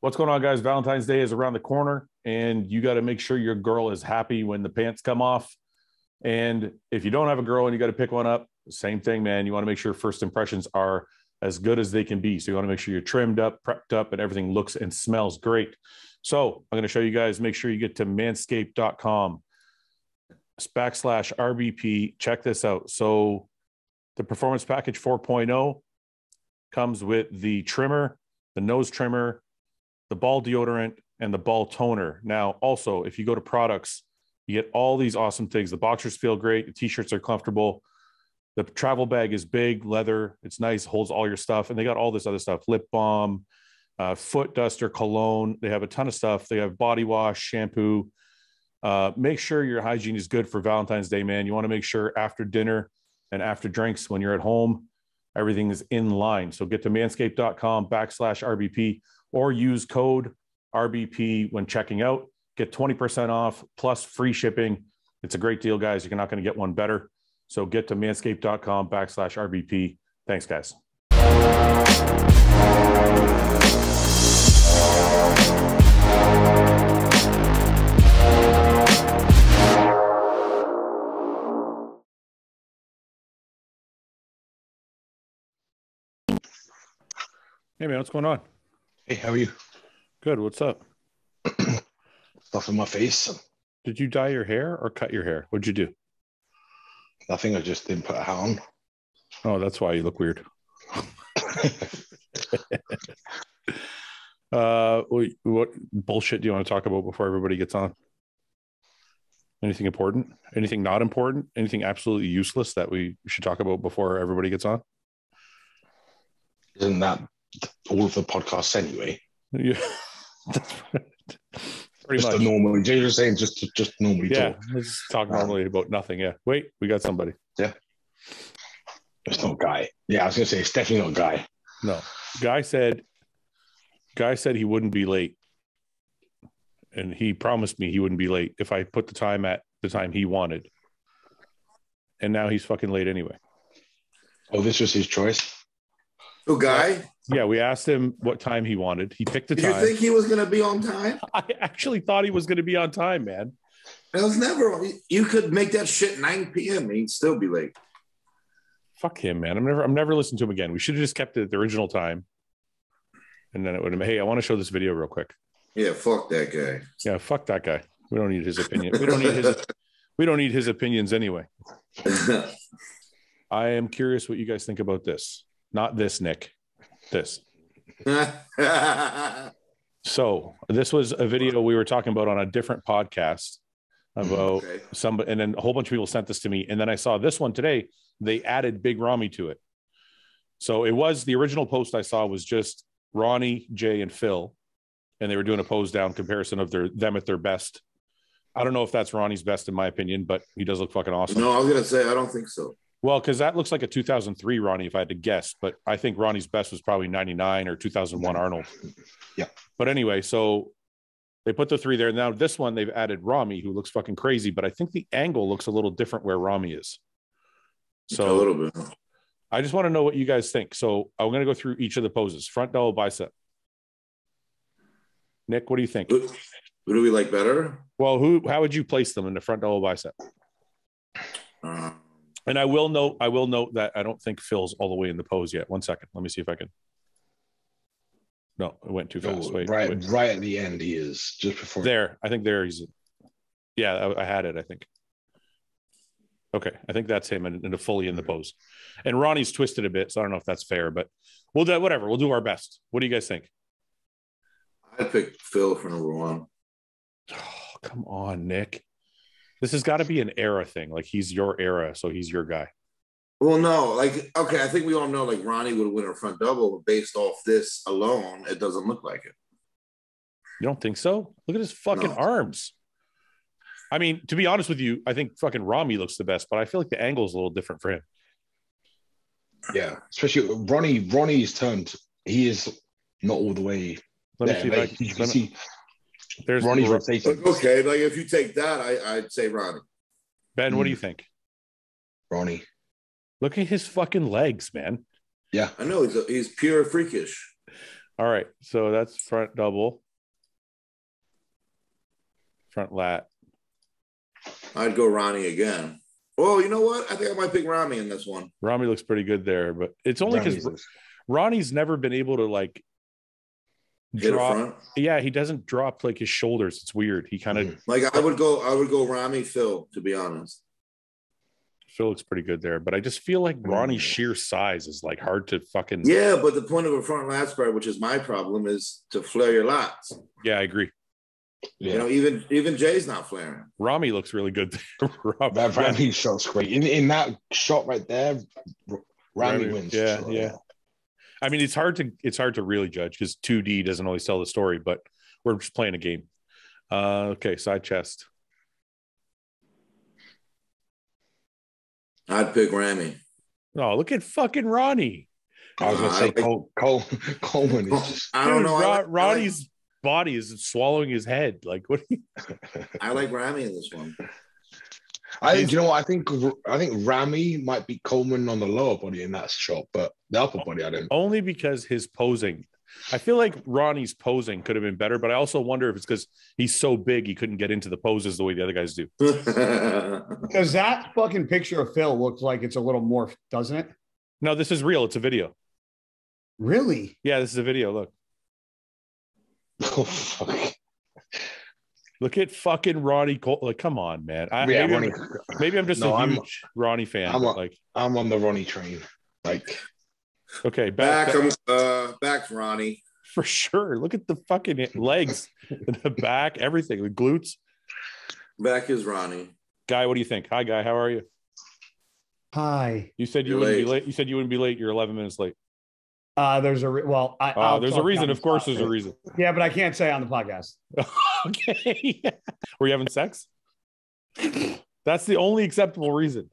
What's going on, guys? Valentine's Day is around the corner, and you got to make sure your girl is happy when the pants come off. And if you don't have a girl and you got to pick one up, same thing, man. You want to make sure first impressions are as good as they can be. So you want to make sure you're trimmed up, prepped up, and everything looks and smells great. So I'm going to show you guys, make sure you get to manscaped.com/RBP. Check this out. So the Performance Package 4.0 comes with the trimmer, the nose trimmer, the ball deodorant, and the ball toner. Now, also, if you go to products, you get all these awesome things. The boxers feel great. The t-shirts are comfortable. The travel bag is big, leather. It's nice, holds all your stuff. And they got all this other stuff, lip balm, foot duster, cologne. They have a ton of stuff. They have body wash, shampoo. Make sure your hygiene is good for Valentine's Day, man. You want to make sure after dinner and after drinks, when you're at home, everything is in line. So get to manscaped.com/RBP or use code RBP when checking out. Get 20% off plus free shipping. It's a great deal, guys. You're not going to get one better. So get to manscaped.com/RBP. Thanks, guys. Hey, man, what's going on? Hey, how are you? Good. What's up? Stuff in my face. Did you dye your hair or cut your hair? What'd you do? Nothing. I just didn't put a hat on. Oh, that's why you look weird. What bullshit do you want to talk about before everybody gets on? Anything important? Anything not important? Anything absolutely useless that we should talk about before everybody gets on? Isn't that all of the podcasts anyway? Yeah, that's pretty just much. A normal. You're saying just normally talk. Yeah, let's talk normally about nothing. Yeah. Wait, we got somebody. Yeah. It's not Guy. Yeah, I was gonna say it's definitely not Guy. No. Guy said he wouldn't be late. And he promised me he wouldn't be late if I put the time at the time he wanted. And now he's fucking late anyway. Oh, this was his choice. Oh, Guy? Yeah, we asked him what time he wanted. He picked the time. Did you think he was going to be on time? I actually thought he was going to be on time, man. It was never. You could make that shit 9 p.m. and he'd still be late. Fuck him, man. I'm never listening to him again. We should have just kept it at the original time. And then it would have been, hey, I want to show this video real quick. Yeah, fuck that guy. Yeah, fuck that guy. We don't need his opinion. We don't need his opinions anyway. I am curious what you guys think about this. Not this, Nick. This. So this was a video we were talking about on a different podcast about somebody, and then a whole bunch of people sent this to me. And then I saw this one today. They added Big Ramy to it. So it was the original post I saw was just Ronnie, Jay, and Phil. And they were doing a pose down comparison of them at their best. I don't know if that's Ronnie's best in my opinion, but he does look fucking awesome. No, I was going to say, I don't think so. Well, because that looks like a 2003 Ronnie, if I had to guess. But I think Ronnie's best was probably 99 or 2001 Arnold. Yeah. But anyway, so they put the three there. Now this one, they've added Ramy, who looks fucking crazy. But I think the angle looks a little different where Ramy is. So a little bit. I just want to know what you guys think. So I'm going to go through each of the poses. Front double bicep. Nick, what do you think? Who do we like better? Well, how would you place them in the front double bicep? And I will note that I don't think Phil's all the way in the pose yet. 1 second. Let me see if I can. No, it went too fast. Wait. Right at the end, he is just before. There. I think there he's. Yeah, I had it, I think. Okay. I think that's him and fully in the pose. And Ronnie's twisted a bit, so I don't know if that's fair, but we'll do whatever. We'll do our best. What do you guys think? I'd pick Phil for number one. Oh, come on, Nick. This has got to be an era thing. Like, he's your era, so he's your guy. Well, no. Like, okay, I think we all know, like, Ronnie would win a front double, but based off this alone, it doesn't look like it. You don't think so? Look at his fucking arms. I mean, to be honest with you, I think fucking Ramy looks the best, but I feel like the angle is a little different for him. Yeah, especially Ronnie's turned. He is not all the way. Let me see if I can see. There's Ronnie's rotating. Okay, like if you take that, I'd say Ronnie. Ben, what do you think? Ronnie. Look at his fucking legs, man. Yeah, I know he's pure freakish. All right. So that's front double. Front lat. I'd go Ronnie again. Oh, you know what? I think I might pick Rami in this one. Rami looks pretty good there, but it's only because Ronnie's never been able to like drop. Yeah, he doesn't drop like his shoulders. It's weird. He kind of like I would go Rami, Phil, to be honest. Phil looks pretty good there, but I just feel like Ronnie's sheer size is like hard to fucking. Yeah, but the point of a front lat spread, which is my problem, is to flare your lats. Yeah, I agree. Yeah. You know, even Jay's not flaring. Rami looks really good there. Rami shot's great. In that shot right there, Rami wins. Yeah, sure. Yeah. I mean, it's hard to really judge because 2D doesn't always tell the story, but we're just playing a game. Okay, side chest. I'd pick Rami. Oh, look at fucking Ronnie. I was going to say Coleman is just. I don't know. Ronnie's body is swallowing his head. Like, what? I like Rami in this one. You know what? I think Rami might be Coleman on the lower body in that shot, but the upper body, I don't. Only because his posing. I feel like Ronnie's posing could have been better, but I also wonder if it's because he's so big he couldn't get into the poses the way the other guys do. Because that fucking picture of Phil looks like it's a little morphed, doesn't it? No, this is real. It's a video. Really? Yeah, this is a video. Look. Oh, fuck. Look at fucking Ronnie Cole. Like, come on, man. Maybe I'm just a huge Ronnie fan. I'm on the Ronnie train. Like, okay, back Ronnie for sure. Look at the fucking legs, the back, everything, the glutes. Back is Ronnie. Guy, what do you think? Hi, Guy. How are you? Hi. You said you wouldn't be late. You said you wouldn't be late. You're 11 minutes late. There's a there's a reason. Of course, there's a reason. Yeah, but I can't say on the podcast. Okay. Were you having sex? That's the only acceptable reason.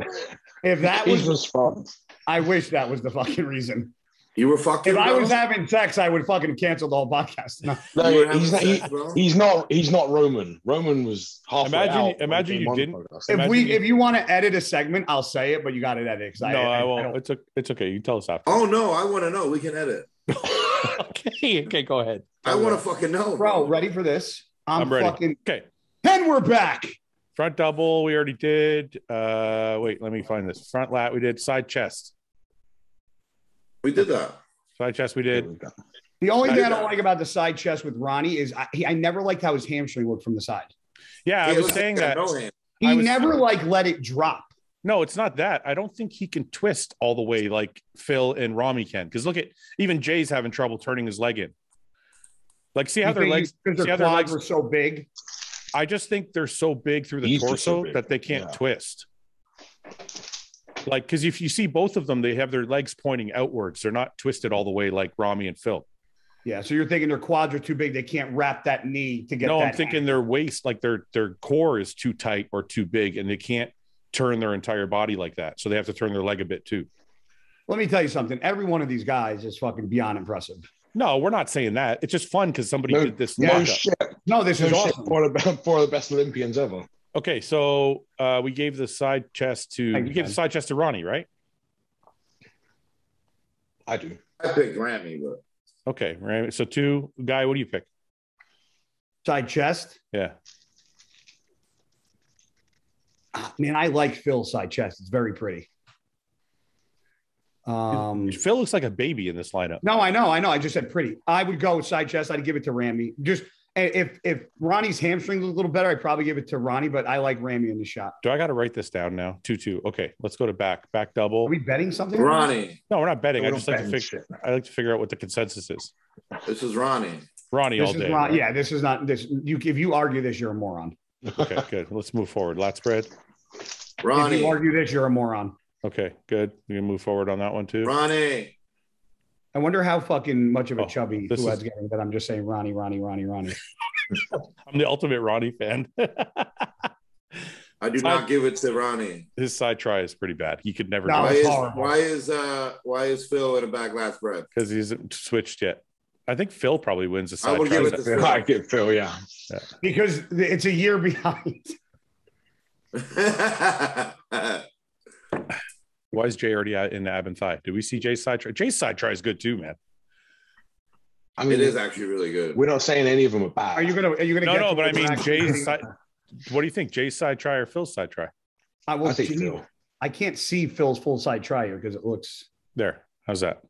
If that was response, I wish that was the fucking reason. You were fucking. If I was having sex, I would fucking cancel the whole podcast. No, he's not Roman. Roman was halfway out. Imagine you didn't. If you want to edit a segment, I'll say it, but you got to edit it. No, I won't. It's okay. You tell us after. Oh no, I want to know. We can edit. Okay, go ahead. I want to fucking know, bro. Ready for this? I'm ready. Fucking okay. And we're back. Front double, we already did. Wait, let me find this. Front lat, we did. Side chest. We did that. Side chest, we did. The only thing I don't like about the side chest with Ronnie is I never liked how his hamstring looked from the side. Yeah, I was saying that. He never let it drop. No, it's not that. I don't think he can twist all the way like Phil and Rami can. Because look at even Jay's having trouble turning his leg in. Like, see how their legs are so big. I just think they're so big through the torso that they can't twist. Like, because if you see both of them, they have their legs pointing outwards. They're not twisted all the way like Rami and Phil. Yeah, so you're thinking their quads are too big. They can't wrap that knee to get. No, I'm thinking their waist, like their core is too tight or too big, and they can't turn their entire body like that. So they have to turn their leg a bit too. Let me tell you something. Every one of these guys is fucking beyond impressive. No, we're not saying that. It's just fun because somebody did this. No, this is awesome. For the best Olympians ever. Okay, so we gave the side chest to Ronnie, right? I do. I picked Rami, but okay, Rami. So 2, Guy, what do you pick? Side chest. Yeah. Man, I like Phil's side chest. It's very pretty. Phil looks like a baby in this lineup. No, I know. I just said pretty. I would go with side chest. I'd give it to Rami. Just if Ronnie's hamstring was a little better, I'd probably give it to Ronnie, but I like Rami in the shot. Do I got to write this down now? 2-2. Okay, let's go to back double. Are we betting something? Ronnie. No, we're not betting. I just like to figure out what the consensus is. This is Ronnie. Ronnie all day. Right? Yeah, this is not this. If you argue this, you're a moron. Okay, good. Let's move forward. Lat spread. Ronnie. If you argue this, you're a moron. Okay, good. We can move forward on that one too. Ronnie. I wonder how fucking much of a chubby Fouad's getting that I'm just saying Ronnie. I'm the ultimate Ronnie fan. I do not give it to Ronnie. His side try is pretty bad. He could never. Why is Phil in a back lat spread? Because he hasn't switched yet. I think Phil probably wins the side try. Give it to Phil. I get Phil, yeah. Because it's a year behind. Why is Jay already in the ab and thigh? Do we see Jay's side try? Jay's side try is good too, man. I mean, it is actually really good. We're not saying any of them are bad. Are you gonna? No, but I mean, Jay's side. What do you think? Jay's side try or Phil's side try? I think Phil. I can't see Phil's full side try here because it looks there. How's that?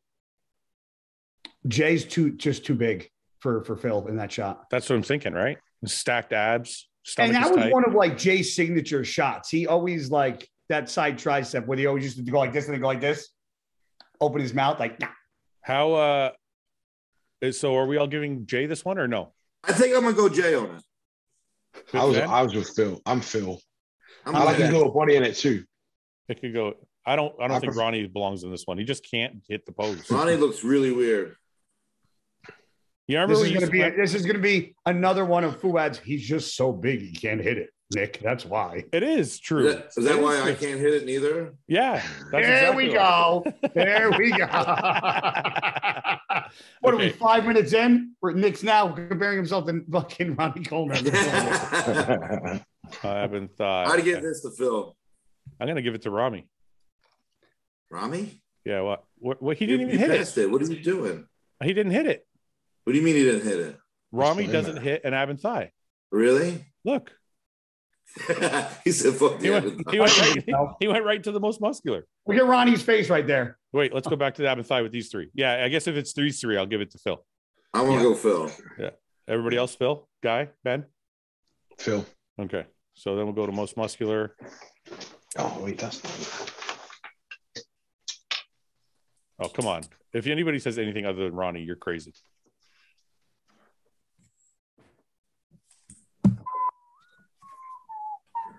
Jay's just too big for Phil in that shot. That's what I'm thinking, right? Stacked abs. And that was one of like Jay's signature shots. He always like that side tricep where he always used to go like this and then go like this, open his mouth like. Nah. How? So are we all giving Jay this one or no? I think I'm gonna go Jay on it. I was with Phil. I'm Phil. I like his little body in it too. It could go. I don't think Ronnie belongs in this one. He just can't hit the pose. Ronnie looks really weird. You remember this is gonna be another one of Fouad's. He's just so big he can't hit it, Nick. That's why. It is true. Is that why I can't hit it neither? Yeah. There we go. There we go. What are we 5 minutes in? Nick's now comparing himself to fucking Ronnie Coleman. I haven't thought. I'd give this to Phil. I'm gonna give it to Rami. Rami? Yeah. What? He didn't even hit it. What are you doing? He didn't hit it. What do you mean he didn't hit it? Rami doesn't hit an ab and thigh. Really? Look. He said, "Fuck he went right to the most muscular." Look at Ronnie's face right there. Wait, let's go back to the ab and thigh with these three. Yeah, I guess if it's these three, I'll give it to Phil. I'm gonna go Phil. Yeah. Everybody else, Phil, Guy, Ben, Phil. Okay, so then we'll go to most muscular. Oh wait, that's. Oh come on! If anybody says anything other than Ronnie, you're crazy.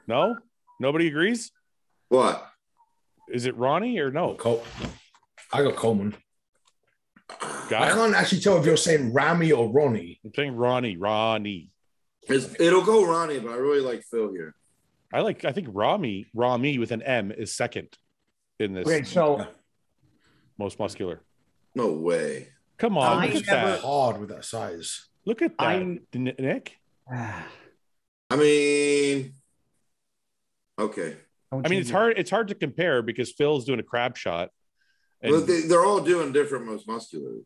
No? Nobody agrees? What? Is it Ronnie or no? I got Coleman. Guy? I can't actually tell if you're saying Rami or Ronnie. I'm saying Ronnie. It'll go Ronnie, but I really like Phil here. I think Rami with an M is second in this. Wait, so most muscular. No way. Come on, look at that. Hard with that size. Look at that, Nick. I mean, okay. I mean, it's hard to compare because Phil's doing a crab shot. Well, they're all doing different most musculars.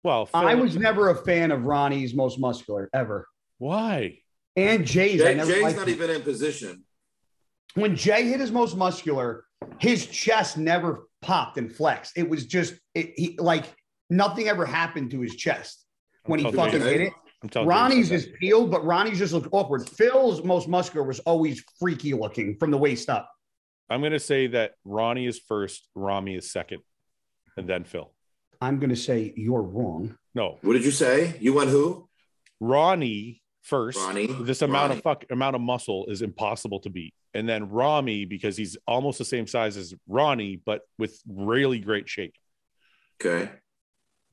Well, Phil, I was never a fan of Ronnie's most muscular ever. Why? And Jay's. Jay's not even in position. When Jay hit his most muscular, his chest never popped and flexed. It was just like nothing ever happened to his chest when he fucking hit it. Ronnie's is peeled, but Ronnie's just looked awkward. Phil's most muscular was always freaky looking from the waist up. I'm going to say that Ronnie is first, Rami is second, and then Phil. I'm going to say you're wrong. No. What did you say? You went who? Ronnie first. Ronnie. This amount of muscle is impossible to beat. And then Rami, because he's almost the same size as Ronnie, but with really great shape. Okay.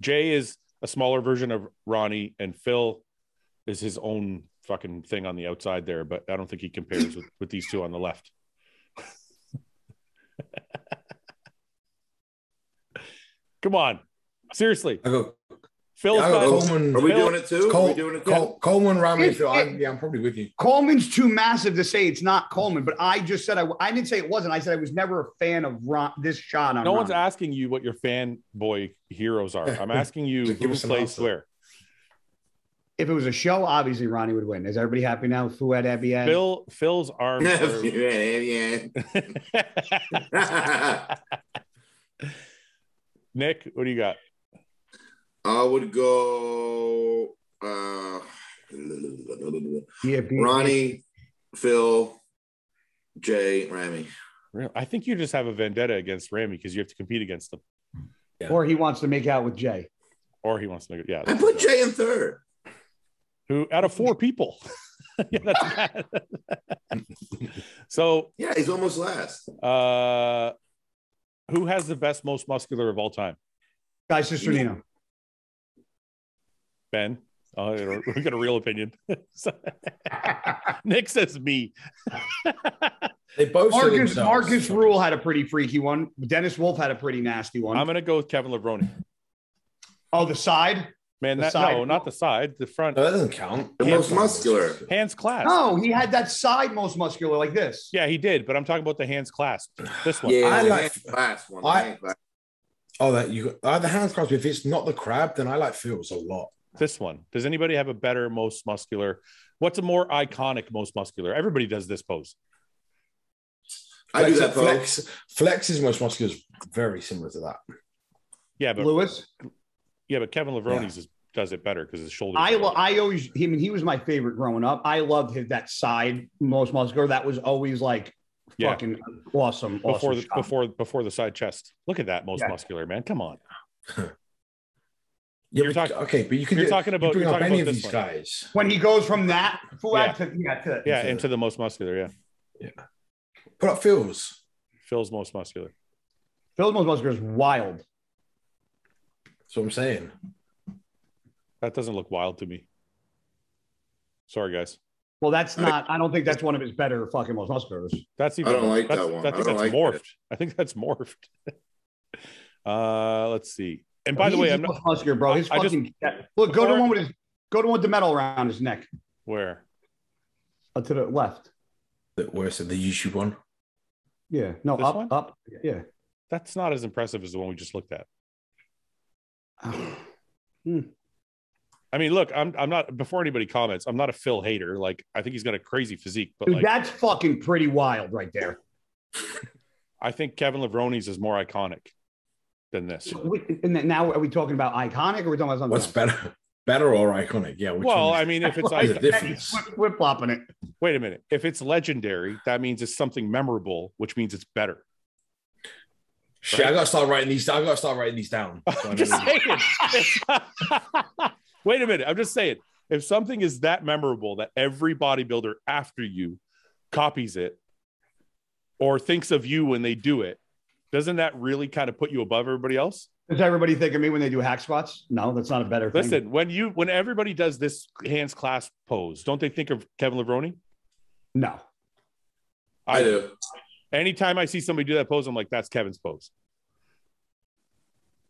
Jay is a smaller version of Ronnie, and Phil is his own fucking thing on the outside there, but I don't think he compares with these two on the left. Come on. Seriously. Phil's Coleman. Are we doing it too? Coleman, Rami, Phil. I'm probably with you. Coleman's too massive to say it's not Coleman, but I just said I didn't say it wasn't. I said I was never a fan of this shot on No Ronnie. one's asking you what your fanboy heroes are. I'm asking you who plays where. If it was a show, obviously Ronnie would win. Is everybody happy now with Fouad Abiad? Phil's arms Nick, what do you got? I would go Ronnie, Phil, Jay, Rami. I think you just have a vendetta against Rami because you have to compete against him. Yeah. Or he wants to make out with Jay. Or he wants to make it. Yeah. I put Jay in third. Who out of 4 people? Yeah, that's bad. So yeah, he's almost last. Who has the best, most muscular of all time? Guy Cisternino. Ben, we got a real opinion. Nick says me. They both. Marcus Rule had a pretty freaky one. Dennis Wolf had a pretty nasty one. I'm gonna go with Kevin Levrone. Oh, the side. Man, not the side, the front. No, that doesn't count. The most muscular. Hands clasped. No, he had that side most muscular like this. Yeah, he did, but I'm talking about the hands clasped. This one. Yeah, I like class one. Oh, that you the hands clasp. If it's not the crab, then I like Phil's a lot. This one. Does anybody have a better most muscular? What's a more iconic most muscular? Everybody does this pose. I do that pose. Flex's most muscular is very similar to that. Yeah, but Lewis. Yeah, but Kevin Levroni's does it better because his shoulders. I always. I mean, he was my favorite growing up. I loved that side most muscular. That was always like fucking awesome. Before the side chest. Look at that most muscular, man. Come on. You're talking okay, but you're talking about any of these guys when he goes from that Fouad to into the most muscular. Yeah. Put up Phil's most muscular. Phil's most muscular is wild. That's what I'm saying. That doesn't look wild to me. Sorry, guys. Well, that's not. I don't think that's one of his better fucking most musculars. That's even. I don't like that one. I think that's morphed. I think that's morphed. Let's see. And by the way, I'm not muscular, bro. His fucking look. Go to one with the metal around his neck. Where? To the left. Where's the YouTube one? Yeah. No, this up. Yeah. That's not as impressive as the one we just looked at. I mean, look, I'm not. Before anybody comments, I'm not a Phil hater. Like, I think he's got a crazy physique, but dude, that's fucking pretty wild right there. I think Kevin Levroni's is more iconic than this. And now, are we talking about iconic, or are we talking about something? What's better or iconic? Yeah. Well, I mean, if it's we're flopping it. Wait a minute. If it's legendary, that means it's something memorable, which means it's better. Shit, right? I gotta start writing these down. I'm just saying. Wait a minute. I'm just saying. If something is that memorable that every bodybuilder after you copies it or thinks of you when they do it, doesn't that really kind of put you above everybody else? Does everybody think of me when they do hack squats? No, that's not a better thing. Listen, when everybody does this hands clasp pose, don't they think of Kevin Levroni? No. I do. Anytime I see somebody do that pose, I'm like, that's Kevin's pose.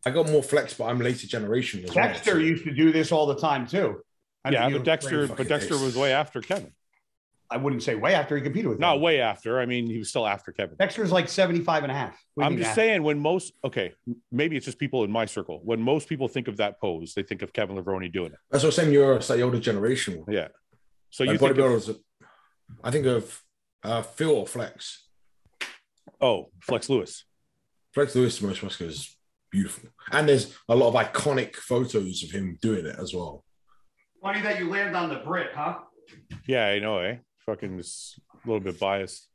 I got more flex, but I'm later generation as well. Dexter used to do this all the time too. But Dexter was way after Kevin. I wouldn't say way after. He competed with Not way after. I mean, he was still after Kevin. Dexter's like 75 and a half. I'm just saying maybe it's just people in my circle. When most people think of that pose, they think of Kevin Levroni doing it. That's what I'm saying. You're the older generation. Yeah. So like you think I think of Phil or Flex. Oh, Flex Lewis. Flex Lewis, most muscular, is beautiful. And there's a lot of iconic photos of him doing it as well. Funny that you land on the Brit, huh? Yeah, I know, eh? Fucking just a little bit biased.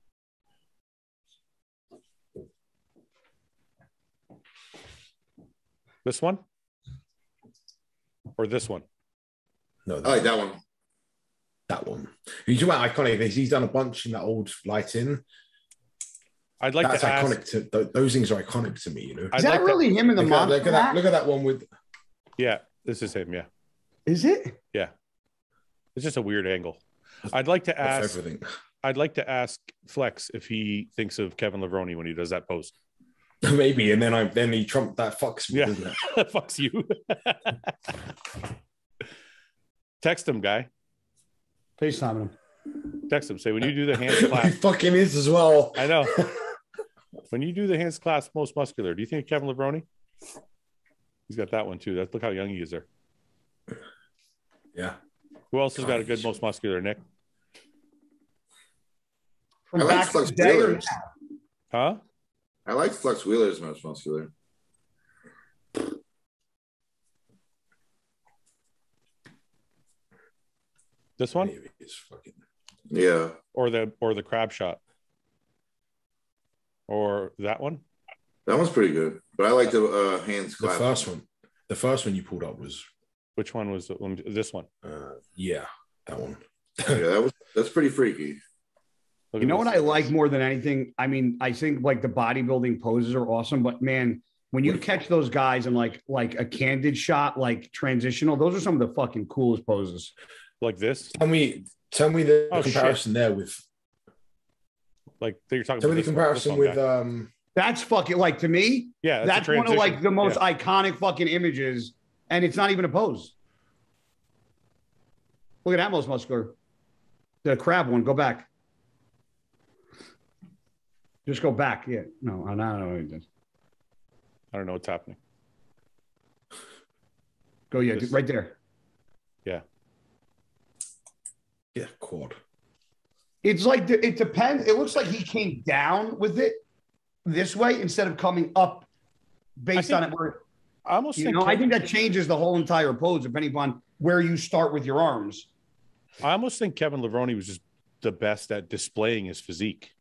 This one? Or this one? No. I like that one. That one. You talk about iconic. He's done a bunch in that old lighting. I'd like That's to iconic. Those things are iconic to me, you know. Is that really him in the monster? Look at that one with. Yeah, this is him. Yeah. Is it? Yeah. It's just a weird angle. I'd like to ask. Everything. I'd like to ask Flex if he thinks of Kevin Levroni when he does that pose. Maybe, and then he trumped that fucks me. Yeah, doesn't it? Fucks you. Text him, guy. FaceTime him. Text him. Say when you do the hands clasp. He fucking is as well. I know. When you do the hands clasp most muscular, do you think Kevin Levroni? He's got that one too. Look how young he is there. Yeah. Who else has got a good most muscular, Nick? I like Flex Wheeler. Huh? I like Flex Wheeler's most muscular. This one? Yeah. Or the crab shot. Or that one? That one's pretty good. But I like the hands clap. The first one you pulled up was. Which one was this one? Yeah, that one. Yeah, that's pretty freaky. You know what I like more than anything? I mean, I think like the bodybuilding poses are awesome, but man, when you catch those guys in like a candid shot, like transitional, those are some of the fucking coolest poses. Like this? Tell me the comparison there with. Like you're talking. Tell me the comparison with. That's fucking like to me. Yeah, that's one of like the most iconic fucking images, and it's not even a pose. Look at that most muscular. The crab one. Go back. Just go back. Yeah. No, I don't know what he does. I don't know what's happening. Go, yeah, right there. Yeah. Yeah, quad. It's like it depends. It looks like he came down with it this way instead of coming up based on it. Where I almost I think that changes the whole entire pose depending upon where you start with your arms. I almost think Kevin Levrone was just the best at displaying his physique.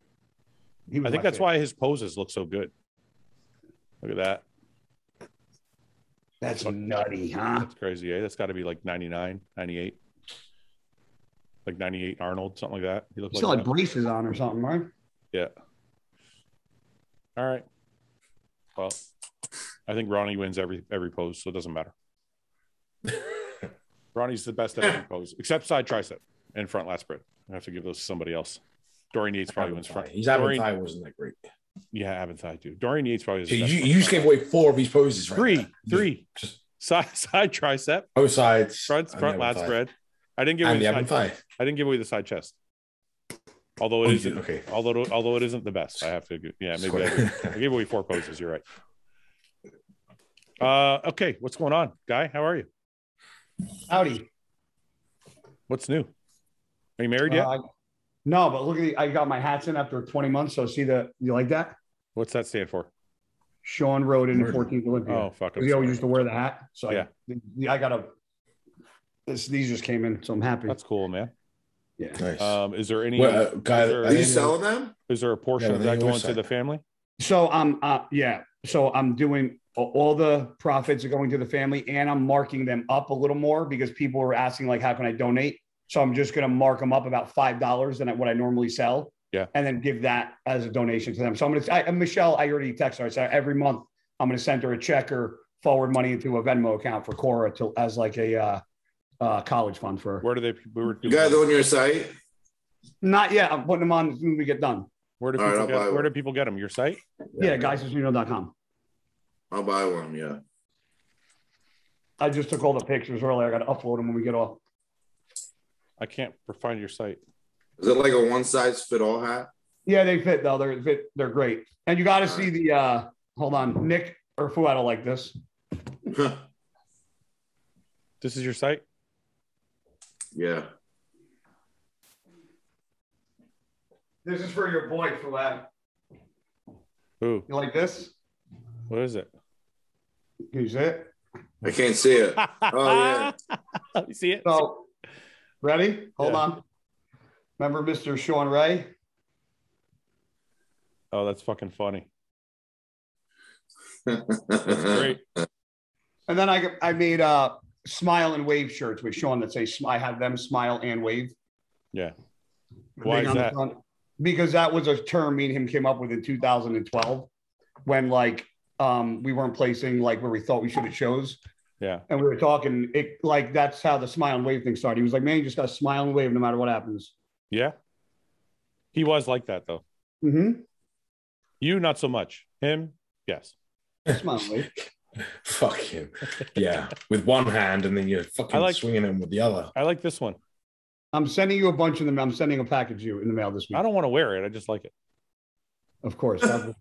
I think that's why his poses look so good. Look at that. That's nutty, huh? That's crazy. Eh? That's got to be like 99, 98. Like 98 Arnold, something like that. He looked still like had braces on or something, right? Yeah. All right. Well, I think Ronnie wins every pose, so it doesn't matter. Ronnie's the best at every pose, except side tricep and front lat spread. I have to give those to somebody else. Dorian Yates probably wins front. His abend thigh wasn't that great. Yeah, abend thigh too. Dorian Yates probably. So you just gave away 4 of these poses, right? Three. Just side tricep. Both sides. Front lat spread. I didn't give away the side thigh. I didn't give away the side chest. Although it isn't. Okay. Although it isn't the best, I have to. Yeah, maybe I gave away 4 poses. You're right. Okay, what's going on, Guy? How are you? Howdy. What's new? Are you married yet? No, but look at I got my hats in after 20 months. So see you like that? What's that stand for? Shawn Rhoden, 14th Olympia. Oh, fuck. He always used to wear the hat. So yeah, I got these just came in, so I'm happy. That's cool, man. Yeah. Nice. Is there any? Are you selling them? Is there a portion of that going to the family? So So I'm doing all the profits are going to the family, and I'm marking them up a little more because people were asking like, how can I donate? So I'm just going to mark them up about $5 than what I normally sell. Yeah. And then give that as a donation to them. So I'm going to, Michelle, I already texted her. I said every month I'm going to send her a check or forward money into a Venmo account for Cora as like a college fund for her. Where do they? You guys on your site? Not yet. I'm putting them on when we get done. Where do people get them? Your site? Yeah, guyscisternino.com. I'll buy one. Yeah. I just took all the pictures earlier. I got to upload them when we get off. I can't find your site. Is it like a one-size-fit-all hat? Yeah, they fit though. They're great. And you got to see the hold on, Nick or Fouad will like this. This is your site? Yeah. This is for your boy, Fouad. Who? You like this? What is it? Can you see it? I can't see it. Oh, yeah. You see it? So, ready? Hold on. Remember Mr. Shawn Ray? Oh, that's fucking funny. That's great. And then I made smile and wave shirts with Shawn that say I have them smile and wave. Yeah. Why is that? Because that was a term me and him came up with in 2012 when like we weren't placing like where we thought we should at shows. Yeah. And we were talking like that's how the smile and wave thing started. He was like, man, you just got to smile and wave no matter what happens. Yeah. He was like that though. Mm-hmm. You not so much. Him, yes. Smile and wave. Fuck him. Yeah. With one hand and then you're fucking swinging him with the other. I like this one. I'm sending you a bunch of them. I'm sending a package you in the mail this week. I don't want to wear it. I just like it. Of course. Not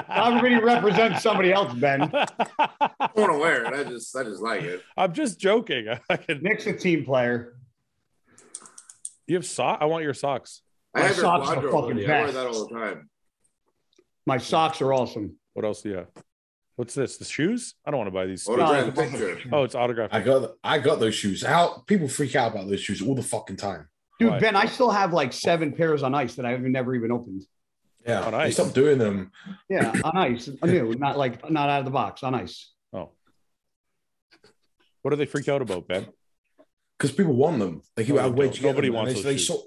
everybody represents somebody else, Ben. I don't want to wear it. I just like it. I'm just joking. Nick's a team player. You have socks? I want your socks. I have socks are your fucking best. I wear that all the time. My socks are awesome. What else do you have? What's this? The shoes? I don't want to buy these. Oh, it's autographed. I got those shoes. How people freak out about those shoes all the fucking time. Dude, Ben, I still have like 7 pairs on ice that I've never even opened. Yeah, on ice. Stop doing them. Yeah, on ice. New, not out of the box, on ice. Oh. What are they freaked out about, Ben? Because people want them. Like nobody wants those shoes.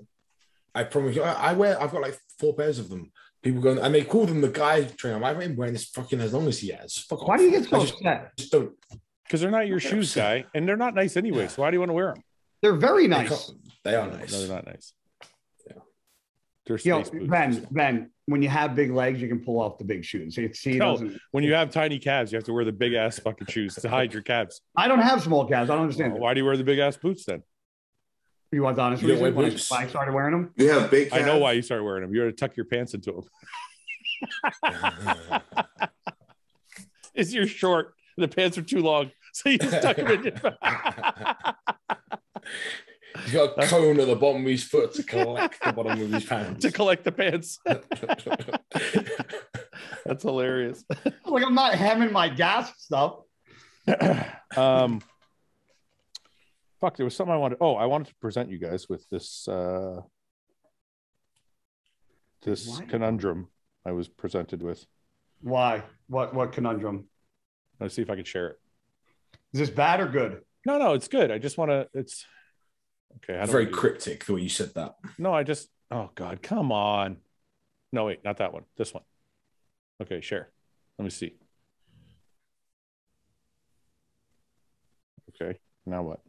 I promise you, I've got like 4 pairs of them. People go and they call them the guy trainer. I've been wearing this fucking as long as he has. Fuck Why off. do you get so upset? Because they're not your shoes, Guy, and they're not nice anyway. So why do you want to wear them? They're very nice. They are nice. No, they're not nice. Yeah. They're space boots. Ben, when you have big legs, you can pull off the big shoes. When you have tiny calves, you have to wear the big ass fucking shoes to hide your calves. I don't have small calves. I don't understand. Why do you wear the big ass boots then? You want the honest reason? When I started wearing them? You have big calves? I know why you started wearing them. You got to tuck your pants into them. is you're short. The pants are too long, so you just tuck them in. He's got a cone at the bottom of his foot to collect the bottom of his pants. To collect the pants. That's hilarious. Like I'm not hemming my gas stuff. Fuck, there was something I wanted. Oh, I wanted to present you guys with this conundrum I was presented with. Why? What conundrum? Let's see if I can share it. Is this bad or good? No, it's good. I just want to. It's okay. It's very cryptic the way you said that. No, oh God, come on. No, wait, not that one. This one. Okay, share. Let me see. Okay, now what?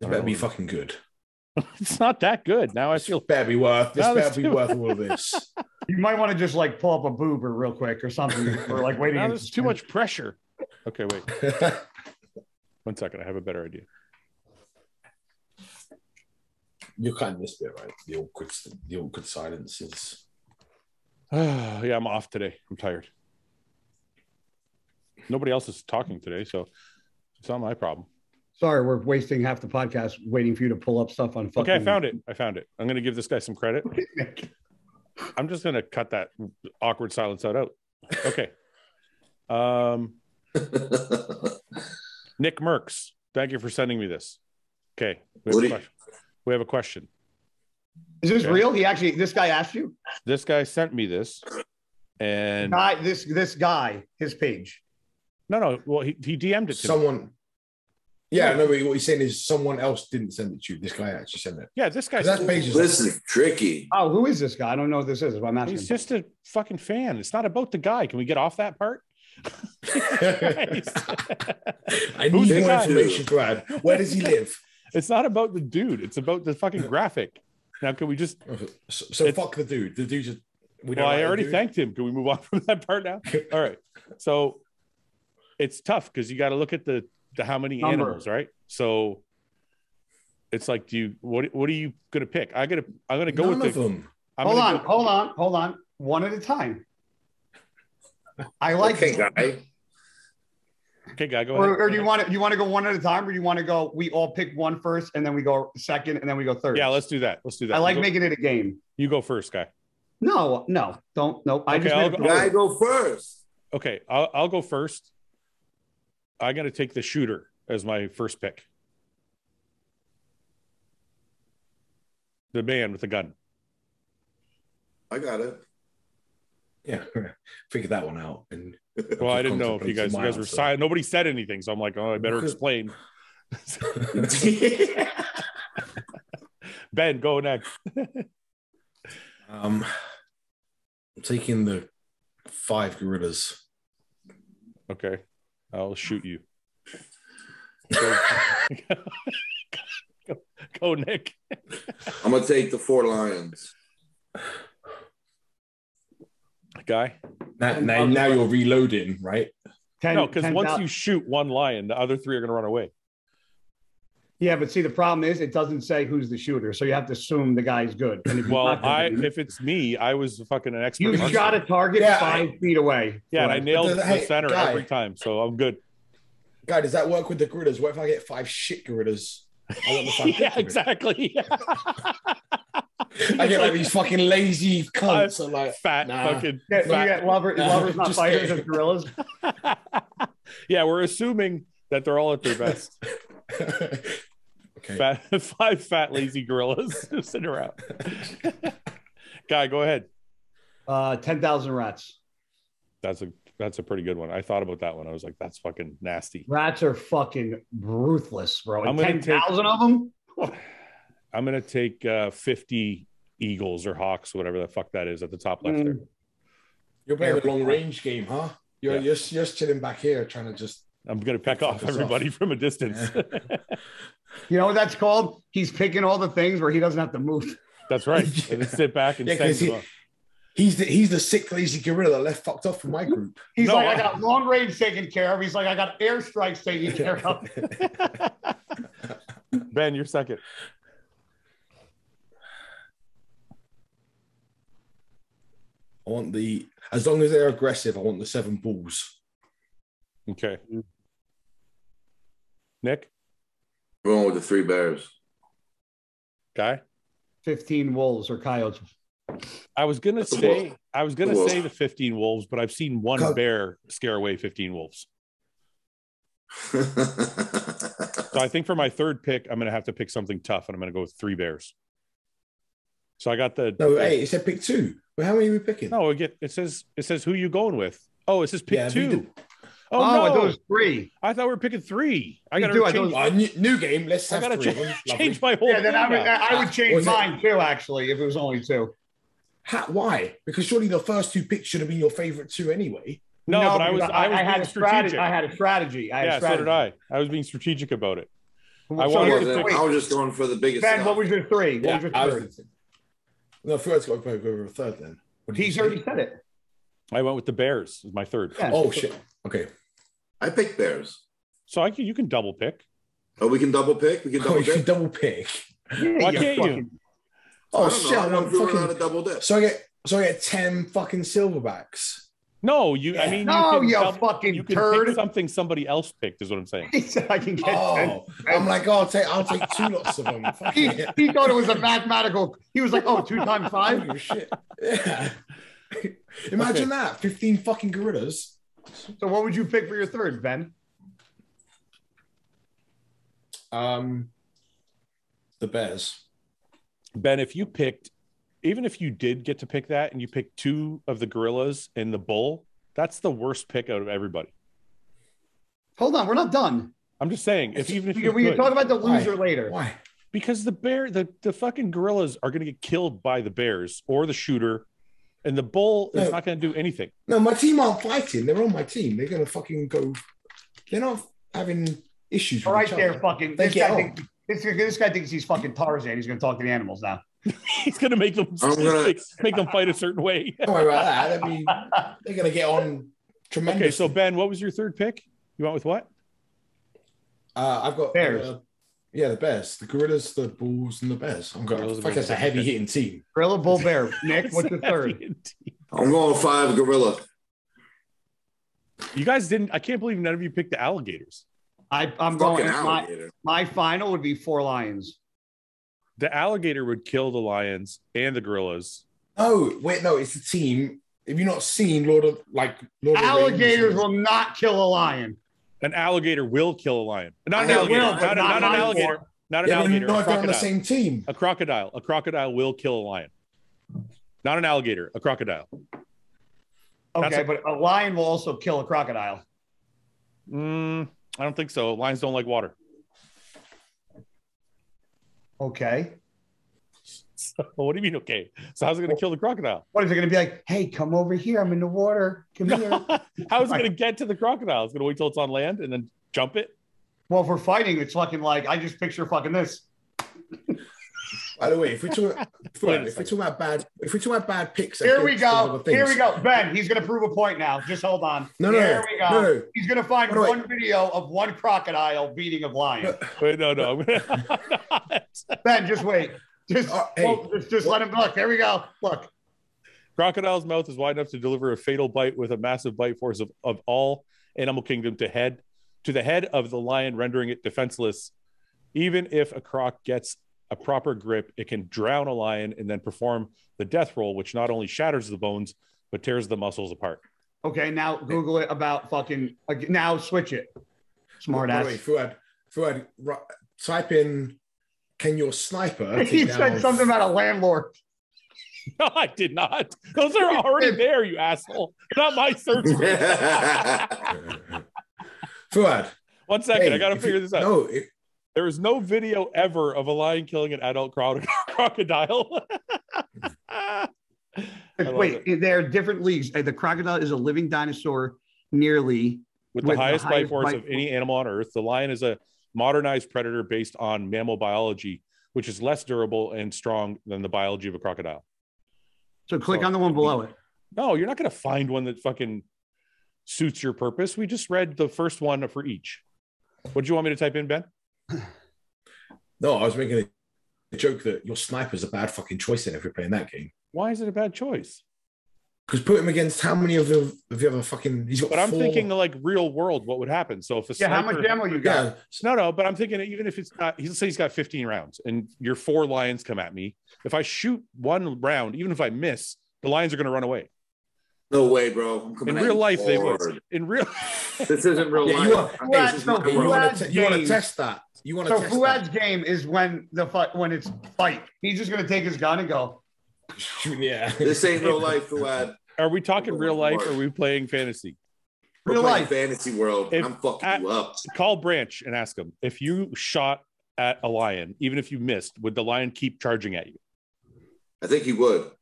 It better be fucking good. It's not that good. Now I feel better be worth all of this. You might want to just like pull up a boober real quick or something, or like waiting. Now there's too much pressure. Okay, wait. 1 second. I have a better idea. You're kind of this bit, right? The awkward silences. Yeah, I'm off today. I'm tired. Nobody else is talking today, so it's not my problem. Sorry, we're wasting half the podcast waiting for you to pull up stuff on fucking... Okay, I found it. I'm going to give this guy some credit. I'm just going to cut that awkward silence out. Okay. Nick Merckx, thank you for sending me this. Okay, we have a question. Is this real? This guy asked you? This guy sent me this, and this guy, his page. No. Well, he DM'd it to someone. Yeah, no. What he's saying is someone else didn't send it to you. This guy actually sent it. Yeah, this guy. That page is tricky. Oh, who is this guy? I don't know what this is. That's what I'm asking. He's just a fucking fan. It's not about the guy. Can we get off that part? I need more information, Brad. Where does he live? It's not about the dude. It's about the fucking graphic. Now, can we just... So fuck the dude. The dude just... I already thanked him. Can we move on from that part now? All right. So it's tough because you got to look at the how many animals, right? So it's like, what are you going to pick? I'm going to go with them. Hold on. One at a time. I like it. Guy. Okay, guy, go ahead. Or do you want to go one at a time, or do you want to go? We all pick one first, and then we go second, and then we go third. Yeah, let's do that. I like making it a game. You go first, guy. No, don't. No, I go first. Okay, I'll go first. I'm gonna take the shooter as my first pick. The man with the gun. I got it. Yeah, figure that one out. And well, I didn't know if you guys were silent. Nobody said anything, so I'm like, oh, I better explain. Ben, go next. I'm taking the 5 gorillas. Okay, I'll shoot you. Go, Nick. I'm gonna take the 4 lions. Guy. Now you're reloading, right? No, because once you shoot one lion, the other 3 are going to run away. Yeah, but see, the problem is it doesn't say who's the shooter, so you have to assume the guy's good. And if it's me, I was fucking an expert. You shot a target 5 feet away. Yeah, and I nailed the center every time, so I'm good. Guy, does that work with the gorillas? What if I get 5 shit gorillas? I want the 5 yeah, exactly. I get like these fucking lazy cunts, like fat fucking. You get lovers not fighters of gorillas. Yeah, we're assuming that they're all at their best. Okay. 5 fat lazy gorillas sitting around. Guy, go ahead. 10,000 rats. That's a pretty good one. I thought about that one. I was like, that's fucking nasty. Rats are fucking ruthless, bro. 10,000 of them. I'm gonna take 50 eagles or hawks, whatever the fuck that is, at the top left there. You're playing a long range game, huh? You're just chilling back here, trying to just. I'm gonna peck off everybody from a distance. Yeah. You know what that's called? He's picking all the things where he doesn't have to move. That's right. And then sit back and he's the sick lazy gorilla that left fucked up from my group. He's I got long range taken care of. He's like, I got airstrikes taken care of. Ben, you're second. I want the As long as they're aggressive, I want the 7 bulls. Okay. Nick? Going with the 3 bears. Guy? 15 wolves or coyotes. I was gonna say the 15 wolves, but I've seen one bear scare away 15 wolves. So I think for my third pick, I'm gonna have to pick something tough, and I'm gonna go with 3 bears. So I got the Hey, it said pick 2. Well, how many are we picking? No, it says who you going with. Oh, it says pick 2. Oh, no. I thought it was 3. I thought we were picking 3. I got to change. New game. Let's have 3. Change my whole. Yeah, then I would change mine too. Actually, if it was only 2. Why? Because surely the first 2 picks should have been your favorite 2 anyway. No, but I had a strategy. I had a strategy. So did I. I was being strategic about it. I was just going for the biggest. Ben, what was your 3? What was your 3rd? No, Fouad's got to go over a 3rd then. He's already said it. I went with the Bears as my 3rd. Yeah. Oh shit. Okay. I picked bears. So you can double pick. Oh, we can double pick. We can double pick. Yeah, why can't you? Oh shit! I want fucking a double dip. So I get 10 fucking silverbacks. No, you. I mean, you can turd. pick something somebody else picked. Is what I'm saying. He said I can get 10. I'm like, I'll take 2 lots of them. He thought it was a mathematical. He was like, 2 times 5. Oh, shit. Yeah. Imagine that 15 fucking gorillas. So what would you pick for your 3rd, Ben? The Bears. Ben, even if you did get to pick that and you picked 2 of the gorillas and the bull, that's the worst pick out of everybody. Hold on, we're not done. I'm just saying, we can talk about the loser later. Why? Because the fucking gorillas are going to get killed by the bears or the shooter, and the bull is not going to do anything. No, my team aren't fighting. They're on my team. They're going to fucking go. They're not having issues. Right there, fucking. This guy thinks he's fucking Tarzan. He's going to talk to the animals now. He's going to make them fight a certain way. Don't worry about that. They're going to get on tremendous. Okay, so Ben, what was your 3rd pick? You went with what? I've got Bears. The Bears, the gorillas, the bulls, and the bears. I think that's a heavy hitting team. Gorilla, bull, bear. Nick, what's your 3rd? I'm going 5 gorilla. You guys didn't. I can't believe none of you picked the alligators. I'm going. My final would be 4 lions. The alligator would kill the lions and the gorillas. Oh, wait, no, it's a team. Have you not seen Lord of Alligators will not kill a lion. An alligator will kill a lion. Not an alligator. Not an alligator. Not an alligator. Not on the same team. A crocodile. A crocodile will kill a lion. Not an alligator. A crocodile. Okay, but a lion will also kill a crocodile. I don't think so. Lions don't like water. Okay. So, what do you mean, okay? So how's it going to kill the crocodile? What is it going to be like? Hey, come over here. I'm in the water. Come here. How is it going to get to the crocodile? It's going to wait till it's on land and then jump it? Well, if we're fighting, it's fucking like, I just picture fucking this. By the way, if we're talking about bad picks, here we go. Ben, he's going to prove a point now. Just hold on. No. He's going to find one video of one crocodile beating a lion. Wait, no. Ben, just wait. Just let him look. Here we go. Look. Crocodile's mouth is wide enough to deliver a fatal bite with a massive bite force of all animal kingdom to the head of the lion, rendering it defenseless. Even if a croc gets a proper grip, it can drown a lion and then perform the death roll, which not only shatters the bones, but tears the muscles apart. Okay, now Google it about fucking, now switch it. Smart ass. Wait, Fouad, type in, can your sniper... He said something about a landlord. No, I did not. Those are already there, you asshole. Not my search. Fouad. 1 second, I got to figure this out. No, there is no video ever of a lion killing an adult crocodile. Wait, there are different leagues. The crocodile is a living dinosaur nearly with the highest bite force of any animal on Earth. The lion is a modernized predator based on mammal biology, which is less durable and strong than the biology of a crocodile. So click on the one below it. No, you're not going to find one that fucking suits your purpose. We just read the first one for each. What do you want me to type in, Ben? No, I was making a joke that your sniper's a bad fucking choice then if you're playing that game. Why is it a bad choice? Because put him against how many of the other fucking? He's got. But I'm thinking like real world, what would happen? So if a sniper, how much ammo you got? No. But I'm thinking even if it's not, let's say he's got 15 rounds, and your 4 lions come at me. If I shoot 1 round, even if I miss, the lions are going to run away. No way, bro. In real life, they would. In real, this isn't real life. You want to test that. You want to. So Fouad's game is when it's fight. He's just going to take his gun and go. Yeah. This ain't real life, Fouad. Are we talking real life or are we playing fantasy? Real life fantasy world. I'm fucking you up. Call Branch and ask him if you shot at a lion, even if you missed, would the lion keep charging at you? I think he would.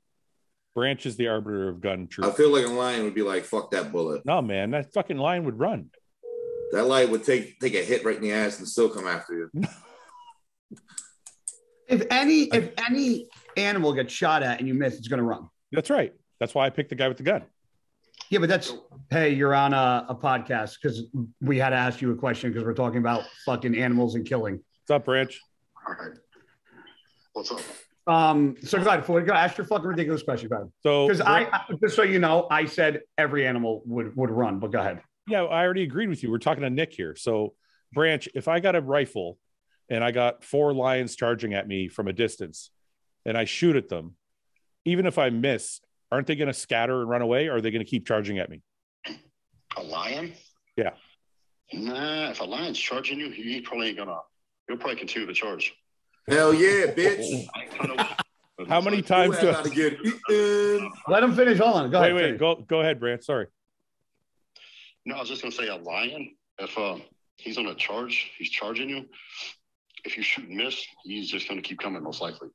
Branch is the arbiter of gun truth. I feel like a lion would be like, fuck that bullet. No, man, that fucking lion would run. That lion would take a hit right in the ass and still come after you. If any animal gets shot at and you miss, it's going to run. That's right. That's why I picked the guy with the gun. Yeah, but hey, you're on a podcast because we had to ask you a question because we're talking about fucking animals and killing. What's up, Branch? All right. What's up? So go ahead, go ask your fucking ridiculous question, go ahead. So because I just so you know, I said every animal would run, but go ahead. Yeah, I already agreed with you. We're talking to Nick here. So Branch, if I got a rifle and I got 4 lions charging at me from a distance and I shoot at them, even if I miss, aren't they going to scatter and run away? Or are they going to keep charging at me? A lion? Yeah. Nah, if a lion's charging you, he probably ain't gonna. He'll probably continue to charge. Hell yeah, bitch. How many times do I gotta get eaten? Let him finish. Hold on. Go ahead. Wait. Go ahead, Branch. Sorry. No, I was just gonna say a lion. If he's on a charge, he's charging you. If you shoot and miss, he's just gonna keep coming, most likely.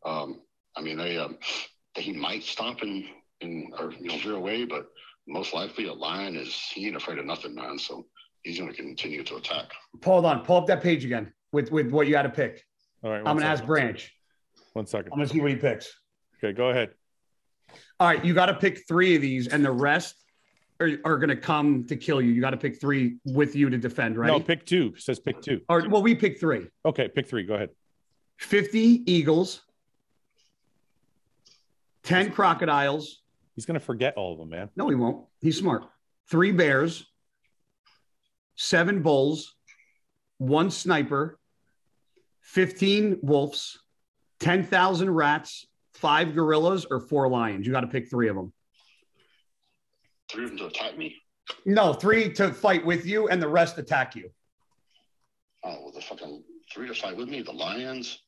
I mean, he might stop and veer away, but most likely a lion he ain't afraid of nothing, man. So he's gonna continue to attack. Hold on. Pull up that page again with what you had to pick. All right. I'm going to ask Branch. 1 second. I'm going to see what he picks. Okay, go ahead. All right. You got to pick 3 of these, and the rest are going to come to kill you. You got to pick 3 with you to defend, right? No, pick 2. It says pick 2. All right, well, we pick 3. Okay, pick 3. Go ahead. 50 eagles, 10 crocodiles. He's going to forget all of them, man. No, he won't. He's smart. 3 bears, 7 bulls, 1 sniper, 15 wolves, 10,000 rats, 5 gorillas, or 4 lions. You got to pick 3 of them. 3 of them to attack me? No, 3 to fight with you, and the rest attack you. Oh, well, the fucking 3 to fight with me. The lions.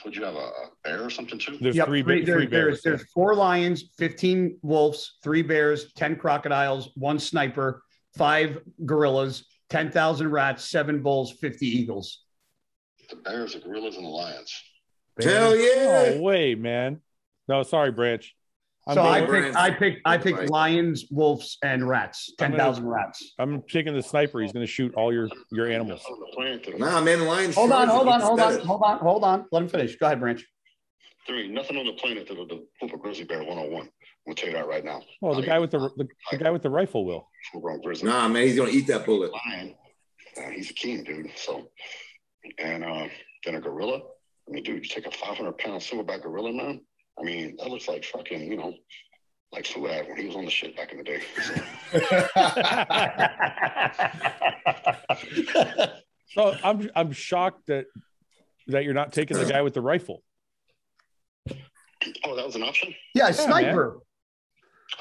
Would you have a bear or something too? There's 3 bears. There's 4 lions, 15 wolves, 3 bears, 10 crocodiles, 1 sniper, 5 gorillas, 10,000 rats, 7 bulls, 50 eagles. The bears, the gorillas, and the lions. Hell yeah! No way, man. No, sorry, Branch. I picked lions, wolves, and rats. 10,000 rats. I'm picking the sniper. He's going to shoot all your animals. Nah, man, the lions. Hold on. Let him finish. Go ahead, Branch. There ain't nothing on the planet that'll whoop a grizzly bear 101. We'll tell you that right now. Well, the guy with the rifle will. Nah, man, he's gonna eat that bullet. Lion, he's a king, dude. So, and then a gorilla. I mean, dude, you take a 500-pound silverback gorilla, man. I mean, that looks like fucking, like Fouad when he was on the shit back in the day. So I'm shocked that you're not taking the guy with the rifle. Oh, that was an option? Yeah, sniper.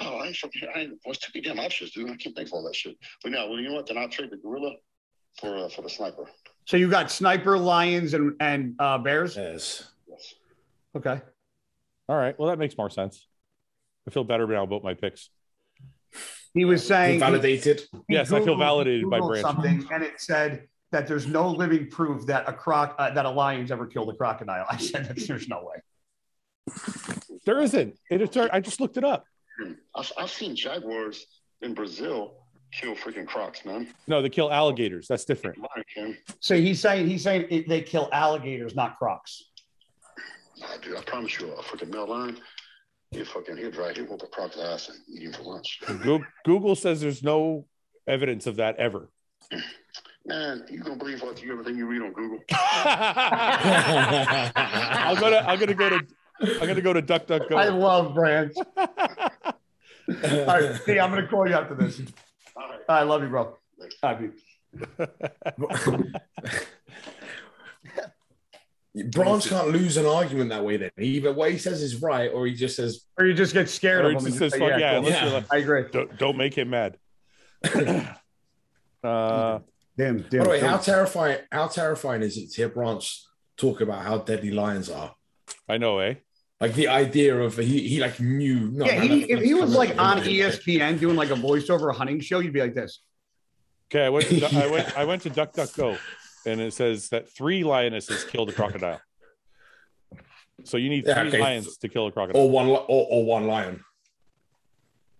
Oh, I ain't what's too many damn options, dude. I can't think of all that shit. But now, you know what? Then I'll trade the gorilla for the sniper. So you got sniper, lions, and bears? Yes. Okay. All right. Well, that makes more sense. I feel better now about my picks. He was saying validated. Yes, I feel validated by Branch. Something, and it said that there's no living proof that that a lion's ever killed a crocodile. I said that there's no way. There isn't. I just looked it up. I've seen jaguars in Brazil kill freaking crocs, man. No, they kill alligators. That's different. So he's saying they kill alligators, not crocs. Nah, dude, I promise you, a freaking male lion, he'll whoop a croc's ass and eat him for lunch. Google says there's no evidence of that ever. Man, you gonna believe everything you read on Google? I'm gonna go to I'm gonna go to DuckDuckGo. I love brands. All right, hey, I'm gonna call you after this. All right, I love you, bro. All right, Branch can't lose an argument that way. Then either what he says is right, or he just says, or you just get scared of him. Just says, "Fuck yeah!" Cool. I agree. Don't make him mad. Damn. By the way, how terrifying is it to hear Branch talk about how deadly lions are? I know, eh? Like the idea of he like knew. No, yeah, if he was like on ESPN doing like a voiceover hunting show, you'd be like this. Okay, I went to DuckDuckGo, and it says that 3 lionesses killed a crocodile. So you need 3 lions to kill a crocodile, or one lion.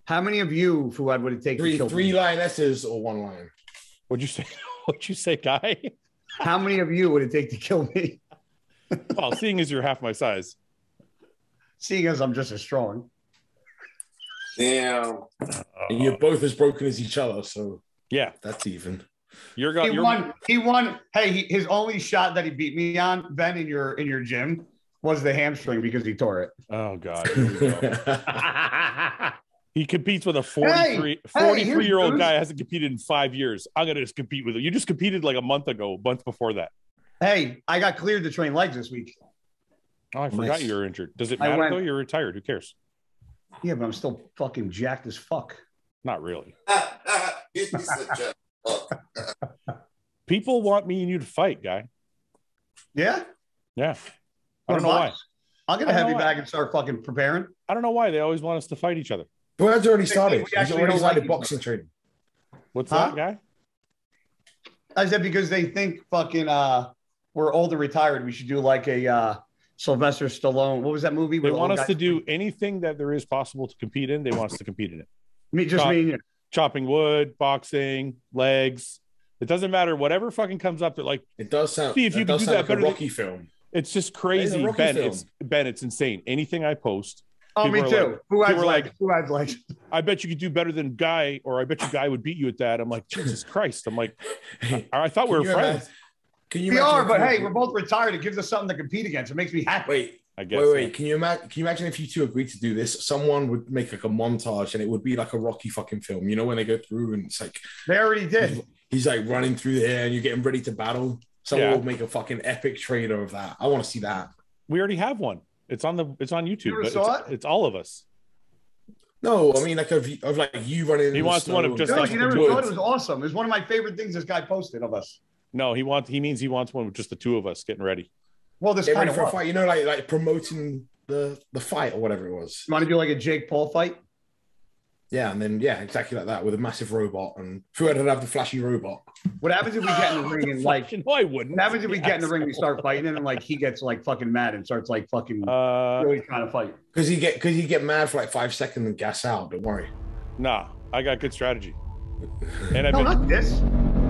How many of you, Fouad, would it take? Three lionesses or 1 lion? What'd you say? What'd you say, Guy? How many of you would it take to kill me? Well, seeing as you're half my size. Seeing as I'm just as strong. Damn. And you're both as broken as each other, so yeah, that's even. He won. Hey, his only shot that he beat me on, Ben, in your gym, was the hamstring because he tore it. Oh God. Here we go. He competes with a 43-year-old guy. Hasn't competed in 5 years. I'm gonna just compete with him. You just competed like a month before that. Hey, I got cleared to train legs this week. Oh, I forgot you were injured. Does it matter though? You're retired. Who cares? Yeah, but I'm still fucking jacked as fuck. Not really. People want me and you to fight, Guy. Yeah? Yeah. I don't know why. I'll get a heavy bag and start fucking preparing. I don't know why. They always want us to fight each other. Well, that's already started. He's already started boxing training. What's that, Guy? I said because they think fucking we're old and retired. We should do like a Sylvester Stallone. What was that movie? They want us to do anything that there is possible to compete in. They want us to compete in it. Me and you. Chopping wood, boxing, legs. It doesn't matter. Whatever fucking comes up, that like it does sound. See if you can do that like a Rocky film. It's just crazy, Ben. It's insane. Anything I post. Oh, me too. Like, Fouad's like, I bet you could do better than Guy, or I bet you Guy would beat you at that. I'm like, Jesus Christ. I'm like, I thought we were friends. We are, but hey, we're both retired. It gives us something to compete against. It makes me happy. Wait. Can you imagine if you two agreed to do this? Someone would make like a montage, and it would be like a Rocky fucking film. You know, when they go through and it's like they already did. He's like running through there, and you're getting ready to battle. Someone will make a fucking epic trailer of that. I want to see that. We already have one. It's on YouTube. You saw it? It's all of us. No, I mean like of like you running. He wants one of just. No, you never saw it. It was awesome. It was one of my favorite things this guy posted of us. No, he means he wants one with just the 2 of us getting ready. Well, this kind of for a fight, you know, like promoting the fight or whatever it was. You want to do like a Jake Paul fight? Yeah, and then exactly like that with a massive robot, and Fouad would have the flashy robot. What happens if we get in the ring and like? No, I wouldn't. What happens if we get in the ring, we start fighting, and then like he gets like fucking mad and starts like fucking really trying to fight? Because he get mad for like 5 seconds and gas out. Don't worry. Nah, I got good strategy. And not this.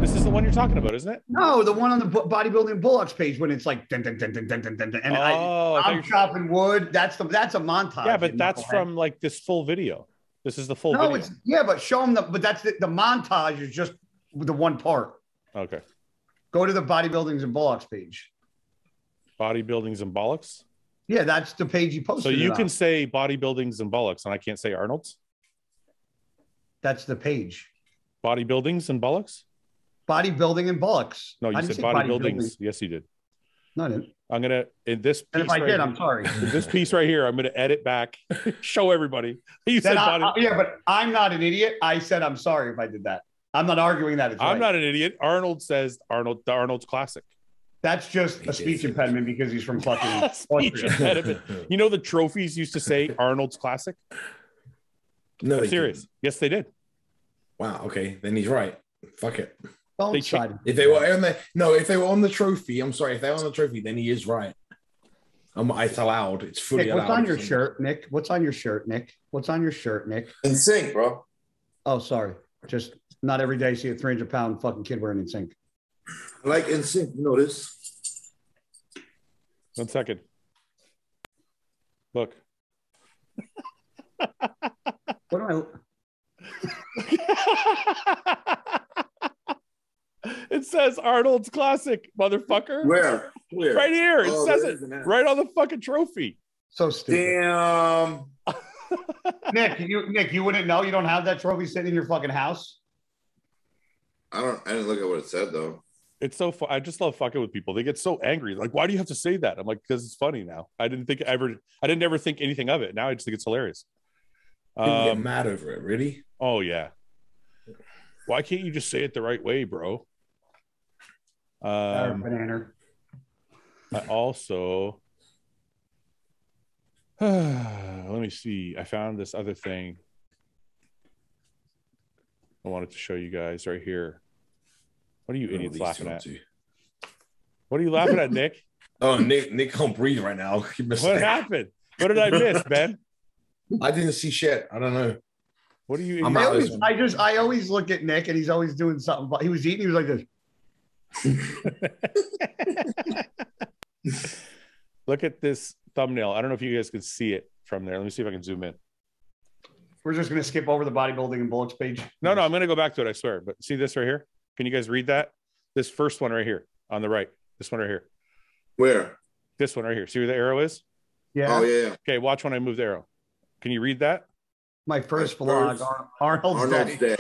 This is the one you're talking about, isn't it? No, the one on the Bodybuilding Bullocks page when it's like dun, dun, dun, dun, dun, dun, dun, and I'm chopping wood. That's a montage. Yeah, but that's from like this full video. This is the full video. But show them but that's the montage is just the one part. Okay. Go to the Bodybuildings and Bullocks page. Bodybuildings and Bollocks? Yeah, that's the page you posted. So you can say Bodybuildings and Bollocks, and I can't say Arnold's? That's the page. Bodybuildings and Bollocks? Bodybuilding and Bullocks. No, you said bodybuildings. Yes, you did. No, I didn't. I'm gonna in this piece. And if I did, I'm sorry. In this piece right here, I'm gonna edit back, show everybody. You said yeah, but I'm not an idiot. I said I'm sorry if I did that. I'm not arguing that. I'm not an idiot. Arnold says the Arnold's classic. That's just a speech impediment because he's from fucking speech impediment. You know the trophies used to say Arnold's classic. No, I'm serious. Yes, they did. Wow. Okay, then he's right. Fuck it. If they were on the trophy, I'm sorry. If they're on the trophy, then he is right. It's allowed. It's fully allowed. What's on your shirt, Nick? What's on your shirt, Nick? In sync, bro. Oh, sorry. Just not every day see a 300-pound fucking kid wearing in sync. I like in sync. You know this. 1 second. Look. What am It says Arnold's classic, motherfucker. Where? Right here. It says it right on the fucking trophy. So stupid. Damn. Nick, you wouldn't know? You don't have that trophy sitting in your fucking house? I didn't look at what it said though. It's so fun. I just love fucking with people. They get so angry. Like, why do you have to say that? I'm like, because it's funny now. I didn't ever think anything of it. Now I just think it's hilarious. People get mad over it, really? Oh yeah. Why can't you just say it the right way, bro? Banana. I also let me see. I found this other thing I wanted to show you guys right here. What are you idiots laughing at? What are you laughing at, Nick? Oh, Nick can't breathe right now. What happened? What did I miss, Ben? I didn't see shit. I don't know. What are you? I always look at Nick and he's always doing something. But he was eating. He was like this. Look at this thumbnail. I don't know if you guys can see it from there. Let me see if I can zoom in. We're just going to skip over the bodybuilding and bullets page. No, I'm going to go back to it. I swear. But see this right here? Can you guys read that? This first one right here on the right. This one right here. Where? This one right here. See where the arrow is? Yeah. Oh yeah. Okay, watch when I move the arrow. Can you read that? My first vlog, Arnold's Day.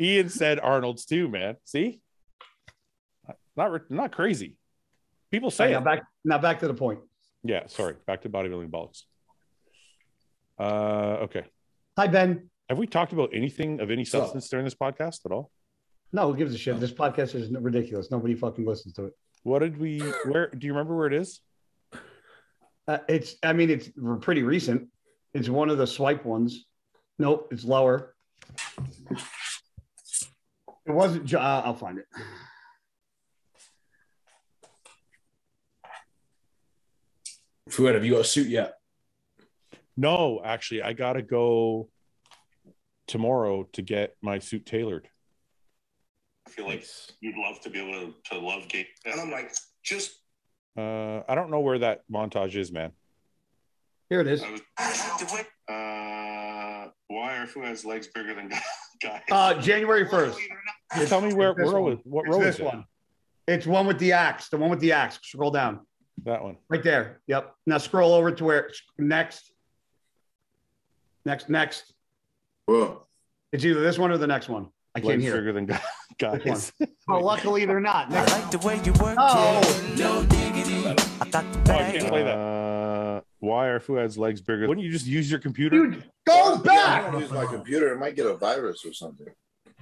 Ian said Arnold's too, man. See? Not crazy. People say it. Now back to the point. Yeah, sorry. Back to bodybuilding bollocks. Okay. Hi, Ben. Have we talked about anything of any substance during this podcast at all? No, who gives a shit? This podcast is ridiculous. Nobody fucking listens to it. Where do you remember where it is? It's pretty recent. It's one of the swipe ones. Nope, it's lower. It wasn't. I'll find it. Fouad, have you got a suit yet? No, actually, I gotta go tomorrow to get my suit tailored. I feel like you'd love to be able to love Gate. And I'm like, just. I don't know where that montage is, man. Here it is. Why are Fouad's legs bigger than guys? January 1st. Tell me what row is this one? It's one with the axe. The one with the axe. Scroll down. That one. Right there. Yep. Now scroll over to where next. Whoa. It's either this one or the next one. I can't hear. Bigger than guys. Oh, luckily they're not. I like the way you work. No diggity. I can't play that. Why are Fouad's legs bigger? Wouldn't you just use your computer? Dude, go back. I don't use my computer. It might get a virus or something.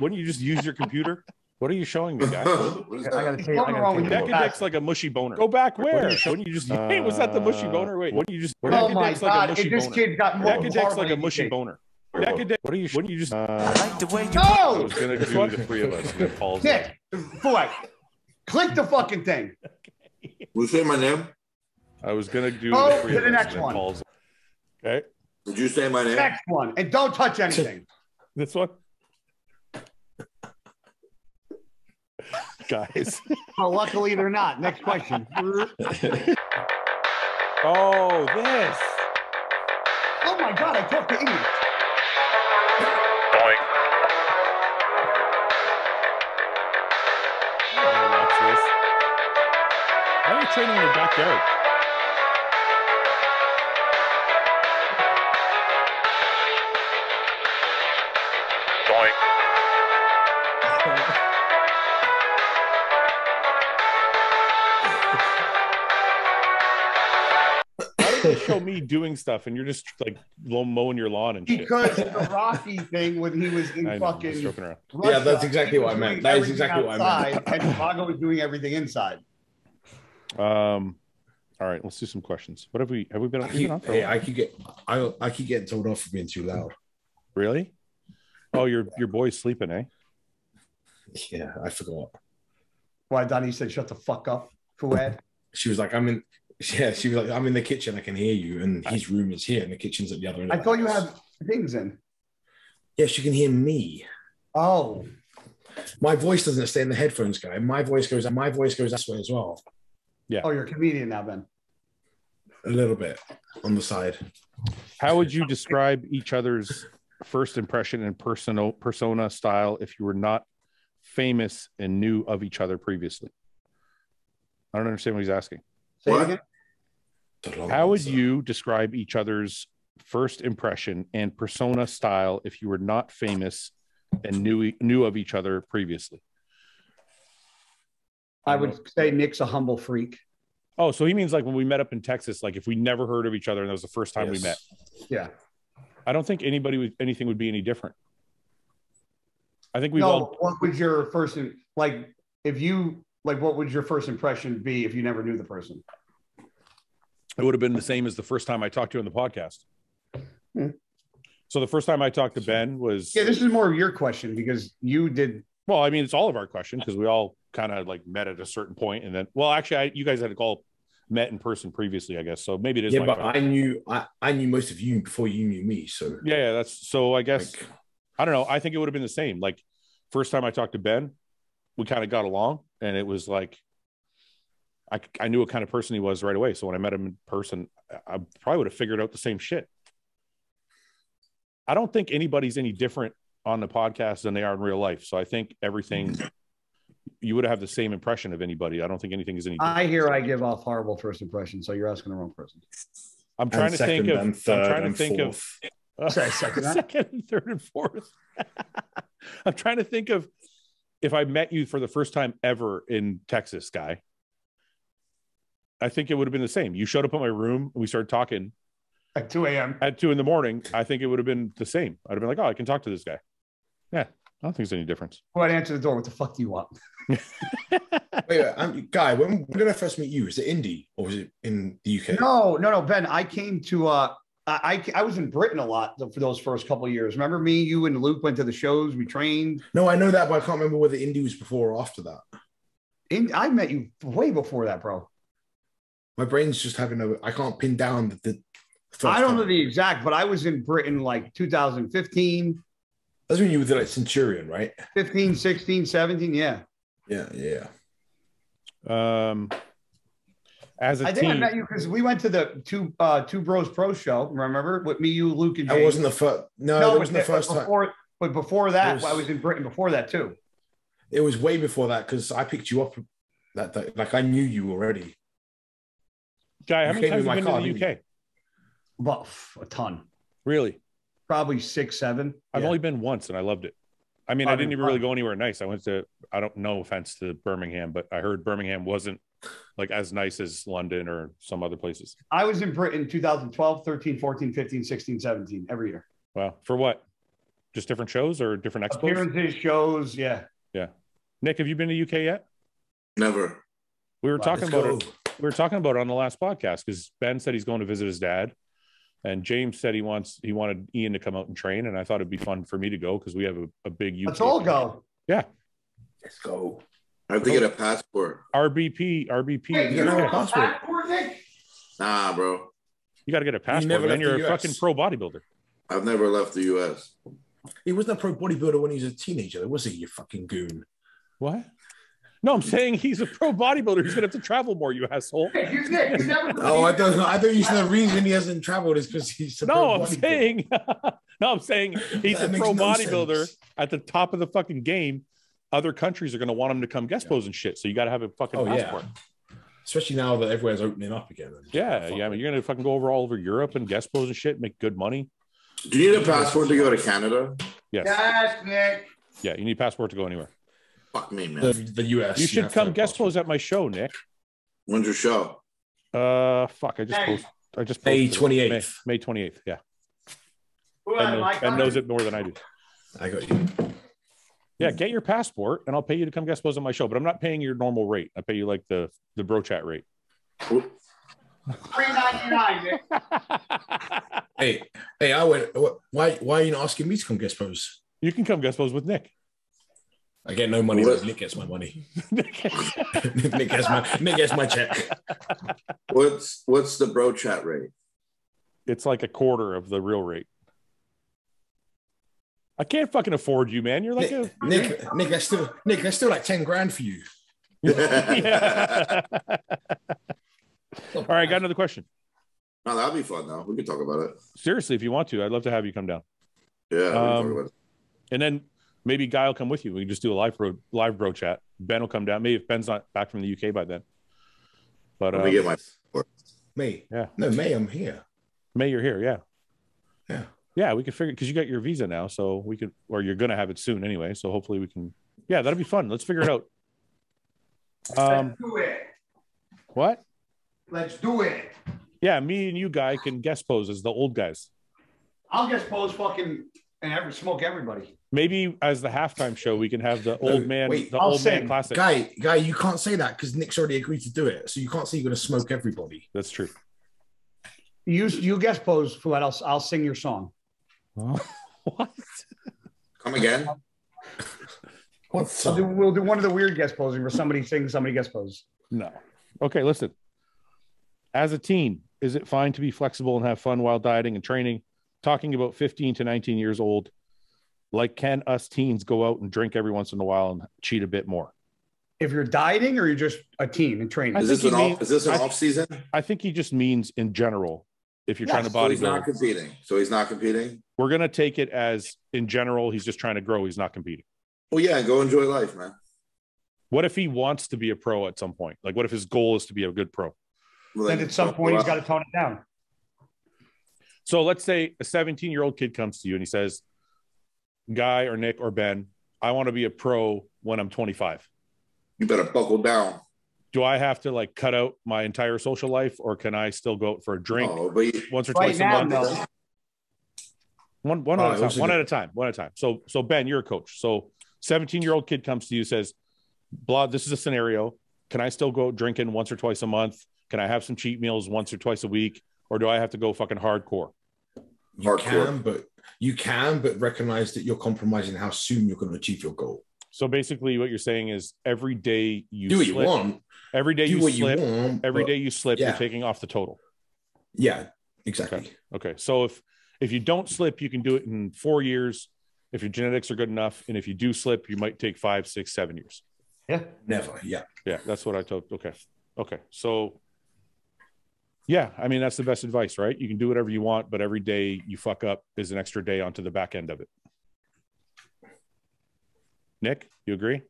Wouldn't you just use your computer? What are you showing me, guys? Neck and dick's like a mushy boner. Go back where? Wouldn't you just? Hey, was that the mushy boner? Wait, wouldn't you just? Oh my God! This kid got more. Neck and dick's like a mushy boner. Neck and dick. What are you? Wouldn't you just? I like the way you. I was gonna do the three of us. Paul's Nick, Fouad, click the fucking thing. Will you say my name? I was gonna do the three of us. Next one. Paul's. Okay. Did you say my name? Next one, and don't touch anything. This one. Guys. Oh, luckily they're not. Next question. Oh, this. Oh my God, I talked to idiots. Watch this. Why are you training in the backyard? They show me doing stuff and you're just like mowing your lawn and shit. Because the Rocky thing when he was in fucking Russia, yeah, that's exactly what I meant. That is exactly what I meant. And Chicago was doing everything inside. All right, let's do some questions. What have we been on? I keep getting told off for being too loud. Really? Oh, your boy's sleeping, eh? Yeah, I forgot. Why Donnie said shut the fuck up, Fouad? She was like, I'm in the kitchen, I can hear you, and his room is here and the kitchen's at the other end. I thought you had things in. Yes, you can hear me. Oh. My voice doesn't stay in the headphones, guy. My voice goes that way as well. Yeah. Oh, you're a comedian now, Ben. A little bit on the side. How would you describe each other's first impression and persona style if you were not famous and knew of each other previously? I don't understand what he's asking. Say it again? How would you describe each other's first impression and persona style if you were not famous and knew of each other previously? I would say Nick's a humble freak. Oh, so he means like when we met up in Texas, like if we never heard of each other and that was the first time we met. Yeah. I don't think anything would be any different. I think what would your first, what would your first impression be if you never knew the person? It would have been the same as the first time I talked to you on the podcast. So the first time I talked to Ben was... Yeah, this is more of your question because you did... Well, I mean, it's all of our question because we all kind of like met at a certain point and then... Well, actually, you guys had all met in person previously, I guess. So maybe it is... Yeah, but I knew most of you before you knew me, so... Yeah, that's... So I guess... Like, I don't know. I think it would have been the same. Like, first time I talked to Ben, we kind of got along and it was like... I knew what kind of person he was right away. So when I met him in person, I probably would have figured out the same shit. I don't think anybody's any different on the podcast than they are in real life. So I think everything, you would have the same impression of anybody. I don't think anything is any different. I hear I give off horrible first impressions. So you're asking the wrong person. I'm trying to think of second, third, and fourth. I'm trying to think of if I met you for the first time ever in Texas, Guy. I think it would have been the same. You showed up at my room and we started talking at 2 a.m. At 2 a.m. I think it would have been the same. I'd have been like, oh, I can talk to this guy. Yeah, I don't think there's any difference. Well, I'd answer the door. What the fuck do you want? Wait, Guy, when did I first meet you? Was it Indy or was it in the UK? No, Ben. I came to I was in Britain a lot for those first couple of years. Remember me, you, and Luke went to the shows. We trained. No, I know that, but I can't remember whether Indy was before or after that. I met you way before that, bro. My brain's just having I can't pin down the I don't know the exact, but I was in Britain like 2015. That's when you were like Centurion, right? 15, 16, 17, yeah. Yeah. As a I think team, I met you because we went to the Two Bros Pro show. Remember with me, you, Luke, and James. That wasn't the first. No, it wasn't the first time. But before that, I was in Britain before that too. It was way before that because I picked you up. That like I knew you already. Guy, how many times have you been to the UK? Well, a ton. Really? Probably 6, 7. I've only been once and I loved it. I mean, I didn't even really go anywhere nice. I went to, I don't know, offense to Birmingham, but I heard Birmingham wasn't like as nice as London or some other places. I was in Britain 2012, 13, 14, 15, 16, 17, every year. Wow. For what? Just different shows or different expos? Appearances, shows, yeah. Yeah. Nick, have you been to UK yet? Never. We were talking about it. We were talking about it on the last podcast because Ben said he's going to visit his dad, and James said he wanted Ian to come out and train, and I thought it'd be fun for me to go because we have a big UK. Let's all go. Yeah, let's go. I have to get a passport. RBP. Wait, you don't have a passport? Nah, bro. You got to get a passport, man. You're a fucking pro bodybuilder. I've never left the US. He wasn't a pro bodybuilder when he was a teenager, was he? You fucking goon. What? No, I'm saying he's a pro bodybuilder. He's gonna have to travel more, you asshole. Oh, I don't know. I thought you said the reason he hasn't traveled is because he's a pro bodybuilder. I'm saying he's a pro bodybuilder at the top of the fucking game. Other countries are gonna want him to come guest pose and shit. So you got to have a fucking passport. Yeah. Especially now that everywhere's opening up again. Yeah. I mean, you're gonna fucking go all over Europe and guest pose and shit, make good money. Do you need a passport to go to Canada? Yes. Yes, Nick. Yeah, you need a passport to go anywhere. Fuck me, man. The US. You should come guest pose at my show, Nick. When's your show? Fuck. I just posted May 28th. May 28th. Yeah. Ben knows it more than I do. I got you. Yeah, get your passport and I'll pay you to come guest pose on my show. But I'm not paying your normal rate. I pay you like the bro chat rate. $3.99, Nick. Hey, I went. Why are you not asking me to come guest pose? You can come guest pose with Nick. I get no money. Nick gets my money. Nick gets my check. What's the bro chat rate? It's like a quarter of the real rate. I can't fucking afford you, man. You're like Nick. That's still like 10 grand for you. Yeah. All right, got another question. No, that'll be fun. Though we can talk about it. Seriously, if you want to, I'd love to have you come down. Yeah, we can talk about it. And then maybe Guy will come with you. We can just do a live bro chat. Ben will come down. Maybe if Ben's not back from the UK by then. But let me get my passport. May. Yeah. No, May, I'm here. May, you're here. Yeah. Yeah. Yeah, we could figure because you got your visa now, so we could, or you're gonna have it soon anyway. So hopefully we can. Yeah, that'll be fun. Let's figure it out. Let's do it. What? Let's do it. Yeah, me and you guy can guest pose as the old guys. I'll guest pose fucking and smoke everybody. Maybe as the halftime show, we can have the old man, the I'll old man classic. Guy, you can't say that because Nick's already agreed to do it. So you can't say you're going to smoke everybody. That's true. You guest pose, Fouad. I'll sing your song. What? Come again? We'll do one of the weird guest posing where somebody sings, somebody guest pose. No. Okay, listen. As a teen, is it fine to be flexible and have fun while dieting and training? Talking about 15 to 19 years old. Like, can us teens go out and drink every once in a while and cheat a bit more? If you're dieting or you're just a teen and training? Is this an off season? I think he just means in general. If you're trying to bodybuild. So he's not competing. We're going to take it as in general, he's just trying to grow. He's not competing. Well, yeah, go enjoy life, man. What if he wants to be a pro at some point? Like, what if his goal is to be a good pro? Well, then at some point, he's got to tone it down. So let's say a 17-year-old kid comes to you and he says, Guy or Nick or Ben, I want to be a pro when I'm 25. You better buckle down. Do I have to like cut out my entire social life, or can I still go out for a drink once or twice a month? No. One at a time. So Ben, you're a coach. So 17-year-old kid comes to you, says, blah, this is a scenario. Can I still go drinking once or twice a month? Can I have some cheat meals once or twice a week? Or do I have to go fucking hardcore? You can, but recognize that you're compromising how soon you're going to achieve your goal. So basically what you're saying is every day you do what you want. Every day you slip. Every day you slip, yeah. You're taking off the total. Yeah, exactly. Okay. So if you don't slip, you can do it in 4 years if your genetics are good enough. And if you do slip, you might take 5, 6, 7 years. Yeah. Never. Yeah. Yeah. That's what I told. Okay. So yeah, I mean, that's the best advice, right? You can do whatever you want, but every day you fuck up is an extra day onto the back end of it. Nick, you agree?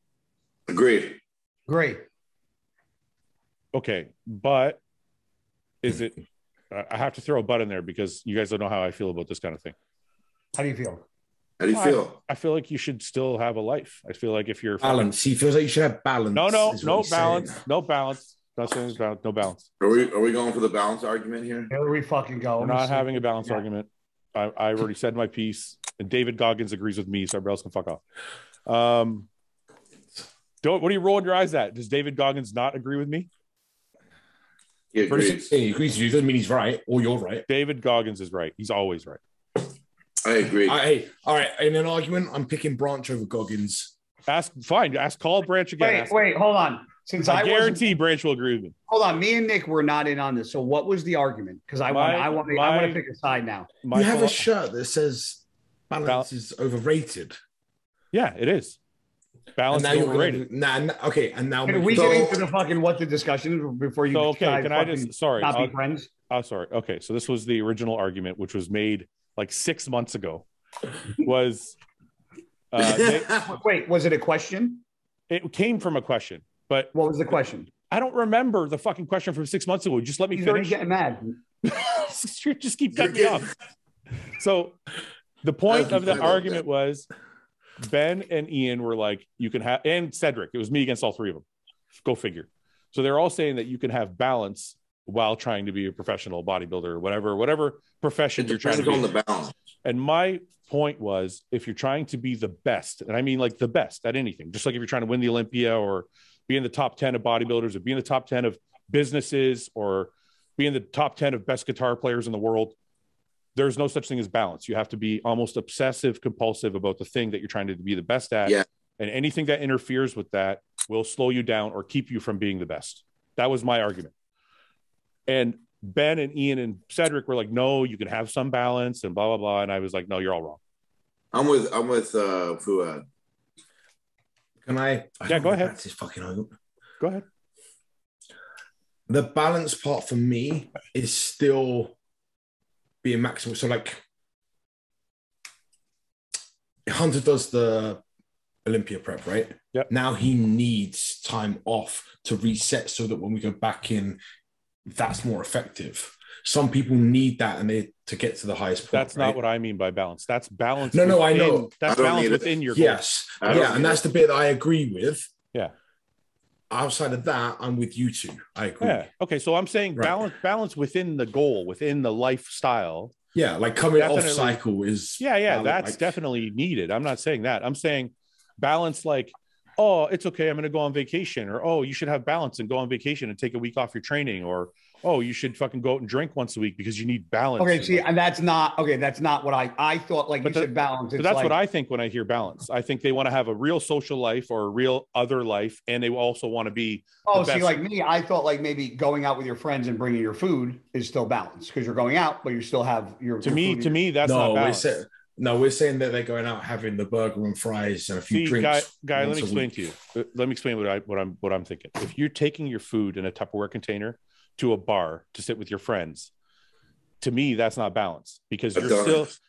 Agreed. Great. Okay, but is it? I have to throw a but in there because you guys don't know how I feel about this kind of thing. How do you feel? How do you feel? I feel like you should still have a life. I feel like if you're balance, he feels like you should have balance. No balance. No balance. Not saying no balance. Are we going for the balance argument here? Here we fucking go. We're not having a balance argument. I already said my piece, and David Goggins agrees with me, so everybody else can fuck off. What are you rolling your eyes at? Does David Goggins not agree with me? He agrees. He agrees with you. Doesn't mean he's right or you're right. David Goggins is right. He's always right. I agree. All right. In an argument, I'm picking Branch over Goggins. Ask call Branch again. Wait, hold on. Since I guarantee Branch will agree with me. Hold on, me and Nick were not in on this. So what was the argument? Because I want to pick a side now. You have a shirt that says balance is overrated. Yeah, it is. Balance is overrated. Okay, and now can we get into the fucking what the discussion is before you? So, okay, can I just not be friends? Oh, sorry. Okay, so this was the original argument, which was made like 6 months ago. Was wait, was it a question? It came from a question. But what was the question? I don't remember the fucking question from 6 months ago. Just let me finish. Getting mad. Just keep cutting me off. So the point of the argument was Ben and Ian were like, you can have, and Cedric, it was me against all three of them. Go figure. So they're all saying that you can have balance while trying to be a professional bodybuilder or whatever profession you're trying to be. On the balance. And my point was, if you're trying to be the best, and I mean like the best at anything, just like if you're trying to win the Olympia or be in the top 10 of bodybuilders or be in the top 10 of businesses or be in the top 10 of best guitar players in the world, there's no such thing as balance. You have to be almost obsessive compulsive about the thing that you're trying to be the best at. Yeah. And anything that interferes with that will slow you down or keep you from being the best. That was my argument. And Ben and Ian and Cedric were like, no, you can have some balance and blah, blah, blah. And I was like, no, you're all wrong. I'm with Fouad. Can I? Yeah, go ahead. That's his fucking argument. Go ahead. The balance part for me is still being maximal. So like Hunter does the Olympia prep, right? Yep. Now he needs time off to reset so that when we go back in, that's more effective. Some people need that and they to get to the highest point. That's not what I mean by balance. That's balance. No, I know. That's balance within your goal. Yes. Yeah, and that's the bit that I agree with. Yeah. Outside of that, I'm with you two. I agree. Yeah. Okay. So I'm saying balance within the goal, within the lifestyle. Yeah, like coming off cycle is that's definitely needed. I'm not saying that. I'm saying balance like, oh, it's okay, I'm gonna go on vacation, or oh, you should have balance and go on vacation and take a week off your training, or oh, you should fucking go out and drink once a week because you need balance. Okay, see, and that's not what I thought. Like you said, balance. But that's like, what I think when I hear balance. I think they want to have a real social life or a real other life, and they also want to be. Oh, see, like me, I thought like maybe going out with your friends and bringing your food is still balance because you're going out, but you still have your. To me, that's not balance. We're saying that they're going out having the burger and fries and a few drinks. Guy, let me explain to you. Let me explain what I'm thinking. If you're taking your food in a Tupperware container to a bar to sit with your friends, to me that's not balance because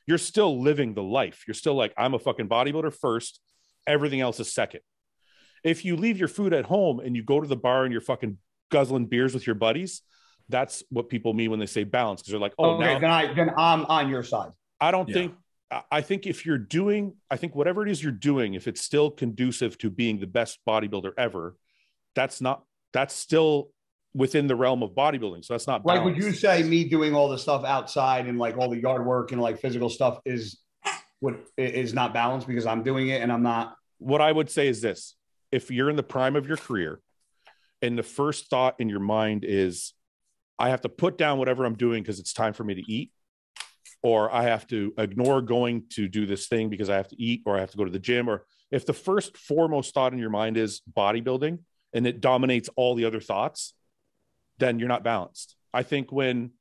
you're still living the life. You're still like, I'm a fucking bodybuilder first, everything else is second. If you leave your food at home and you go to the bar and you're fucking guzzling beers with your buddies, that's what people mean when they say balance, because they're like, oh, okay, then I'm on your side. I think if you're doing, whatever it is you're doing, if it's still conducive to being the best bodybuilder ever, that's still within the realm of bodybuilding. So that's not balance. Like, would you say me doing all the stuff outside and like all the yard work and like physical stuff is not balanced because I'm doing it and I'm not? What I would say is this: if you're in the prime of your career and the first thought in your mind is, I have to put down whatever I'm doing because it's time for me to eat, or I have to ignore going to do this thing because I have to eat, or I have to go to the gym, or if the first foremost thought in your mind is bodybuilding and it dominates all the other thoughts, then you're not balanced. I think when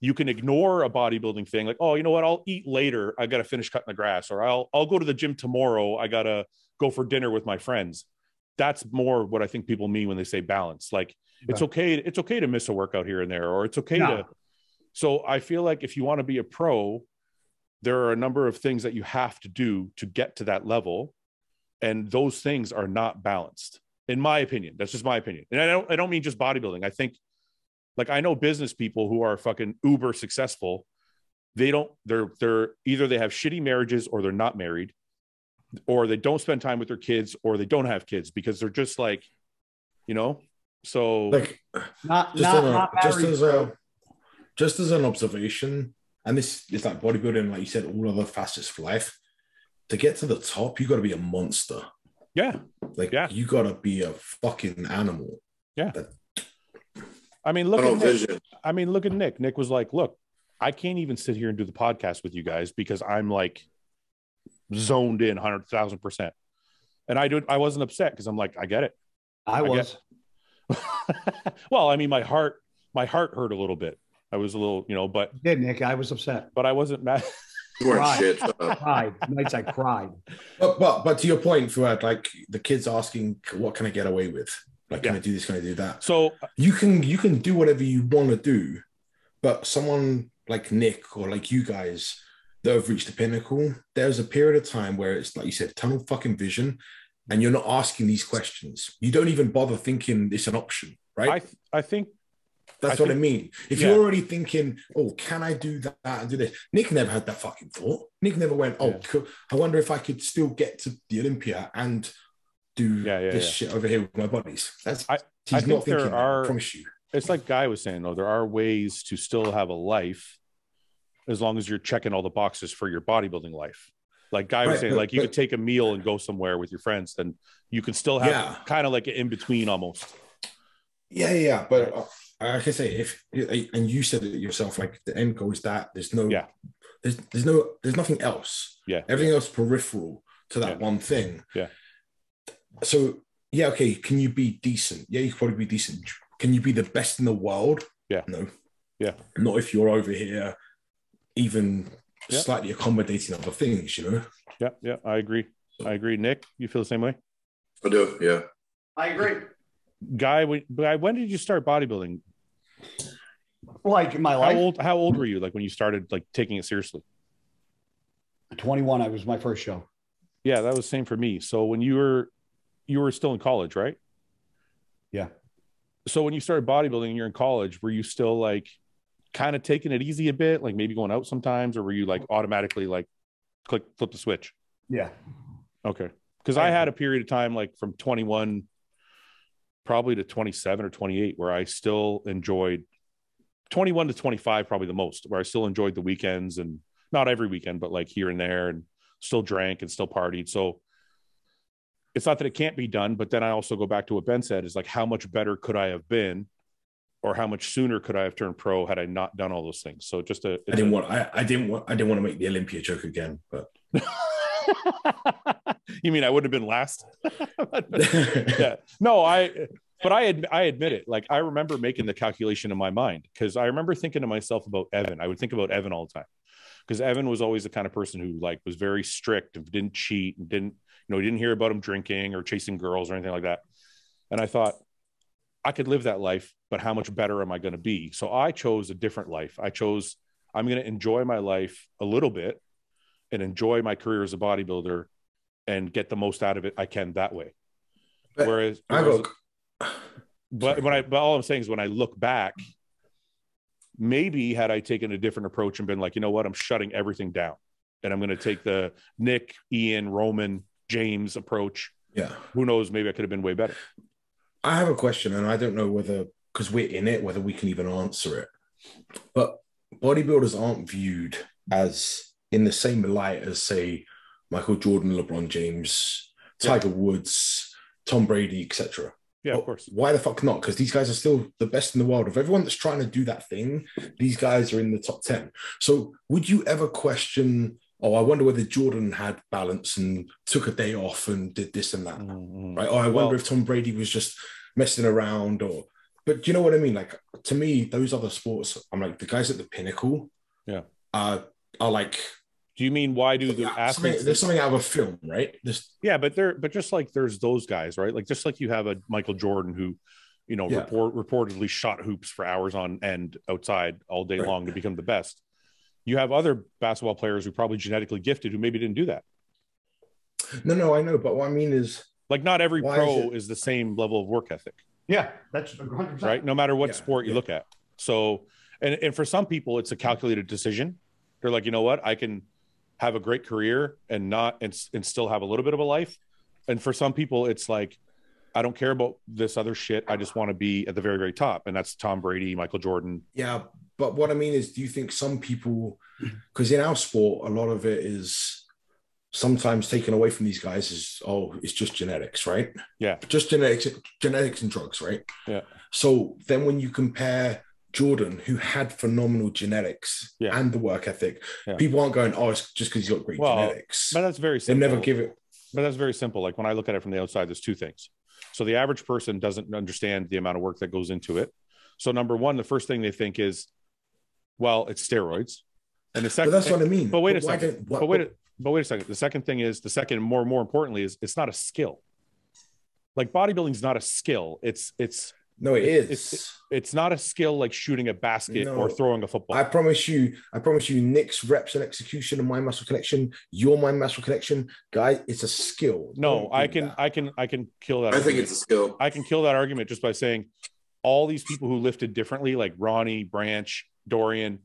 you can ignore a bodybuilding thing, like, oh, you know what, I'll eat later, I got to finish cutting the grass, or I'll go to the gym tomorrow, I got to go for dinner with my friends. That's more what I think people mean when they say balance. Like, it's okay to miss a workout here and there, or it's okay to. So I feel like if you want to be a pro, there are a number of things that you have to do to get to that level. And those things are not balanced, in my opinion. That's just my opinion. And I don't mean just bodybuilding. I think, like, I know business people who are fucking uber successful. They're either they have shitty marriages, or they're not married, or they don't spend time with their kids, or they don't have kids because they're just like, so like just as an observation, and this is like bodybuilding, like you said, all other facets of life. To get to the top, you got to be a monster. Yeah. You got to be a fucking animal. Yeah. I mean, look at Nick. Nick was like, look, I can't even sit here and do the podcast with you guys because I'm like zoned in 100,000%. And I wasn't upset because I'm like, I get it. I was. Well, I mean, my heart hurt a little bit. I was a little, but yeah, Nick, I was upset, but I wasn't mad. You weren't shit. Cried. Nights I cried. But to your point, Fouad, like the kids asking, what can I get away with? Like, can I do this? Can I do that? So you can do whatever you want to do, but someone like Nick or like you guys that have reached the pinnacle, there's a period of time where it's like you said, tunnel fucking vision, and you're not asking these questions. You don't even bother thinking it's an option, right? I think that's what I mean. If you're already thinking, oh, can I do that and do this? Nick never had that fucking thought. Nick never went, cool. I wonder if I could still get to the Olympia and do this shit over here with my buddies. I think there are, I promise you. It's like Guy was saying, though, there are ways to still have a life as long as you're checking all the boxes for your bodybuilding life. Like Guy was saying, like you could take a meal and go somewhere with your friends, then you could still have kind of like an in-between almost. Yeah. But I can say, and you said it yourself, like the end goal is that there's nothing else. Yeah. Everything else peripheral to that one thing. Yeah. So, okay. Can you be decent? Yeah, you could probably be decent. Can you be the best in the world? Yeah. No. Yeah. Not if you're over here, even slightly accommodating other things, Yeah. I agree. Nick, you feel the same way? I do. Yeah. I agree. Guy, when did you start bodybuilding? Like in my life. How old were you? Like when you started like taking it seriously? 21. I was my first show. Yeah, that was the same for me. So when you were still in college, right? Yeah. So when you started bodybuilding and you're in college, were you still like kind of taking it easy a bit, like maybe going out sometimes, or were you like automatically like flip the switch? Yeah. Okay. Because I had a period of time like from 21 probably to 27 or 28 where I still enjoyed 21 to 25, probably the most, where I still enjoyed the weekends, and not every weekend, but like here and there, and still drank and still partied. So it's not that it can't be done, but then I also go back to what Ben said, is like, how much better could I have been, or how much sooner could I have turned pro had I not done all those things? So just I didn't want to make the Olympia joke again, but you mean I wouldn't have been last? Yeah, no, but I admit it. Like, I remember making the calculation in my mind, because I remember thinking to myself about Evan. I would think about Evan all the time, because Evan was always the kind of person who like was very strict and didn't cheat and didn't, you didn't hear about him drinking or chasing girls or anything like that. And I thought, I could live that life, but how much better am I going to be? So I chose a different life. I'm going to enjoy my life a little bit and enjoy my career as a bodybuilder and get the most out of it I can that way. But all I'm saying is, when I look back, maybe had I taken a different approach and been like, you know what, I'm shutting everything down and I'm going to take the Nick, Ian, Roman, James approach. Yeah. Who knows? Maybe I could have been way better. I have a question, and I don't know whether, because we're in it, whether we can even answer it. But bodybuilders aren't viewed as in the same light as, say, Michael Jordan, LeBron James, Tiger Woods, Tom Brady, etc. Yeah, of course. Why the fuck not? Because these guys are still the best in the world. Of everyone that's trying to do that thing, these guys are in the top 10. So would you ever question, I wonder whether Jordan had balance and took a day off and did this and that, right? Or I wonder if Tom Brady was just messing around, but do you know what I mean? Like, to me, those other sports, I'm like, the guys at the pinnacle, are like. Do you mean, why do the athletes? There's something out of a film, right? But just like there's those guys, right? Like, just like you have a Michael Jordan who, reportedly shot hoops for hours on end outside all day long to become the best. You have other basketball players who are probably genetically gifted who maybe didn't do that. No, I know. But what I mean is, like, not every pro is the same level of work ethic. Yeah, that's 100%. Right. No matter what sport you look at. So, and for some people, it's a calculated decision. They're like, you know what, I can have a great career and still have a little bit of a life. And for some people, it's like, I don't care about this other shit. I just want to be at the very, very top. And that's Tom Brady, Michael Jordan. Yeah. But what I mean is, do you think some people, because in our sport, a lot of it is sometimes taken away from these guys is, it's just genetics, right? Yeah. Just genetics and drugs, right? Yeah. So then when you compare Jordan, who had phenomenal genetics and the work ethic, people aren't going, it's just because he's got great genetics. But that's very simple. They never give it. But that's very simple. Like, when I look at it from the outside, there's two things. So the average person doesn't understand the amount of work that goes into it. So number one, the first thing they think is, well, it's steroids. And the second, but that's what I mean. But wait a second. But wait a second. The second thing is, more importantly, is it's not a skill. Like, bodybuilding is not a skill. It's not a skill like shooting a basket or throwing a football. I promise you, Nick's reps and execution and mind muscle connection, your mind muscle connection, guy, it's a skill. No, I can kill that. I think it's a skill. I can kill that argument just by saying all these people who lifted differently, like Ronnie, Branch, Dorian,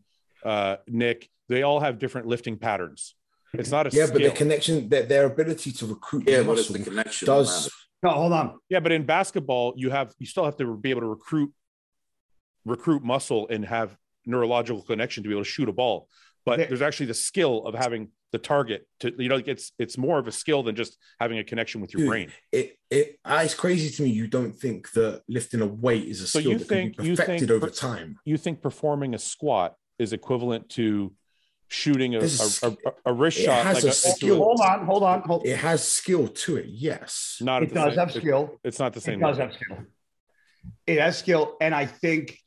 Nick, they all have different lifting patterns. It's not a skill. But the connection, their ability to recruit but it's the connection does. No, hold on. Yeah, but in basketball, you still have to be able to recruit muscle and have neurological connection to be able to shoot a ball. But there's actually the skill of having the target to, it's more of a skill than just having a connection with your brain. It's crazy to me. You don't think that lifting a weight is a skill that can be perfected over time. You think performing a squat is equivalent to shooting a wrist shot? Has a skill. Hold on. It has skill to it. Yes. It does have skill. It's not the same. It does have skill. It has skill. And I think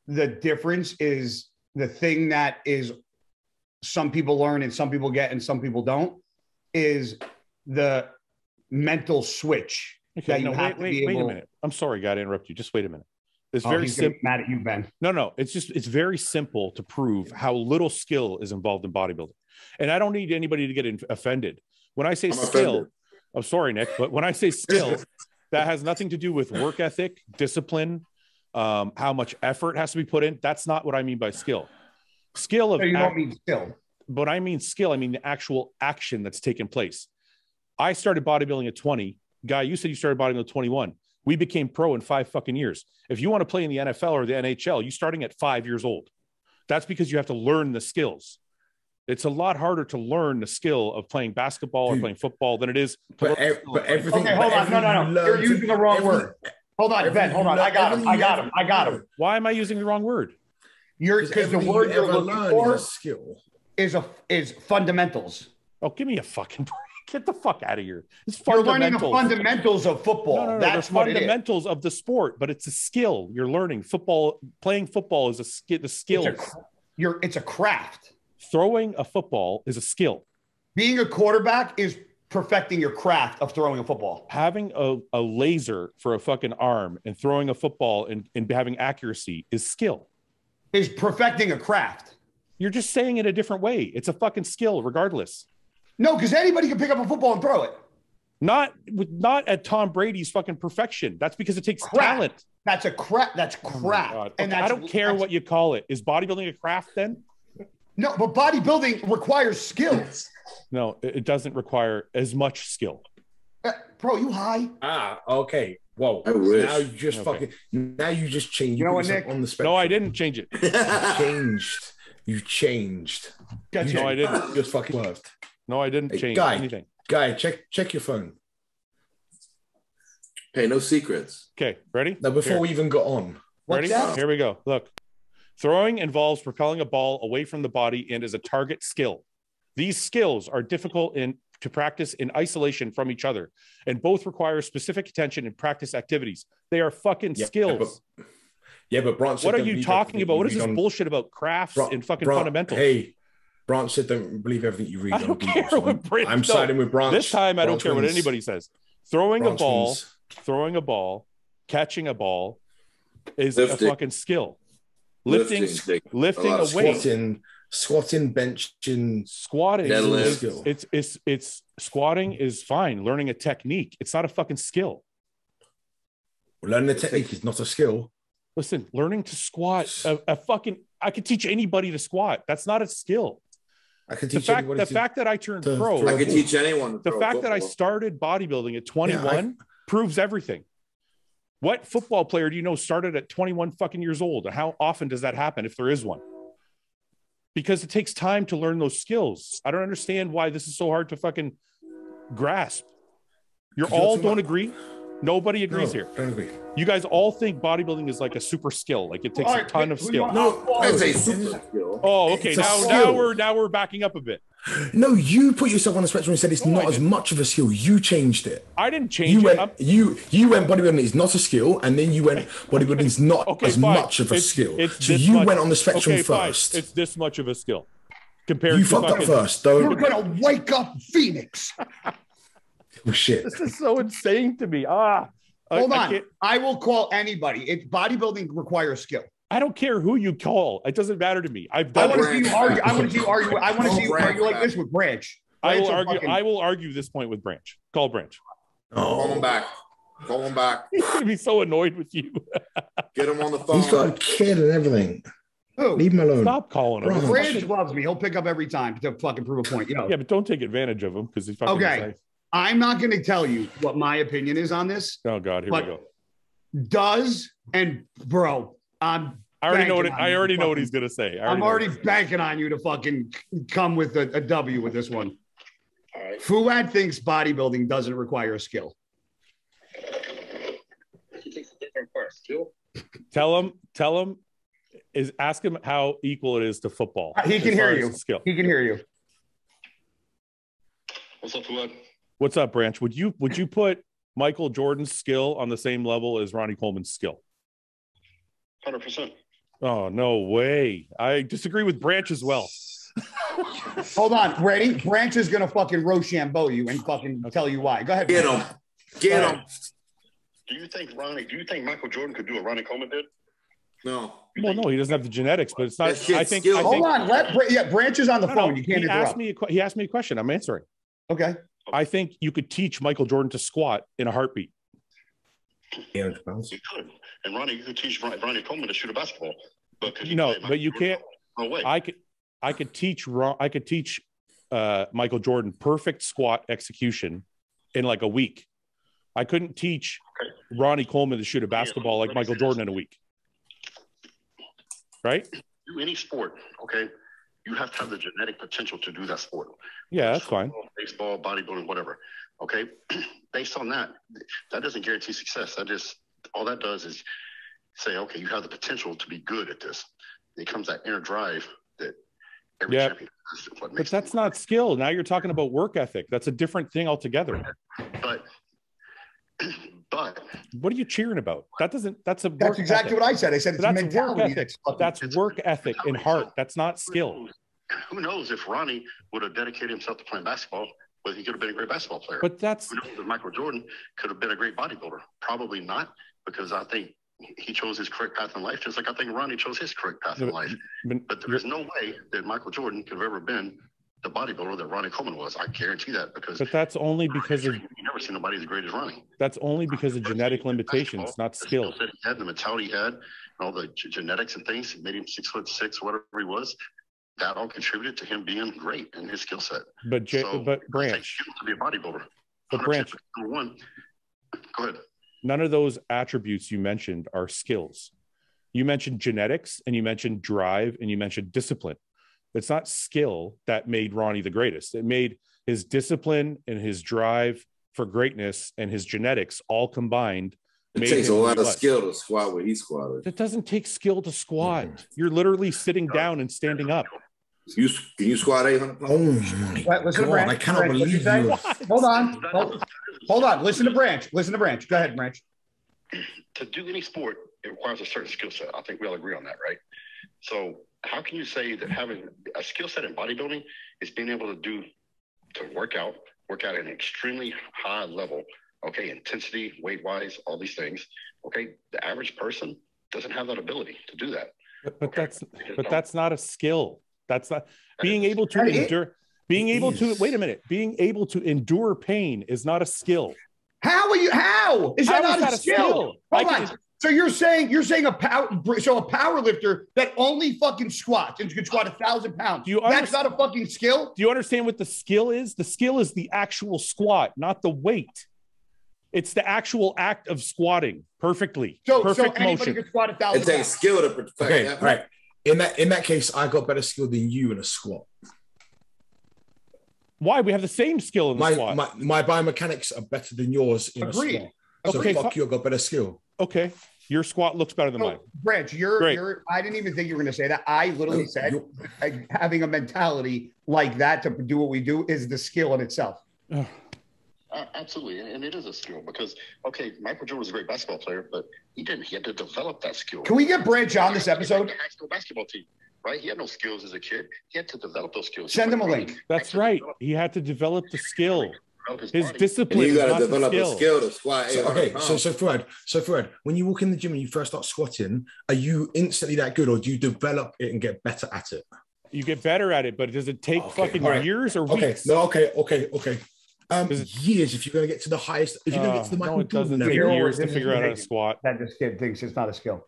the difference is the thing that is some people learn and some people get and some people don't is the mental switch. Okay, wait a minute. I'm sorry, guy, to interrupt you. Just wait a minute. It's very simple. Mad at you, Ben. No. It's very simple to prove how little skill is involved in bodybuilding. And I don't need anybody to get offended. When I say skill, I'm sorry, Nick, but when I say skill, that has nothing to do with work ethic, discipline, how much effort has to be put in. That's not what I mean by skill. Skill of you don't mean skill. But I mean skill. I mean the actual action that's taken place. I started bodybuilding at 20. Guy, you said you started bodybuilding at 21. We became pro in 5 fucking years. If you want to play in the NFL or the NHL, you're starting at 5 years old. That's because you have to learn the skills. It's a lot harder to learn the skill of playing basketball or playing football than it is. But everything. Okay, hold on. No. You're using the wrong word. Hold on, Ben. Hold on. I got him. Why am I using the wrong word? Because the word you're looking for is fundamentals. Oh, give me a fucking break. Get the fuck out of here. It's You're learning the fundamentals of football. No, That's what fundamentals of the sport, but it's a skill. You're learning football. Playing football is the skill. It's a craft. Throwing a football is a skill. Being a quarterback is perfecting your craft of throwing a football. Having a laser for a fucking arm and throwing a football and having accuracy is skill. Is perfecting a craft. You're just saying it a different way. It's a fucking skill regardless. No, because anybody can pick up a football and throw it. Not at Tom Brady's fucking perfection. That's because it takes talent. That's a craft. That's craft. Oh, and I don't care what you call it. Is bodybuilding a craft then? No, but bodybuilding requires skills. No, it doesn't require as much skill. Bro, you high? Okay. Whoa. Now you just now you just changed. You know what, Nick? On the spectrum. No, I didn't change it. You changed. Gotcha. No, I didn't. You just fucking left. No, I didn't change anything. Guy, check your phone. Hey, no secrets. Okay, ready? Now, before we even got on. Ready? Here we go. Look. Throwing involves propelling a ball away from the body and is a target skill. These skills are difficult to practice in isolation from each other, and both require specific attention and practice activities. They are fucking skills. But Branch said, what are you talking about? What is this bullshit about crafts and fucking fundamentals? Hey, Branch said don't believe everything you read. I don't care what Branch. I'm siding with Branch. This time I don't care what anybody says. Throwing a ball, catching a ball is a fucking skill. Lifting a weight, squatting, benching, squatting. It's squatting is fine. Learning a technique. It's not a fucking skill. Learning a technique is not a skill. Listen, learning to squat I could teach anybody to squat. That's not a skill. I can teach the fact that I turned pro. I could teach anyone. The fact that I started bodybuilding at 21 proves everything. What football player do you know started at 21 fucking years old? How often does that happen if there is one? Because it takes time to learn those skills. I don't understand why this is so hard to fucking grasp. You all don't agree? Nobody agrees here. Don't agree. You guys all think bodybuilding is like a super skill. Like it takes a ton of skill. No, it's a super skill. Oh, okay. Now we're backing up a bit. No, you put yourself on the spectrum and said it's not as much of a skill. You changed it. I didn't change it. You went bodybuilding is not a skill, and then you went bodybuilding is not much of a skill. So you went on the spectrum first. It's this much of a skill compared. You fucked up first, though. You're gonna wake up Phoenix. Oh, shit. This is so insane to me. Hold on. I will call anybody. Bodybuilding requires skill. I don't care who you call. It doesn't matter to me. I've done. I want to see you argue. I want to see you argue like this with Branch. I will argue this point with Branch. Call Branch. Call him back. He's gonna be so annoyed with you. Get him on the phone. He's got a kid and everything. Who? Leave him alone. Stop calling him. Branch loves me. He'll pick up every time to fucking prove a point. Yeah, but don't take advantage of him because he's fucking okay. I'm not going to tell you what my opinion is on this. Oh God, here we go. I already know what he's going to say. I'm already banking on you to fucking come with a W with this one. All right. Fouad thinks bodybuilding doesn't require a skill. He thinks it doesn't require a skill. Tell him. Ask him how equal it is to football. He can hear you. Skill. He can hear you. What's up, Fouad? What's up, Branch? Would you put Michael Jordan's skill on the same level as Ronnie Coleman's skill? 100%. Oh, no way. I disagree with Branch as well. Hold on. Ready? Branch is going to fucking Rochambeau you and fucking tell you why. Go ahead. Get him. Get him. Do you think Michael Jordan could do what Ronnie Coleman did? No. Well, no, he doesn't have the genetics, but it's not. Hold on. Branch is on the phone. You can't interrupt. He asked me a question. I'm answering. Okay. I think you could teach Michael Jordan to squat in a heartbeat. pounds. You could. And Ronnie, you could teach Ronnie Coleman to shoot a basketball. But you can't. No way. I could teach Michael Jordan perfect squat execution in like a week. I couldn't teach Ronnie Coleman to shoot a basketball like Michael Jordan in a week. Right? Do any sport, okay? You have to have the genetic potential to do that sport. Yeah, that's fine. Baseball, bodybuilding, whatever. Okay. Based on that doesn't guarantee success. All that does is say, okay, you have the potential to be good at this. It comes that inner drive that every champion has. But that's not skill. Now you're talking about work ethic. That's a different thing altogether. But what are you cheering about? That's exactly what I said. I said it's that's mentality. Work ethic. That's work ethic and heart. That's not skill. Who knows if Ronnie would have dedicated himself to playing basketball, whether he could have been a great basketball player. But who knows if Michael Jordan could have been a great bodybuilder? Probably not, because I think he chose his correct path in life, just like I think Ronnie chose his correct path in life. But there's no way that Michael Jordan could have ever been the bodybuilder that Ronnie Coleman was. I guarantee that, because. But that's only because of. You never seen nobody as great as Ronnie. That's only because of genetic limitations, not skill. The he had, the mentality he had, and all the genetics and things made him 6'6", whatever he was. That all contributed to him being great in his skill set. But Branch, to be a bodybuilder. But Branch, number one. Go ahead. None of those attributes you mentioned are skills. You mentioned genetics, and you mentioned drive, and you mentioned discipline. It's not skill that made Ronnie the greatest. It made his discipline and his drive for greatness and his genetics all combined. It takes a lot of skill to squat where he squatted. It doesn't take skill to squat. You're literally sitting down and standing up. Can you squat 800 pounds? Oh my God, I cannot believe you. Hold on. Listen to Branch. Go ahead, Branch. To do any sport, it requires a certain skill set. I think we all agree on that, right? So how can you say that having a skill set in bodybuilding is being able to work out at an extremely high level, okay, intensity, weight-wise, all these things, okay? The average person doesn't have that ability to do that. But that's not a skill. That's not being able to endure. Being able to endure pain is not a skill. How is that not a skill? Hold on. So you're saying a power lifter that only fucking squats and can squat 1,000 pounds. That's not a fucking skill? Do you understand what the skill is? The skill is the actual squat, not the weight. It's the actual act of squatting perfectly. Perfect motion. Could squat 1,000 pounds. It takes skill to perfect. Okay, all right. In that case, I got better skill than you in a squat. Why? We have the same skill in the squat. My biomechanics are better than yours in a squat. So fuck you, I got better skill. Okay. Your squat looks better than mine. Branch, I didn't even think you were going to say that. I literally said having a mentality like that to do what we do is the skill in itself. Absolutely. And it is a skill because, okay, Michael Jordan was a great basketball player, but he didn't. He had to develop that skill. Can we get Branch on this episode? High school basketball team, right? He had no skills as a kid. He had to develop those skills. Send him a link. That's right. He had to develop the skill. His discipline. And you got to develop a skill to squat. So Fouad, when you walk in the gym and you first start squatting, are you instantly that good, or do you develop it and get better at it? You get better at it, but does it take years or weeks? Okay. Years if you're going to get to the highest. If you're going to get to the Michael Jordan level, years to figure out how to squat. That this kid thinks it's not a skill.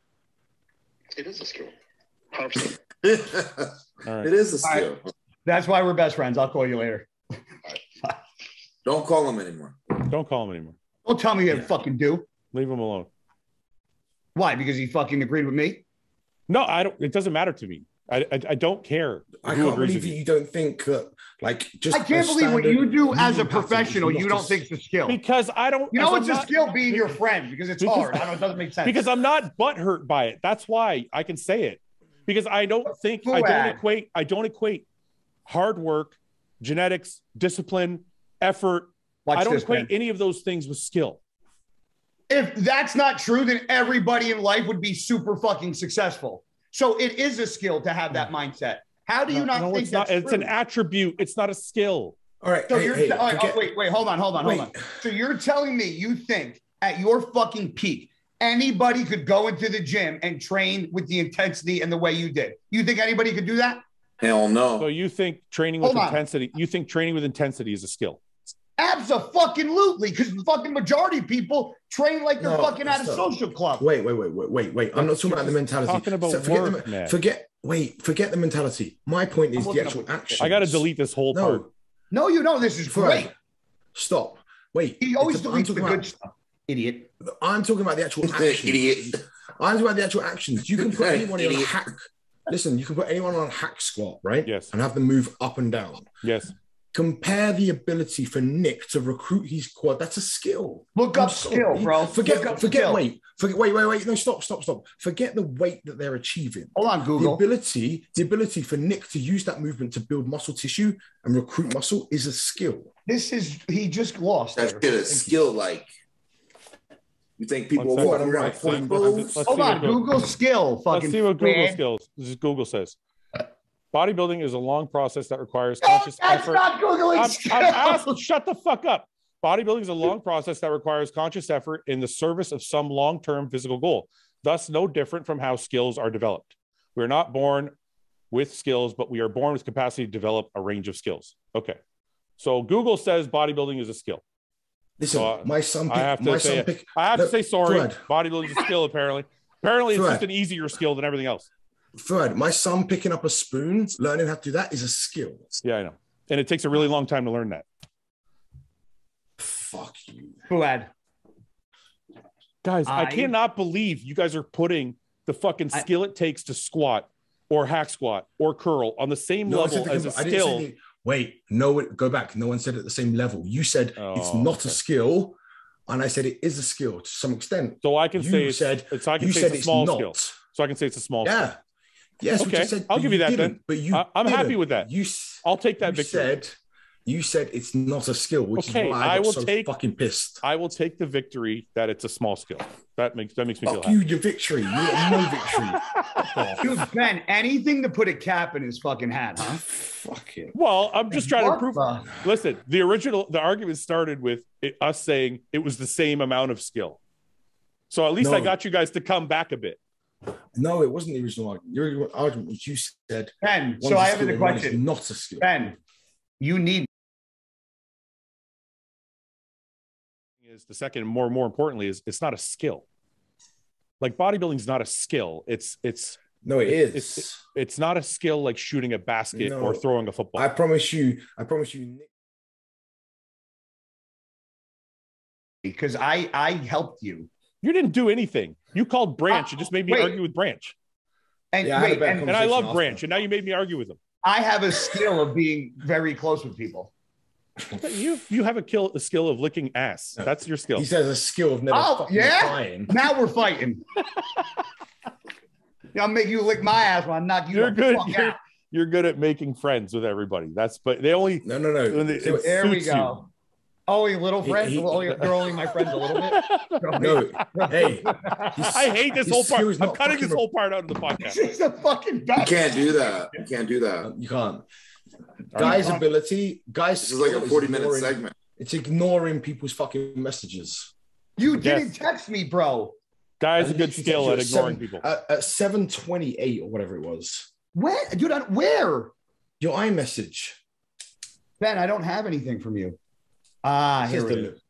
It is a skill. 100%. It is a skill. Right. That's why we're best friends. I'll call you later. Don't call him anymore. Don't call him anymore. Don't tell me you fucking do. Leave him alone. Why? Because he fucking agreed with me? No, I don't. It doesn't matter to me. I don't care. I can't believe you don't think that, just. I can't believe what you do as a professional. You don't think it's a skill because I don't. You know, it's a skill being your friend because it's hard. I don't. It doesn't make sense. Because I'm not butthurt by it. That's why I can say it. Because I don't think I don't equate hard work, genetics, discipline, effort. I don't equate any of those things with skill. If that's not true, then everybody in life would be super fucking successful. So it is a skill to have that mindset. How do you not think that's true? It's an attribute. It's not a skill. All right. So wait, hold on. So you're telling me you think at your fucking peak, anybody could go into the gym and train with the intensity and the way you did? You think anybody could do that? Hell no. So you think training with intensity? You think training with intensity is a skill? Abso-fucking-lutely, because the fucking majority of people train like they're fucking at a social club. Wait. I'm not talking about the mentality. Talking about forget the mentality. My point is the actual action. I got to delete this whole part. No, you know this is great. Stop. Wait. He always deletes the good stuff. Idiot. I'm talking about the actual actions. Idiot. I'm talking about the actual actions. You can put anyone on a hack. Listen, you can put anyone on a hack squat, right? Yes. And have them move up and down. Yes. Compare the ability for Nick to recruit his quad. That's a skill. Look up skill, bro. Forget. Wait. No, stop. Forget the weight that they're achieving. Hold on, Google. The ability for Nick to use that movement to build muscle tissue and recruit muscle is a skill. He just lost. That's a skill like. You think people are walking around pulling moves? Hold on, Google skill. Let's see what Google skills. This is Google says. Bodybuilding is a long process that requires conscious effort. Not Googling skills. Shut the fuck up. Bodybuilding is a long process that requires conscious effort in the service of some long-term physical goal, thus no different from how skills are developed. We're not born with skills, but we are born with capacity to develop a range of skills. Okay. So Google says bodybuilding is a skill. Listen, So, my son. I have to say sorry. Fred. Bodybuilding is a skill, apparently. Apparently, it's Fred. just an easier skill than everything else. Fred, my son picking up a spoon, learning how to do that is a skill. Yeah, I know. And it takes a really long time to learn that. Fuck you. Fouad. Guys, I cannot believe you guys are putting the fucking skill it takes to squat or hack squat or curl on the same level as a skill. Wait, no, go back. No one said it at the same level. You said it's not a skill, and I said it is a skill to some extent. So I can say it's a small skill. So I can say it's a small skill. Yes. Okay. I'll give you that then. But I'm happy with that. I'll take that victory. You said it's not a skill, which is why I got so fucking pissed. I will take the victory that it's a small skill. That makes me feel happy. Your victory. You got no victory. Dude, Ben, anything to put a cap in his fucking hat, huh? Fuck it. Well, I'm just trying to prove. Listen, the argument started with us saying it was the same amount of skill. So at least I got you guys to come back a bit. No, it wasn't the original argument. Your argument was you said. Ben, so I have a question. Not a skill. Ben, you need. Is the second, more importantly, is it's not a skill. Like bodybuilding is not a skill. It's not a skill like shooting a basket or throwing a football. I promise you. Because I helped you. You didn't do anything. You called Branch. You just made me argue with Branch. And I love Branch, and now you made me argue with him. I have a skill of being very close with people. You have a skill of licking ass. That's your skill. He says a skill of never flying. Now we're fighting. I'll make you lick my ass when I knock you the fuck out. You're good at making friends with everybody. But they only no. There we go. You. Only little friends. They're only my friends a little bit. No, hey, I hate this whole part. I'm cutting this whole part out of the podcast. This is the fucking best. You can't do that. You can't. Guy's ability. This is like a 40-minute segment. It's ignoring people's fucking messages. You didn't text me, bro. Guy's a good skill at ignoring people. At 7:28 or whatever it was. Where, dude? Where? Your iMessage. Ben, I don't have anything from you. Here it is.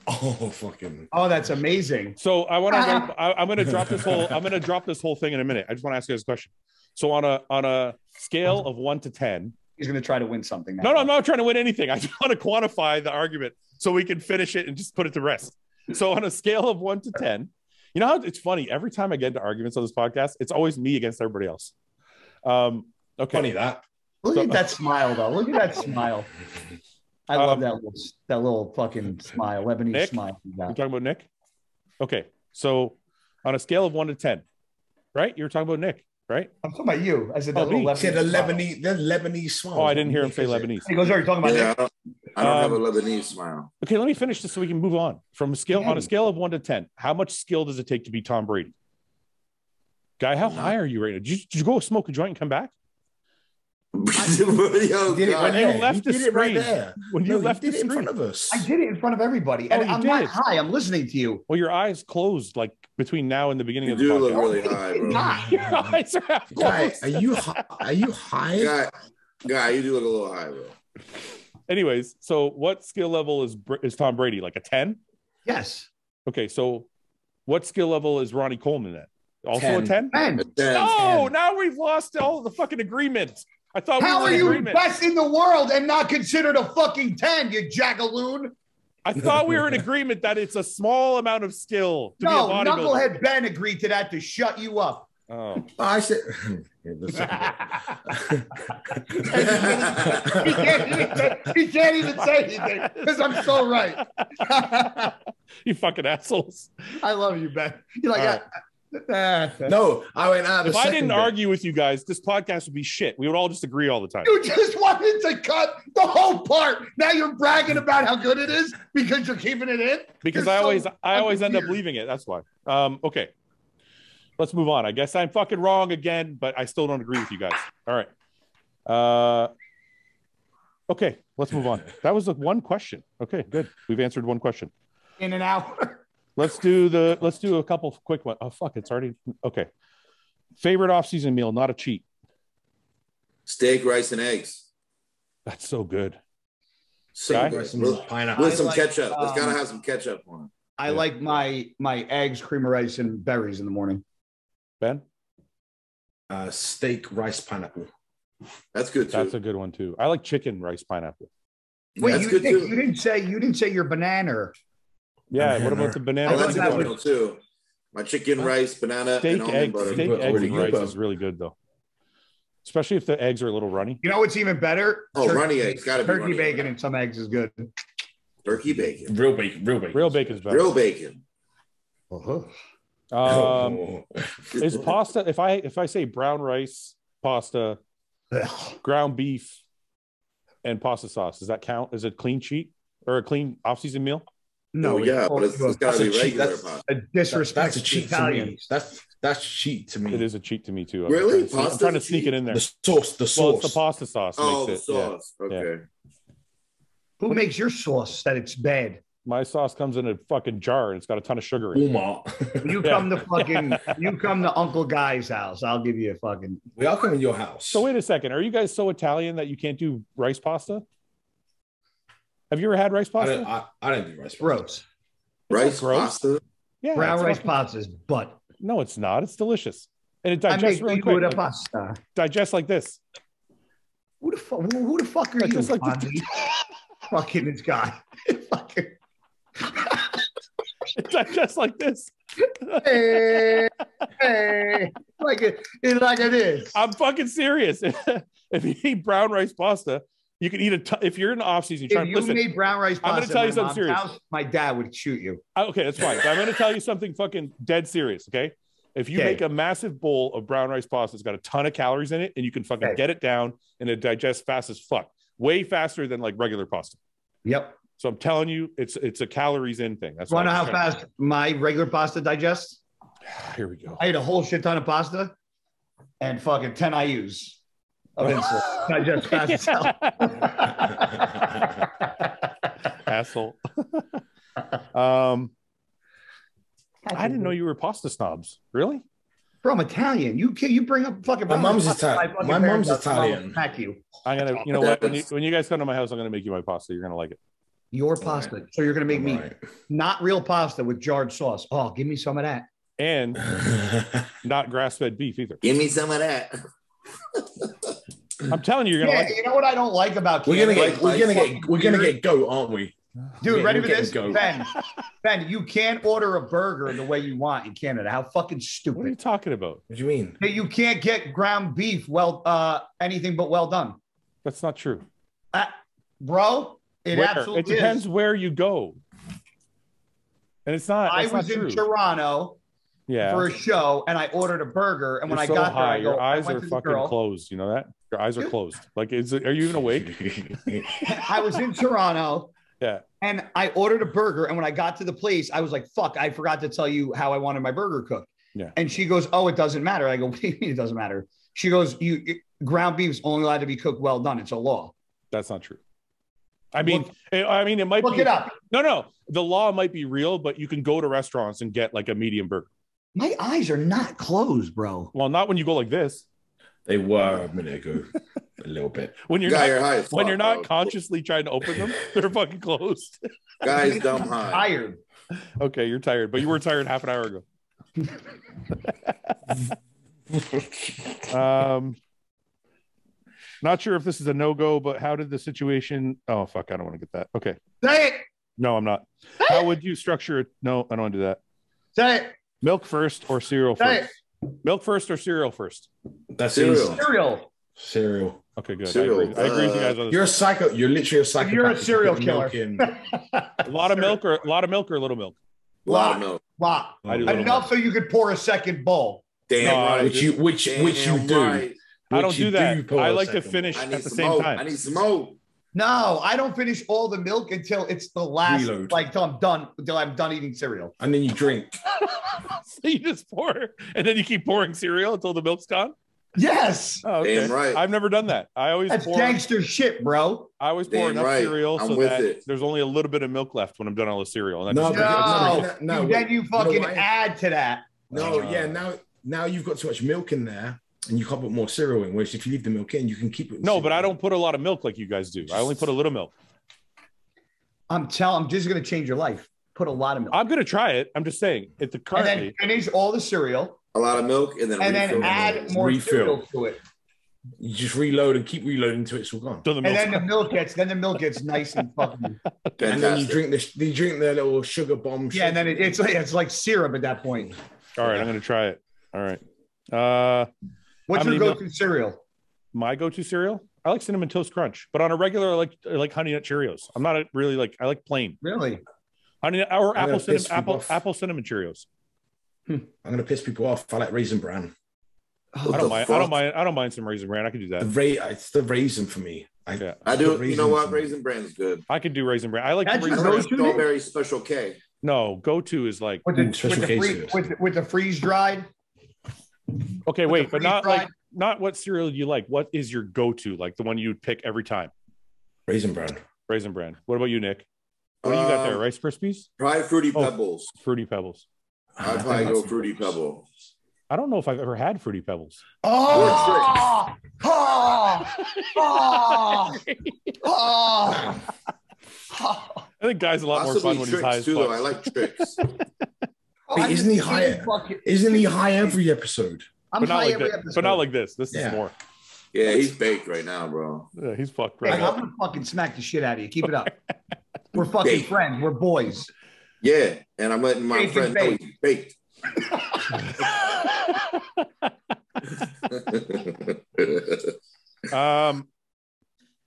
Oh, fucking. Oh, that's amazing. So I'm going to drop this whole. I'm going to drop this whole thing in a minute. I just want to ask you this question. So on a scale of 1 to 10. He's going to try to win something now. No, I'm not trying to win anything. I just want to quantify the argument so we can finish it and just put it to rest. So on a scale of 1 to 10, you know how it's funny? Every time I get into arguments on this podcast, it's always me against everybody else. Okay. Funny that. Look at that smile, though. Look at that smile. I love that little fucking smile, Lebanese Nick? smile. You're talking about Nick? Okay. So on a scale of 1 to 10, right? You're talking about Nick, right? I'm talking about you. I said that little Lebanese smile. Oh, I didn't hear him say Lebanese. He goes, are you talking about Nick? I don't have a Lebanese smile. Okay, let me finish this so we can move on. On a scale of 1 to 10, how much skill does it take to be Tom Brady? Guy, how high are you right now? Did you go smoke a joint and come back? When you left the screen, when you left it in front of us, I did it in front of everybody, and I'm not high. I'm listening to you. Well, your eyes closed like between now and the beginning of the podcast. You do look really high, bro. Your eyes are half closed. Guy, are you high? Guy, you do look a little high, bro. Anyways, so what skill level is Tom Brady? Like a 10? Yes. Okay, so what skill level is Ronnie Coleman at? Also 10. a 10? 10. No, now we've lost all the fucking agreement. I thought How we were are in you agreement. best in the world and not considered a fucking 10, you jackaloon? I thought we were in agreement that it's a small amount of skill to be a bodybuilder. Knucklehead Ben agreed to that to shut you up. Oh. I said he can't even say anything because I'm so right. You fucking assholes. I love you, Ben. You're like, no, I went out. If I didn't argue with you guys, this podcast would be shit. We would all just agree all the time. you just wanted to cut the whole part. Now you're bragging about how good it is because you're keeping it in. Because You're I always end up weird. leaving it. That's why. Okay. Let's move on. I guess I'm fucking wrong again, but I still don't agree with you guys. All right. Okay, let's move on. That was one question. Okay, good. We've answered one question. In and out. Let's do a couple of quick ones. Oh fuck, it's already okay. Favorite off-season meal, not a cheat. Steak, rice, and eggs. That's so good. Steak, Guy? rice, pineapple. with some like, ketchup. It's gotta have some ketchup on it. I like my eggs, cream of rice, and berries in the morning. Ben? Steak, rice, pineapple. That's good too. That's a good one too. I like chicken, rice, pineapple. Wait, That's you good too. didn't say your banana. Yeah, what about the banana? Oh, that's a that good was- one too. My chicken, rice, banana, Steak, and almond eggs, butter. steak, Where eggs, do and you rice go? is really good though. Especially if the eggs are a little runny. You know what's even better? Oh, runny eggs. Gotta be Turkey runny bacon eggs. and some eggs is good. Turkey bacon. Real bacon. Real bacon's better. Real bacon. Is pasta, if I say brown rice, pasta, ground beef, and pasta sauce, does that count as a clean cheat or a clean off-season meal? No, Oh, yeah, but it's gotta be That's a cheat. regular That's- pasta. a disrespect. That's a cheat to me. That's cheat to me. It is a cheat to me too. Really? I'm Pasta's trying to a sneak cheat? it in there. The sauce. Well, it's the pasta sauce. Oh, the makes it, yeah. sauce. Okay. Who makes your sauce that it's bad? My sauce comes in a fucking jar and it's got a ton of sugar in it. Walmart. You come to Uncle Guy's house. I'll give you a fucking. We are coming to your house. So wait a second. Are you guys so Italian that you can't do rice pasta? Have you ever had rice pasta? I don't do rice. Gross. Rice gross. pasta. Yeah. Brown it's rice fucking- pasta is butt. No, it's not. It's delicious. And it I digests make really you quick. with a pasta. Digests like this. Who the fuck are Like you? just like Fonzie? Fucking this guy. Fucking. It digests like this. Hey, like it is. I'm fucking serious. If you eat brown rice pasta, you can eat if you're in the off season. If you made brown rice pasta, I'm going to tell you at my something mom's serious. house, my dad would shoot you. Okay, that's fine. I'm going to tell you something fucking dead serious. Okay, if you Okay. make a massive bowl of brown rice pasta, it's got a ton of calories in it, and you can fucking Okay. get it down, and it digests fast as fuck, way faster than like regular pasta. Yep. So I'm telling you, it's a calories in thing. That's Want to know why how I'm fast my regular pasta digests? trying- Here we go. I ate a whole shit ton of pasta and fucking 10 IUs of insulin. Digest fast as hell. Asshole. I didn't know you were pasta snobs. Really? Bro, I'm Italian. You bring up fucking. My mom's pasta, Italian. fucking My parents mom's up, I'll Italian. Smack you. I'm gonna. You know what? When you guys come to my house, I'm gonna make you my pasta. You're gonna like it. Your pasta. So you're gonna make me not real pasta with jarred sauce. Oh, give me some of that. And not grass-fed beef either. Give me some of that. I'm telling you, you're gonna like it. You know what I don't like about We're Canada? gonna get goat, aren't we? Dude, Yeah, ready we're for this? getting goat. Ben, you can't order a burger the way you want in Canada. How fucking What are you stupid. talking about? What do you mean? That you can't get ground beef anything but well done. That's not true. Bro, it Where? absolutely It depends is. where you go. And it's not. I That's was not in true. Toronto Yeah. for a show and I ordered a burger. And when You're I so got there, high. I go, Your I eyes went are to the fucking girl. closed. You know that? Your eyes are closed. Like, are you even awake? I was in Toronto Yeah. and I ordered a burger. And when I got to the place, I was like, fuck, I forgot to tell you how I wanted my burger cooked. Yeah. And she goes, oh, it doesn't matter. I go, what do you mean it doesn't matter? She goes, ground beef's only allowed to be cooked well done. It's a law. That's not true. I mean, it might Look be. it up. No. The law might be real, but you can go to restaurants and get like a medium burger. My eyes are not closed, bro. Well, not when you go like this. They were a minute ago. A little bit. When you're Guy, not consciously trying to open them, they're fucking closed. Guy's dumb high. Tired. Okay, you're tired, but you were tired half an hour ago. Not sure if this is a no-go, but how did the situation... Oh, fuck, I don't want to get that. Okay. Say it. No, I'm not. How would you structure it? No, I don't want to do that. Say it. Milk first or cereal first? Milk first or cereal first? That's cereal. Cereal. Okay, good. Cereal. I agree with you guys on this. You're a psycho. You're literally a psycho. You're a serial killer. A lot of milk or a little milk? A lot of milk. Lot. I do Enough so you could pour a second bowl. Damn right. Which you do. Right. I don't do that. I like to finish at the same time. I need some more. No, I don't finish all the milk until it's the last, Reload. like until I'm done eating cereal. And then you drink. So you just pour, and then you keep pouring cereal until the milk's gone? Yes. Oh, okay. Damn right. I've never done that. That's gangster shit, bro. I always pour enough cereal so that there's only a little bit of milk left when I'm done all the cereal. And Then you fucking add to that. Now you've got too much milk in there. And you can't put more cereal in, whereas if you leave the milk in, you can keep it. No, but I don't put a lot of milk like you guys do. I only put a little milk. I'm just going to change your life. Put a lot of milk. I'm going to try it. I'm just saying. It's a currently. And then finish all the cereal. A lot of milk, and then add more cereal to it. You just reload and keep reloading until it's all gone. And then the milk gets nice and fucking. And then you drink the little sugar bomb. Yeah, and then it's like syrup at that point. All right, I'm going to try it. All right. What's your go-to cereal? My go-to cereal? I like Cinnamon Toast Crunch, but on a regular, I like Honey Nut Cheerios. I'm not really I like plain. Really? Honey or apple cinnamon Cheerios. I'm gonna piss people off. I like Raisin Bran. I don't mind some Raisin Bran. I can do that. It's the raisin for me. I do. You know what? Raisin Bran is good. I could do Raisin Bran. I like the strawberry Special K. No, go-to is like with the freeze dried. Okay, wait, but not what cereal you like. What is your go-to? Like the one you'd pick every time? Raisin Bran. Raisin Bran. What about you, Nick? What do you got there? Rice Krispies? Probably Fruity Pebbles. Fruity Pebbles. I'd probably go Fruity Pebbles. I don't know if I've ever had Fruity Pebbles. I think Guy's a lot more fun when he's high as fuck. I like tricks. Wait, isn't he high? Isn't he high every episode? But not like this. This is more. Yeah, he's baked right now, bro. Yeah, he's fucked right now. I'm gonna fucking smack the shit out of you. Keep it up. We're fucking friends. We're boys. Yeah, and I'm letting my friend know he's baked. I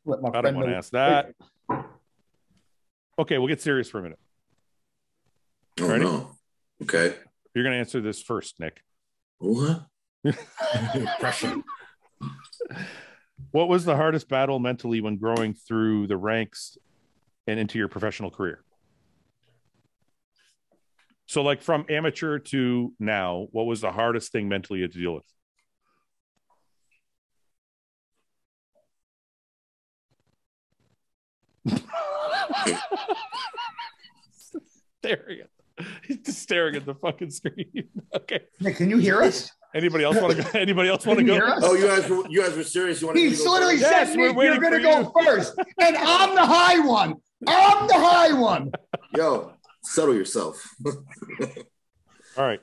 don't want to ask that. Okay, we'll get serious for a minute. Ready? No. Okay. You're going to answer this first, Nick. What? Pressure. What was the hardest battle mentally when growing through the ranks and into your professional career? So, like from amateur to now, what was the hardest thing mentally you had to deal with? He's just staring at the fucking screen. Okay. Nick, can you hear us? Anybody else want to go? Anybody else want to go? Oh, you guys were serious. You want he literally said, yes, Nick, you're going to go first. And I'm the high one. I'm the high one. Yo, settle yourself. All right.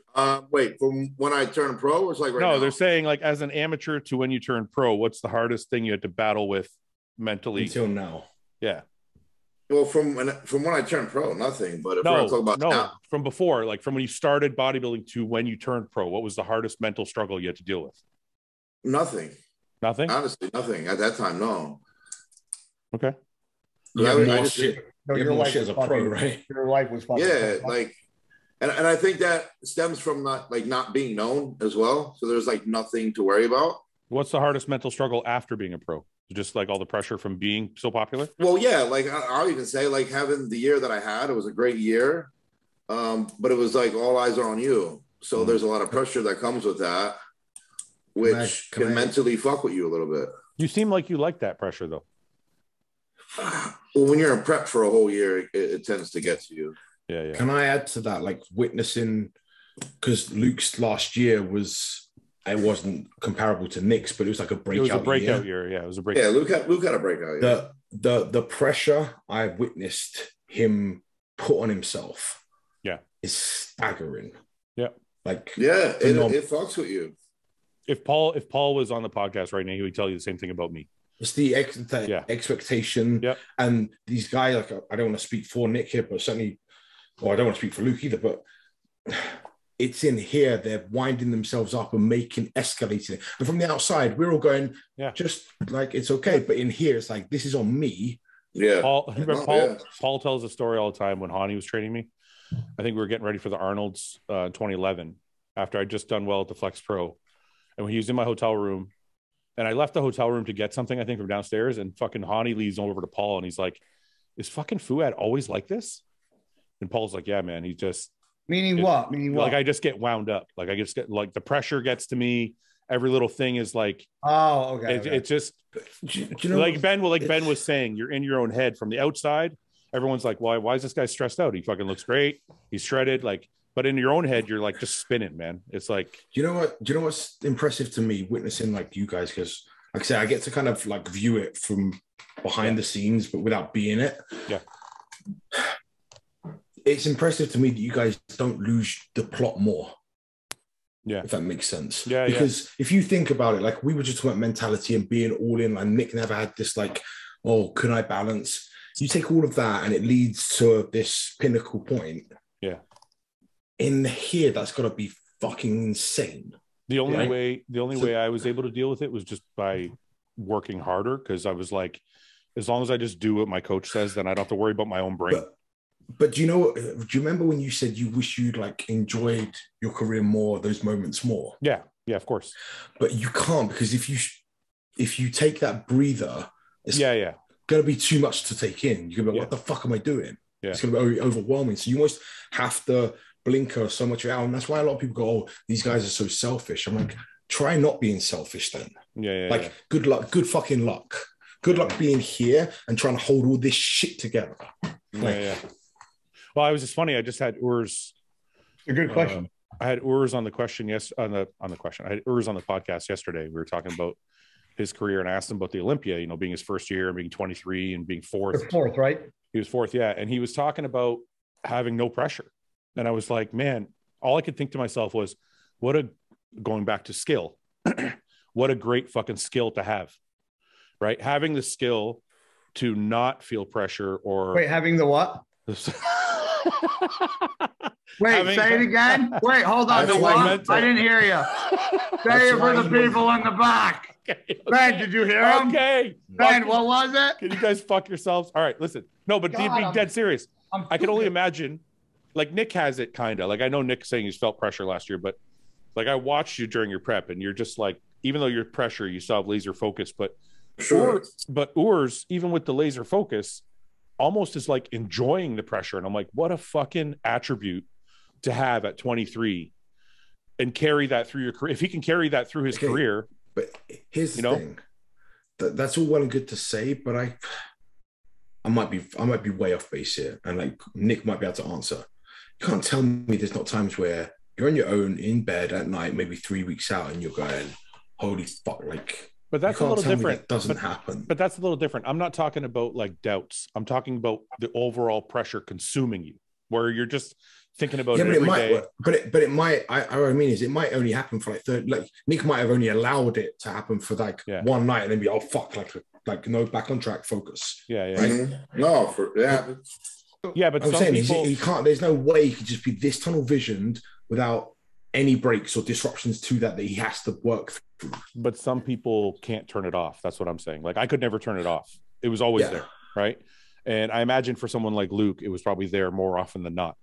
Wait, from when I turned pro, or it's like right now? No, they're saying like as an amateur to when you turn pro, what's the hardest thing you had to battle with mentally? Until now. Yeah. Well, from when I turned pro, nothing. But if we're talking about now, from before, like from when you started bodybuilding to when you turned pro, what was the hardest mental struggle you had to deal with? Nothing. Nothing? Honestly, nothing. At that time, no. Okay. Yeah, your life as a pro, right? Your life was fucking. Yeah, like, and I think that stems from not being known as well. So there's like nothing to worry about. What's the hardest mental struggle after being a pro? Just like all the pressure from being so popular? Well, yeah, like I'll even say like having the year that I had, it was a great year. But it was like all eyes are on you. So there's a lot of pressure that comes with that, which can mentally fuck with you a little bit. You seem like you like that pressure though. Well, when you're in prep for a whole year, it tends to get to you. Yeah, yeah. Can I add to that, like witnessing, because Luke's last year was it wasn't comparable to Nick's, but it was like a breakout. It was a breakout year. Yeah, it was a breakout. Yeah, Luke had a breakout year. The pressure I witnessed him put on himself, is staggering. Yeah, like it fucks with you. If Paul was on the podcast right now, he would tell you the same thing about me. It's the expectation, and these guys. Like, I don't want to speak for Nick here, but certainly, or I don't want to speak for Luke either. But it's in here, they're winding themselves up and escalating it. And from the outside, we're all going, just like, it's okay. But in here, it's like, this is on me. Yeah. Paul tells a story all the time when Hani was training me. I think we were getting ready for the Arnolds in 2011 after I'd just done well at the Flex Pro. And when he was in my hotel room, and I left the hotel room to get something, I think, from downstairs, and fucking Hani leads over to Paul and he's like, is fucking Fouad always like this? And Paul's like, yeah, man, he just... Meaning what? Like, I just get wound up. Like, I just get, like, the pressure gets to me. Every little thing is like, It's just, do you know, like Ben was saying, you're in your own head from the outside. Everyone's like, why is this guy stressed out? He fucking looks great. He's shredded. Like, but in your own head, you're like just spinning, man. It's like, do you know what's impressive to me witnessing like you guys? Because like I say, I get to kind of like view it from behind the scenes, but without being it. Yeah. It's impressive to me that you guys don't lose the plot more. Yeah. If that makes sense. Yeah. Because if you think about it, like we were just talking about mentality and being all in, and Nick never had this like, oh, can I balance? You take all of that and it leads to this pinnacle point. Yeah. In here, that's got to be fucking insane. The only way I was able to deal with it was just by working harder, because I was like, as long as I just do what my coach says, then I don't have to worry about my own brain. But do you remember when you said you wish you'd like enjoyed your career more, those moments more? Yeah, of course. But you can't, because if you take that breather, it's going to be too much to take in. You're going to be like, what the fuck am I doing? Yeah. It's going to be overwhelming. So you almost have to blinker so much out. And that's why a lot of people go, oh, these guys are so selfish. I'm like, try not being selfish then. Yeah. Good luck. Good fucking luck. Good luck being here and trying to hold all this shit together. Yeah. Well, I was just funny. I just had Urs. A good question. I had Urs on the question. On the question. I had Urs on the podcast yesterday. We were talking about his career, and I asked him about the Olympia, being his first year and being 23 and being fourth. You're fourth, right? He was fourth. Yeah. And he was talking about having no pressure. And I was like, man, all I could think to myself was, going back to skill, what a great fucking skill to have, right? Having the skill to not feel pressure or... Wait, having the what? Wait, say it again. Wait, hold on. I didn't hear you. Say it for the people in the back. Okay. Ben, did you hear him? Okay. Ben, what was it? Can you guys fuck yourselves? All right, listen. No, but being dead serious. I can only imagine, like Nick has it kind of. Like I know Nick's saying he's felt pressure last year, but like I watched you during your prep and you're just like, even though you're pressure, you still have laser focus, but Urs, even with the laser focus, almost is like enjoying the pressure. And I'm like, what a fucking attribute to have at 23 and carry that through your career. If he can carry that through his career. But here's the thing. That's all well and good to say, but I might be way off base here. And like Nick might be able to answer. You can't tell me there's not times where you're on your own in bed at night, maybe 3 weeks out, and you're going, holy fuck, like. But that's a little different. That doesn't happen. But that's a little different. I'm not talking about like doubts. I'm talking about the overall pressure consuming you, where you're just thinking about it every day. But it might. What I mean is, it might only happen for like Nick might have only allowed it to happen for like one night, and then be like no, back on track, focus. Yeah. Right? Mm-hmm. No, but I'm some saying people... he can't. There's no way he could just be this tunnel visioned without any breaks or disruptions to that he has to work through. But some people can't turn it off. That's what I'm saying. Like I could never turn it off. It was always there, right? And I imagine for someone like Luke, it was probably there more often than not.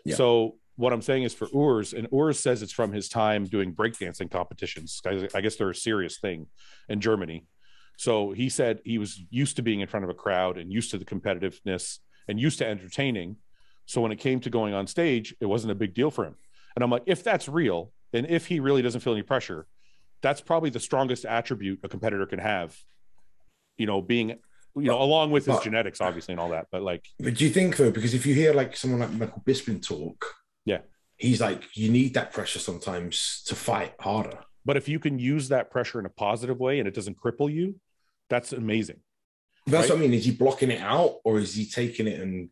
Yeah. So what I'm saying is for Urs, and Urs says it's from his time doing breakdancing competitions. I guess they're a serious thing in Germany. So he said he was used to being in front of a crowd and used to the competitiveness and used to entertaining. So when it came to going on stage, it wasn't a big deal for him. And I'm like, if that's real, and if he really doesn't feel any pressure, that's probably the strongest attribute a competitor can have, being, along with his genetics, obviously, and all that. But do you think though, because if you hear like someone like Michael Bisping talk, he's like, you need that pressure sometimes to fight harder. But if you can use that pressure in a positive way and it doesn't cripple you, that's amazing. That's what I mean. Is he blocking it out, or is he taking it and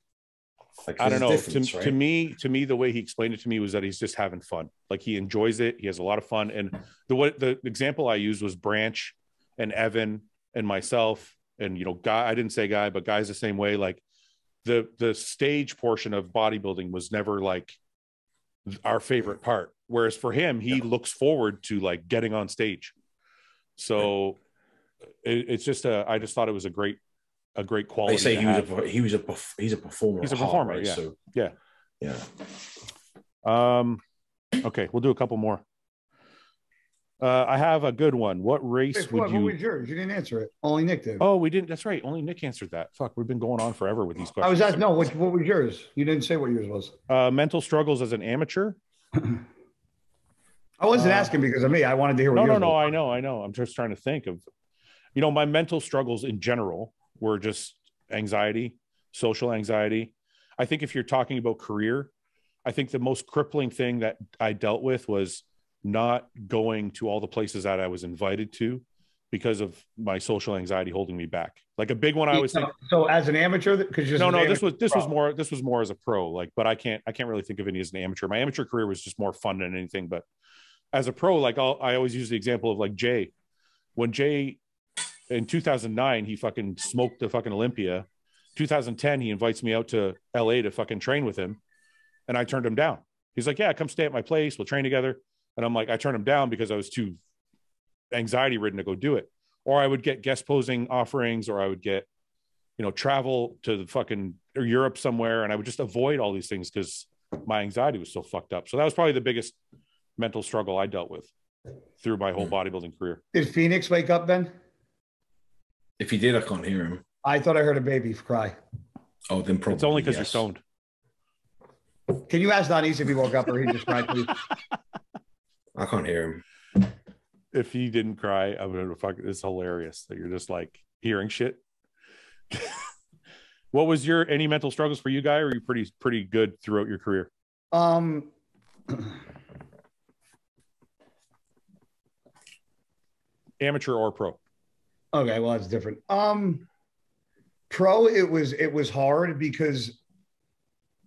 like? I don't know. To me, the way he explained it to me was that he's just having fun. Like he enjoys it. He has a lot of fun. And the example I used was Branch and Evan and myself and, you know, Guy. I didn't say Guy, but Guy's the same way. Like the stage portion of bodybuilding was never like our favorite part. Whereas for him, he looks forward to like getting on stage. So it's just I just thought it was a great quality. They say he's a performer. He's a performer. Right? Yeah. Okay, we'll do a couple more. I have a good one. What race would you? What was yours? You didn't answer it. Only Nick did. Oh, we didn't. That's right. Only Nick answered that. Fuck, we've been going on forever with these questions. I was asking. No, what was yours? You didn't say what yours was. Mental struggles as an amateur. I wasn't asking because of me. I wanted to hear what yours was. No. I know. I'm just trying to think of, you know, my mental struggles in general were just anxiety, social anxiety. I think if you're talking about career, I think the most crippling thing that I dealt with was not going to all the places that I was invited to because of my social anxiety holding me back. Like a big one I always think. So as an amateur, because this was more as a pro. Like, but I can't really think of any as an amateur. My amateur career was just more fun than anything. But as a pro, like I always use the example of like Jay. When Jay in 2009 he fucking smoked the fucking Olympia. 2010 he invites me out to LA to fucking train with him, and I turned him down. He's like, "Yeah, come stay at my place. We'll train together." And I'm like, I turned him down because I was too anxiety ridden to go do it. Or I would get guest posing offerings, or I would get, you know, travel to the fucking or Europe somewhere, and I would just avoid all these things because my anxiety was so fucked up. So that was probably the biggest mental struggle I dealt with through my whole bodybuilding career. Did Phoenix wake up then? If he did, I can't hear him. I thought I heard a baby cry. Oh, then probably. It's only because you're stoned. Can you ask Donnie if he woke up or he just cried, please? I can't hear him. If he didn't cry, I would fuck. It's hilarious that you're just like hearing shit. What was any mental struggles for you, Guy? Or were you pretty good throughout your career? Amateur or pro? Okay, well that's different. Pro, it was hard because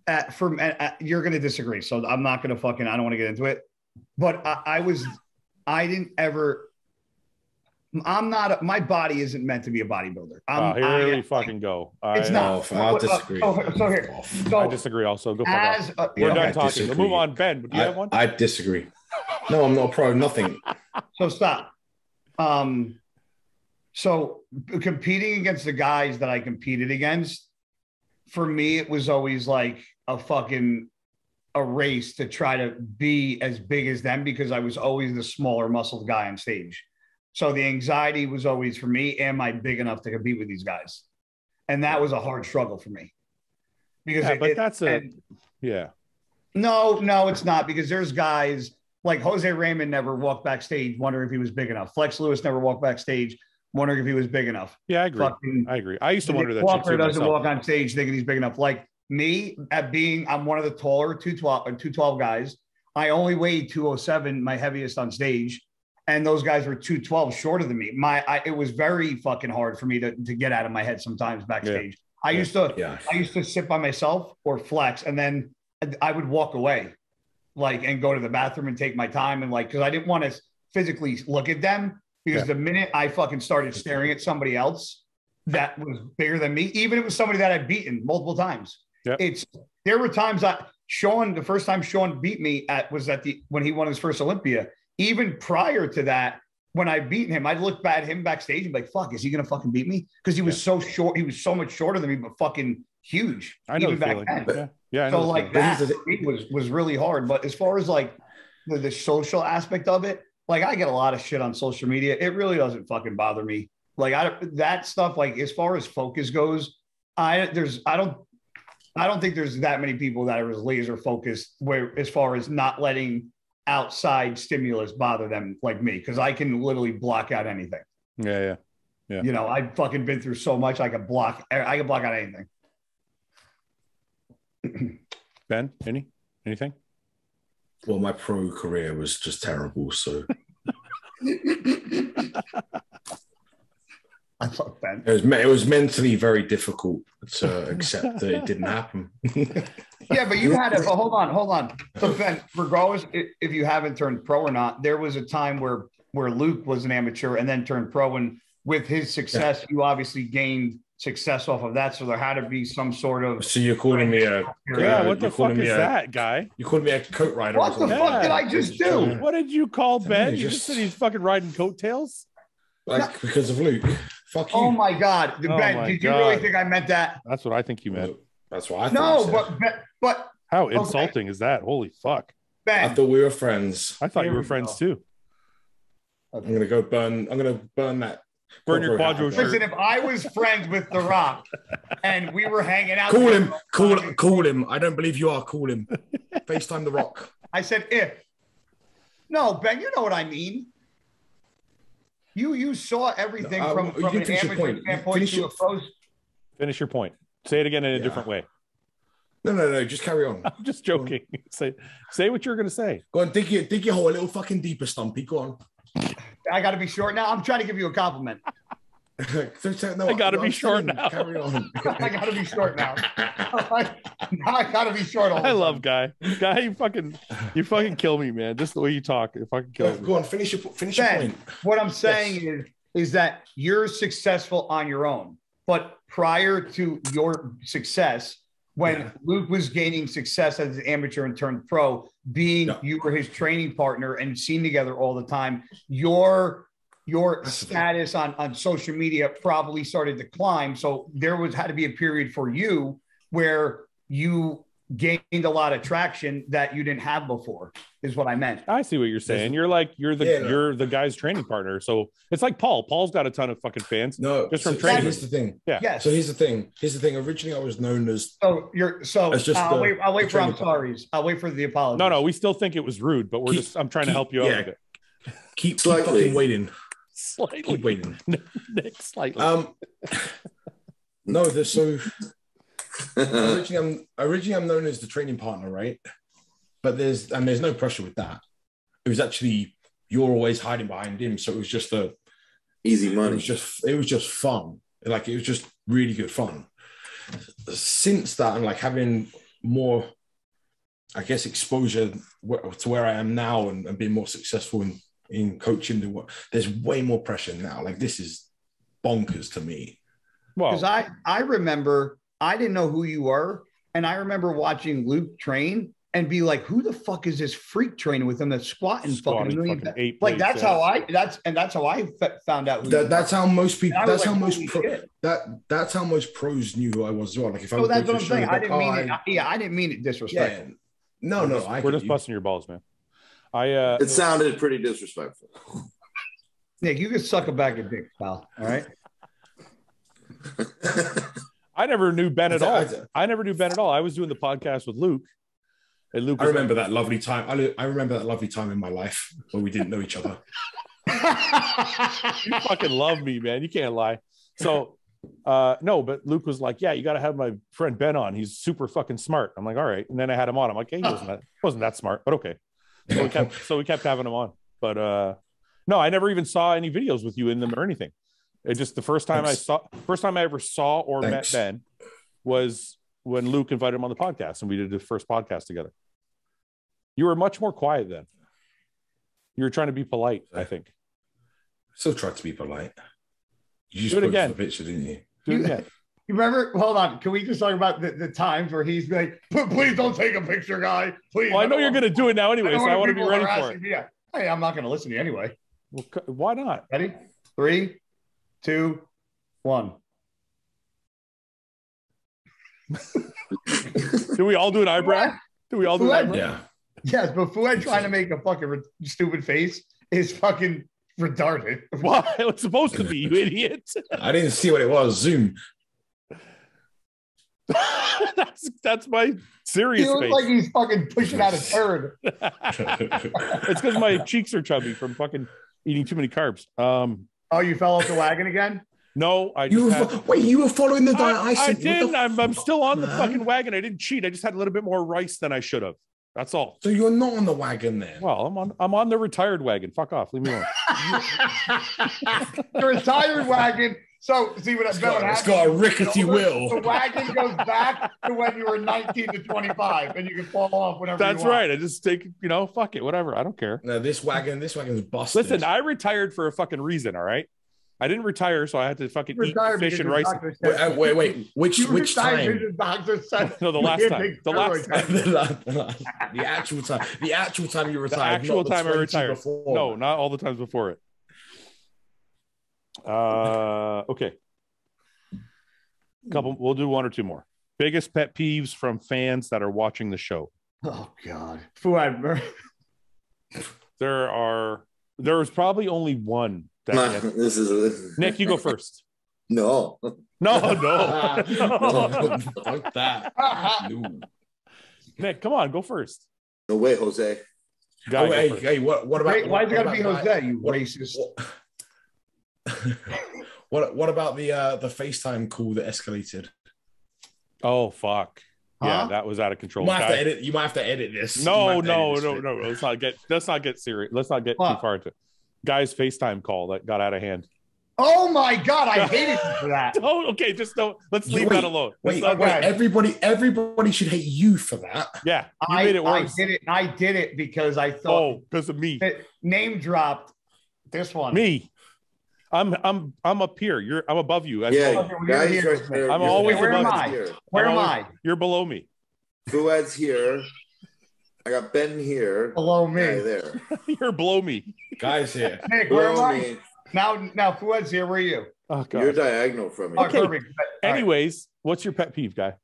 you're going to disagree, so I'm not going to I don't want to get into it. But my body isn't meant to be a bodybuilder. Here we fucking go. It's not. I'll disagree. I disagree also. Go fuck off. We're done talking. We'll move on. Ben, do you have one? I disagree. No, I'm not a pro. Nothing. So stop. So competing against the guys that I competed against, for me, it was always like a race to try to be as big as them because I was always the smaller muscled guy on stage. So the anxiety was always for me, am I big enough to compete with these guys? And that was a hard struggle for me. Because No, it's not, because there's guys like Jose Raymond never walked backstage wondering if he was big enough. Flex Lewis never walked backstage wondering if he was big enough. Yeah, I agree. I used to wonder that. Walker doesn't walk on stage thinking he's big enough. Like me, I'm one of the taller 212 guys. I only weighed 207, my heaviest on stage, and those guys were 212 shorter than me. It was very fucking hard for me to get out of my head sometimes backstage. Yeah. I used to sit by myself or flex, and then I would walk away, and go to the bathroom and take my time, and because I didn't want to physically look at them. Because the minute I fucking started staring at somebody else that was bigger than me, even if it was somebody that I'd beaten multiple times, there were times the first time Shawn beat me was when he won his first Olympia. Even prior to that, when I beat him, I'd look at him backstage and be like, fuck, is he going to fucking beat me? Because he was so short. He was so much shorter than me, but fucking huge. I know even back then. Yeah. So that was really hard. But as far as the social aspect of it, I get a lot of shit on social media. It really doesn't fucking bother me. That stuff, as far as focus goes, I don't think there's that many people that are as laser focused as far as not letting outside stimulus bother them like me, because I can literally block out anything. Yeah. You know, I've fucking been through so much. I can block out anything. Ben, anything? Well, my pro career was just terrible. So I fuck Ben. It was mentally very difficult to accept that it didn't happen. Yeah, but you had it. But hold on. So Ben, regardless if you haven't turned pro or not, there was a time where Luke was an amateur and then turned pro, and with his success, you obviously gained success off of that. So there had to be some sort of. So you're calling me a what the fuck is that, guy? You called me a coat rider. What the fuck did I just do? What did you call Ben? You just said he's fucking riding coattails. Like because of Luke. Fuck you. Oh my God, Ben! Did you really think I meant that? That's what I think you meant. That's what I thought. No, but how insulting is that? Holy fuck, Ben! I thought we were friends. I thought you were friends too. I'm gonna go burn. I'm gonna burn that. Burn your quadro shirt. Listen, if I was friends with The Rock and we were hanging out, call him. I don't believe you are. Call him. FaceTime The Rock. I said if. No, Ben, you know what I mean. You saw everything from an amateur standpoint to a pro. Finish your point. Say it again in a different way. No. Just carry on. I'm just joking. Say what you're going to say. Go on, dig your hole a little fucking deeper, Stumpy. Go on. I got to be short now. I'm trying to give you a compliment. I got to be short now. Carry on. I got to be short now. Now I got to be short. I love Guy. Guy, you fucking kill me, man. Just the way you talk, you fucking kill me. Go on, finish your point. What I'm saying is that you're successful on your own, but prior to your success, when Luke was gaining success as an amateur and turned pro, you were his training partner and seen together all the time, your status on social media probably started to climb. So there had to be a period for you where you gained a lot of traction that you didn't have before, is what I meant. I see what you're saying. You're the guy's training partner. So it's like Paul. Paul's got a ton of fucking fans. No, just from training. Here's the thing. Yeah. Yes. So here's the thing. Originally, I was known as. I'll wait for I'm sorry's. I'll wait for the apology. No, we still think it was rude, but I'm trying to help you out with it. Keep fucking waiting. Slightly. Keep waiting. Nick, slightly. No, originally I'm known as the training partner, right? But there's no pressure with that. It was actually you're always hiding behind him, so it was just easy money. It was just fun. Like it was just really good fun. Since that, and like having more, I guess, exposure to where I am now and being more successful in coaching, there's way more pressure now. Like this is bonkers to me. Well, because I remember I didn't know who you were, and I remember watching Luke train and be like, "Who the fuck is this freak training with him that's squatting fucking million?" Like that's how I found out. That's how most people. That's how most pros knew who I was as well. Like if I was that's what I'm saying. I didn't mean it. Yeah, I didn't mean it disrespectful. Yeah. No. We're just busting your balls, man. It sounded pretty disrespectful. Nick, you can suck a bag of dick, pal. All right. I never knew Ben at all. I was doing the podcast with Luke. And Luke, I remember that lovely time. I remember that lovely time in my life where we didn't know each other. You fucking love me, man. You can't lie. So, no, but Luke was like, "Yeah, you got to have my friend Ben on. He's super fucking smart." I'm like, "All right." And then I had him on. I'm like, "Hey, he wasn't that smart, but okay." So we kept having him on. But no, I never even saw any videos with you in them or anything. It just the first time I ever saw or met Ben was when Luke invited him on the podcast and we did the first podcast together. You were much more quiet then. You were trying to be polite, I think. Still tried to be polite. You just do it again. The picture, didn't you? Do it again. You remember? Hold on. Can we just talk about the times where he's like, "Please don't take a picture, guy. Please." Well, I know you're going to do it now anyway, so I want to be ready for it. Yeah. Hey, I'm not going to listen to you anyway. Well, why not? Ready? 3, 2, 1. Do we all do an eyebrow? Yeah. Yes, but Fouad trying to make a fucking stupid face is fucking retarded. Why? It's supposed to be, you idiot. I didn't see what it was. Zoom. that's my serious face. He looks like he's fucking pushing out a turd. It's because my cheeks are chubby from fucking eating too many carbs. Oh, you fell off the wagon again? No, you were following the diet I sent. I didn't. I'm still on the fucking wagon. I didn't cheat. I just had a little bit more rice than I should have. That's all. So you're not on the wagon then? Well, I'm on the retired wagon. Fuck off. Leave me alone. The retired wagon. So see what it's got a rickety wheel. The wagon goes back to when you were 19 to 25, and you can fall off whenever. That's right. I just take, fuck it, whatever. I don't care. No, this wagon's busted. Listen, I retired for a fucking reason. All right. I didn't retire, so I had to fucking eat fish and rice. Wait. Which time? No, the last time. The actual time. The actual time you retired. The actual time I retired. Before. No, not all the times before it. Okay. We'll do one or two more. Biggest pet peeves from fans that are watching the show. Oh God. Fouad. There's probably only one. This is Nick, you go first. No. No. Fuck that. No. Nick, come on, go first. No way, Jose. Hey, what about? Why is it gotta be Jose? You racist. What about the FaceTime call that escalated? Oh fuck. Yeah, that was out of control. You might have to edit this. No. Let's not get serious. Let's not get too far into it. Guy's FaceTime call that got out of hand. Oh my God, I hated you for that. Oh, okay, just don't. Let's leave that alone. Wait, everybody should hate you for that. Yeah, you made it worse. I did it because I thought. Because of me. Name dropped this one. Me. I'm up here. I'm above you. Yeah, guys, I'm always where above am I? you. Where am I? You're below me. Fuad's here. I got Ben here. Below me. There. You're below me. Guys here. Nick, where am I? Now Fuad's here. Where are you? Oh, God. You're diagonal from me. Okay. Anyways, what's your pet peeve, guy?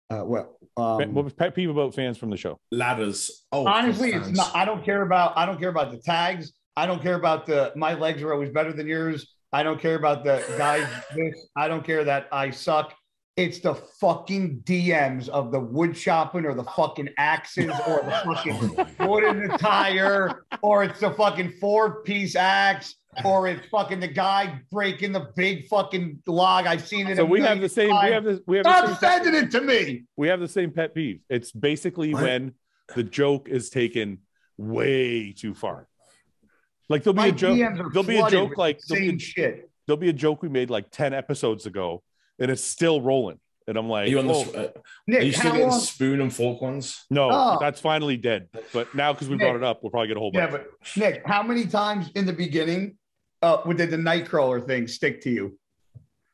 What's pet peeve about fans from the show? Ladders. Honestly, it's not. I don't care about the tags. I don't care about my legs are always better than yours. I don't care about the guys. I don't care that I suck. It's the fucking DMs of the wood chopping or the fucking axes or the fucking wood in the tire, or it's the fucking 4-piece axe, or it's fucking the guy breaking the big fucking log. I've seen it. So we have the same. Stop sending it to me. We have the same pet peeve. It's basically when the joke is taken way too far. Like there'll be a joke. There'll be a joke like there'll be a joke we made like 10 episodes ago, and it's still rolling. And I'm like, Nick, are you still getting spoon and fork ones? No, that's finally dead. But now because we brought it up, we'll probably get a whole bunch. Yeah, but Nick, how many times in the beginning did the Nightcrawler thing stick to you?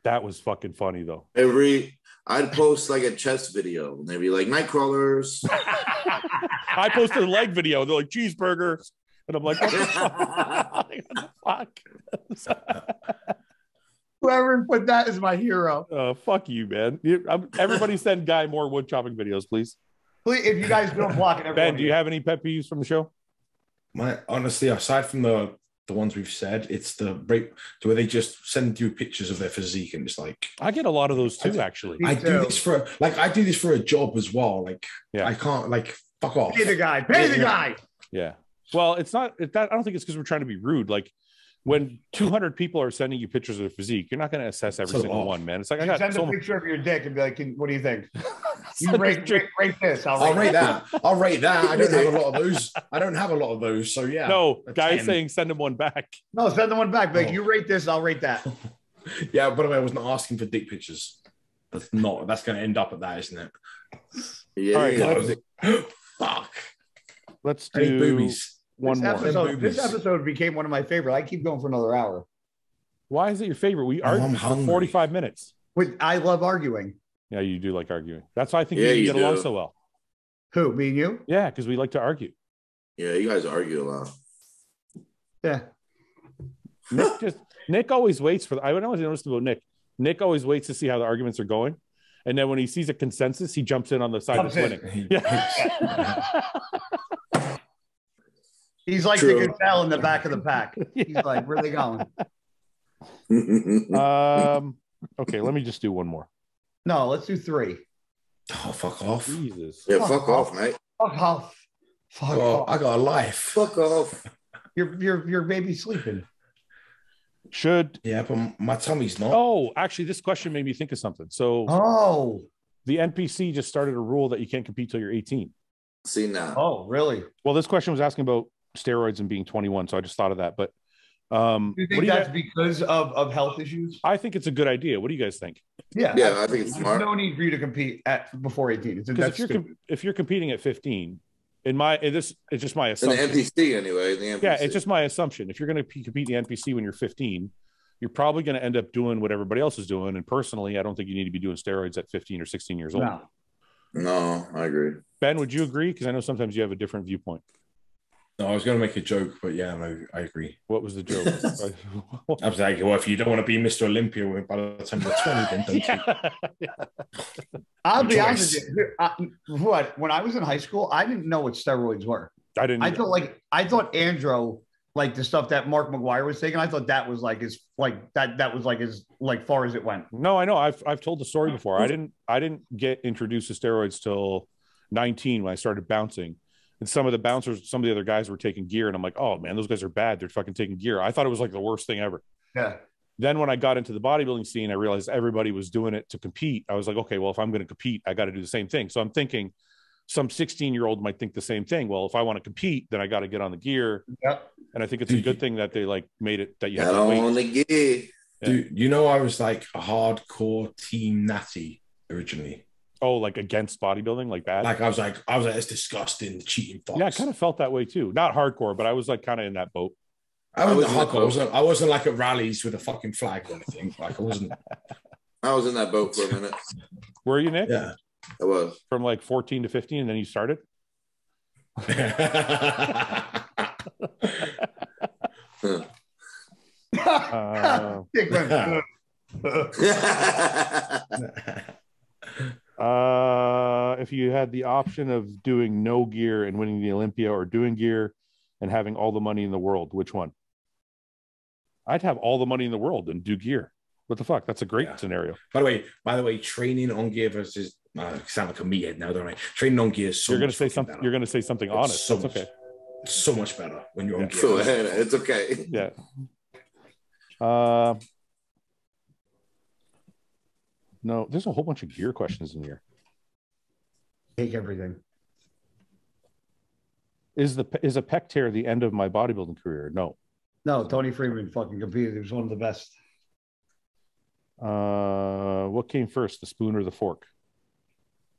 That was fucking funny though. I'd post like a chest video, maybe like Nightcrawlers. I posted a leg video. They're like cheeseburgers. And I'm like, what the fuck? Whoever put that is my hero. Fuck you, man. Everybody send Guy more wood chopping videos, please. Please, if you guys don't block it. Ben, do you have any pet peeves from the show? Honestly, aside from the ones we've said, it's the break to where they just send you pictures of their physique and it's like I get a lot of those too, actually. I do this for a job as well. Like I can't fuck off. Pay the guy. Yeah. Well, it's not that. I don't think it's because we're trying to be rude. Like when 200 people are sending you pictures of their physique, you're not going to assess every single one, man. It's like I got send a picture of your dick and be like, "What do you think? You rate this. I'll rate that. I'll rate that. I don't have a lot of those. So yeah. No, guys saying send them one back. No, send them one back. Like you rate this, I'll rate that. Yeah. By the way, I was not asking for dick pictures. That's going to end up at that, isn't it? Yeah. All right, fuck. Let's do boobies. This episode became one of my favorite. I keep going for another hour. Why is it your favorite? We argued for 45 minutes. I love arguing. Yeah, you do like arguing. That's why I think you get along so well. Who, me and you? Yeah, because we like to argue. Yeah, you guys argue a lot. Yeah. Nick always waits for. I always noticed about Nick. Nick always waits to see how the arguments are going, and then when he sees a consensus, he jumps in on the side that's winning. Yeah. He's like the gazelle in the back of the pack. He's like, where are they going? Okay, let me just do one more. No, let's do 3. Oh, fuck off. Jesus. Yeah, fuck off, mate. Fuck off. Fuck off. I got a life. Fuck off. Your baby's sleeping. Yeah, but my tummy's not. Oh, actually, this question made me think of something. So, the NPC just started a rule that you can't compete till you're 18. See now. Oh, really? Well, this question was asking about steroids and being 21, so I just thought of that. But do you think that's because of health issues? I think it's a a good idea. What do you guys think? Yeah, I think it's smart. There's no need for you to compete before 18. Because if you're competing at 15, it's just my assumption. In the NPC anyway. Yeah, it's just my assumption. If you're going to compete in the NPC when you're 15, you're probably going to end up doing what everybody else is doing. And personally, I don't think you need to be doing steroids at 15 or 16 years old. No, I agree. Ben, would you agree? Because I know sometimes you have a different viewpoint. No, I was going to make a joke, but yeah, no, I agree. What was the joke? I was like, well, if you don't want to be Mr. Olympia by the time you're 20, then don't you? I'll be honest with you. When I was in high school, I didn't know what steroids were. I didn't. I thought Andro, like the stuff that Mark McGuire was taking, I thought that was like as far as it went. No, I know. I've told the story before. I didn't get introduced to steroids till 19 when I started bouncing. And some of the bouncers, some of the other guys were taking gear, and I'm like, oh man, those guys are bad. They're fucking taking gear. I thought it was like the worst thing ever. Yeah. Then when I got into the bodybuilding scene, I realized everybody was doing it to compete. I was like, okay, well, if I'm going to compete, I got to do the same thing. So I'm thinking some 16-year-old might think the same thing. Well, if I want to compete, then I got to get on the gear. Yeah. And I think it's a good thing that they like made it that you have to on the gear. Yeah. Dude, you know, I was like a hardcore team natty originally. Oh, like against bodybuilding, like bad? Like I was like, it's disgusting, cheating fox. Yeah, I kind of felt that way too. Not hardcore, but I was like kind of in that boat. I wasn't hardcore. I wasn't like at rallies with a fucking flag or anything. Like I wasn't. I was in that boat for a minute. Were you, Nick? Yeah, I was. From like 14 to 15, and then you started? If you had the option of doing no gear and winning the Olympia, or doing gear and having all the money in the world, which one? I'd have all the money in the world and do gear. What the fuck? That's a great scenario. By the way, training on gear versus I sound like a meathead now, don't I? Training on gear is so you're going to say something. You're going to say something honest. That's okay. It's so much better when you're on gear. Cool. It's okay. Yeah. No, there's a whole bunch of gear questions in here. Take everything. Is a pec tear the end of my bodybuilding career? No. No, Tony Freeman fucking competed. He was one of the best. What came first, the spoon or the fork?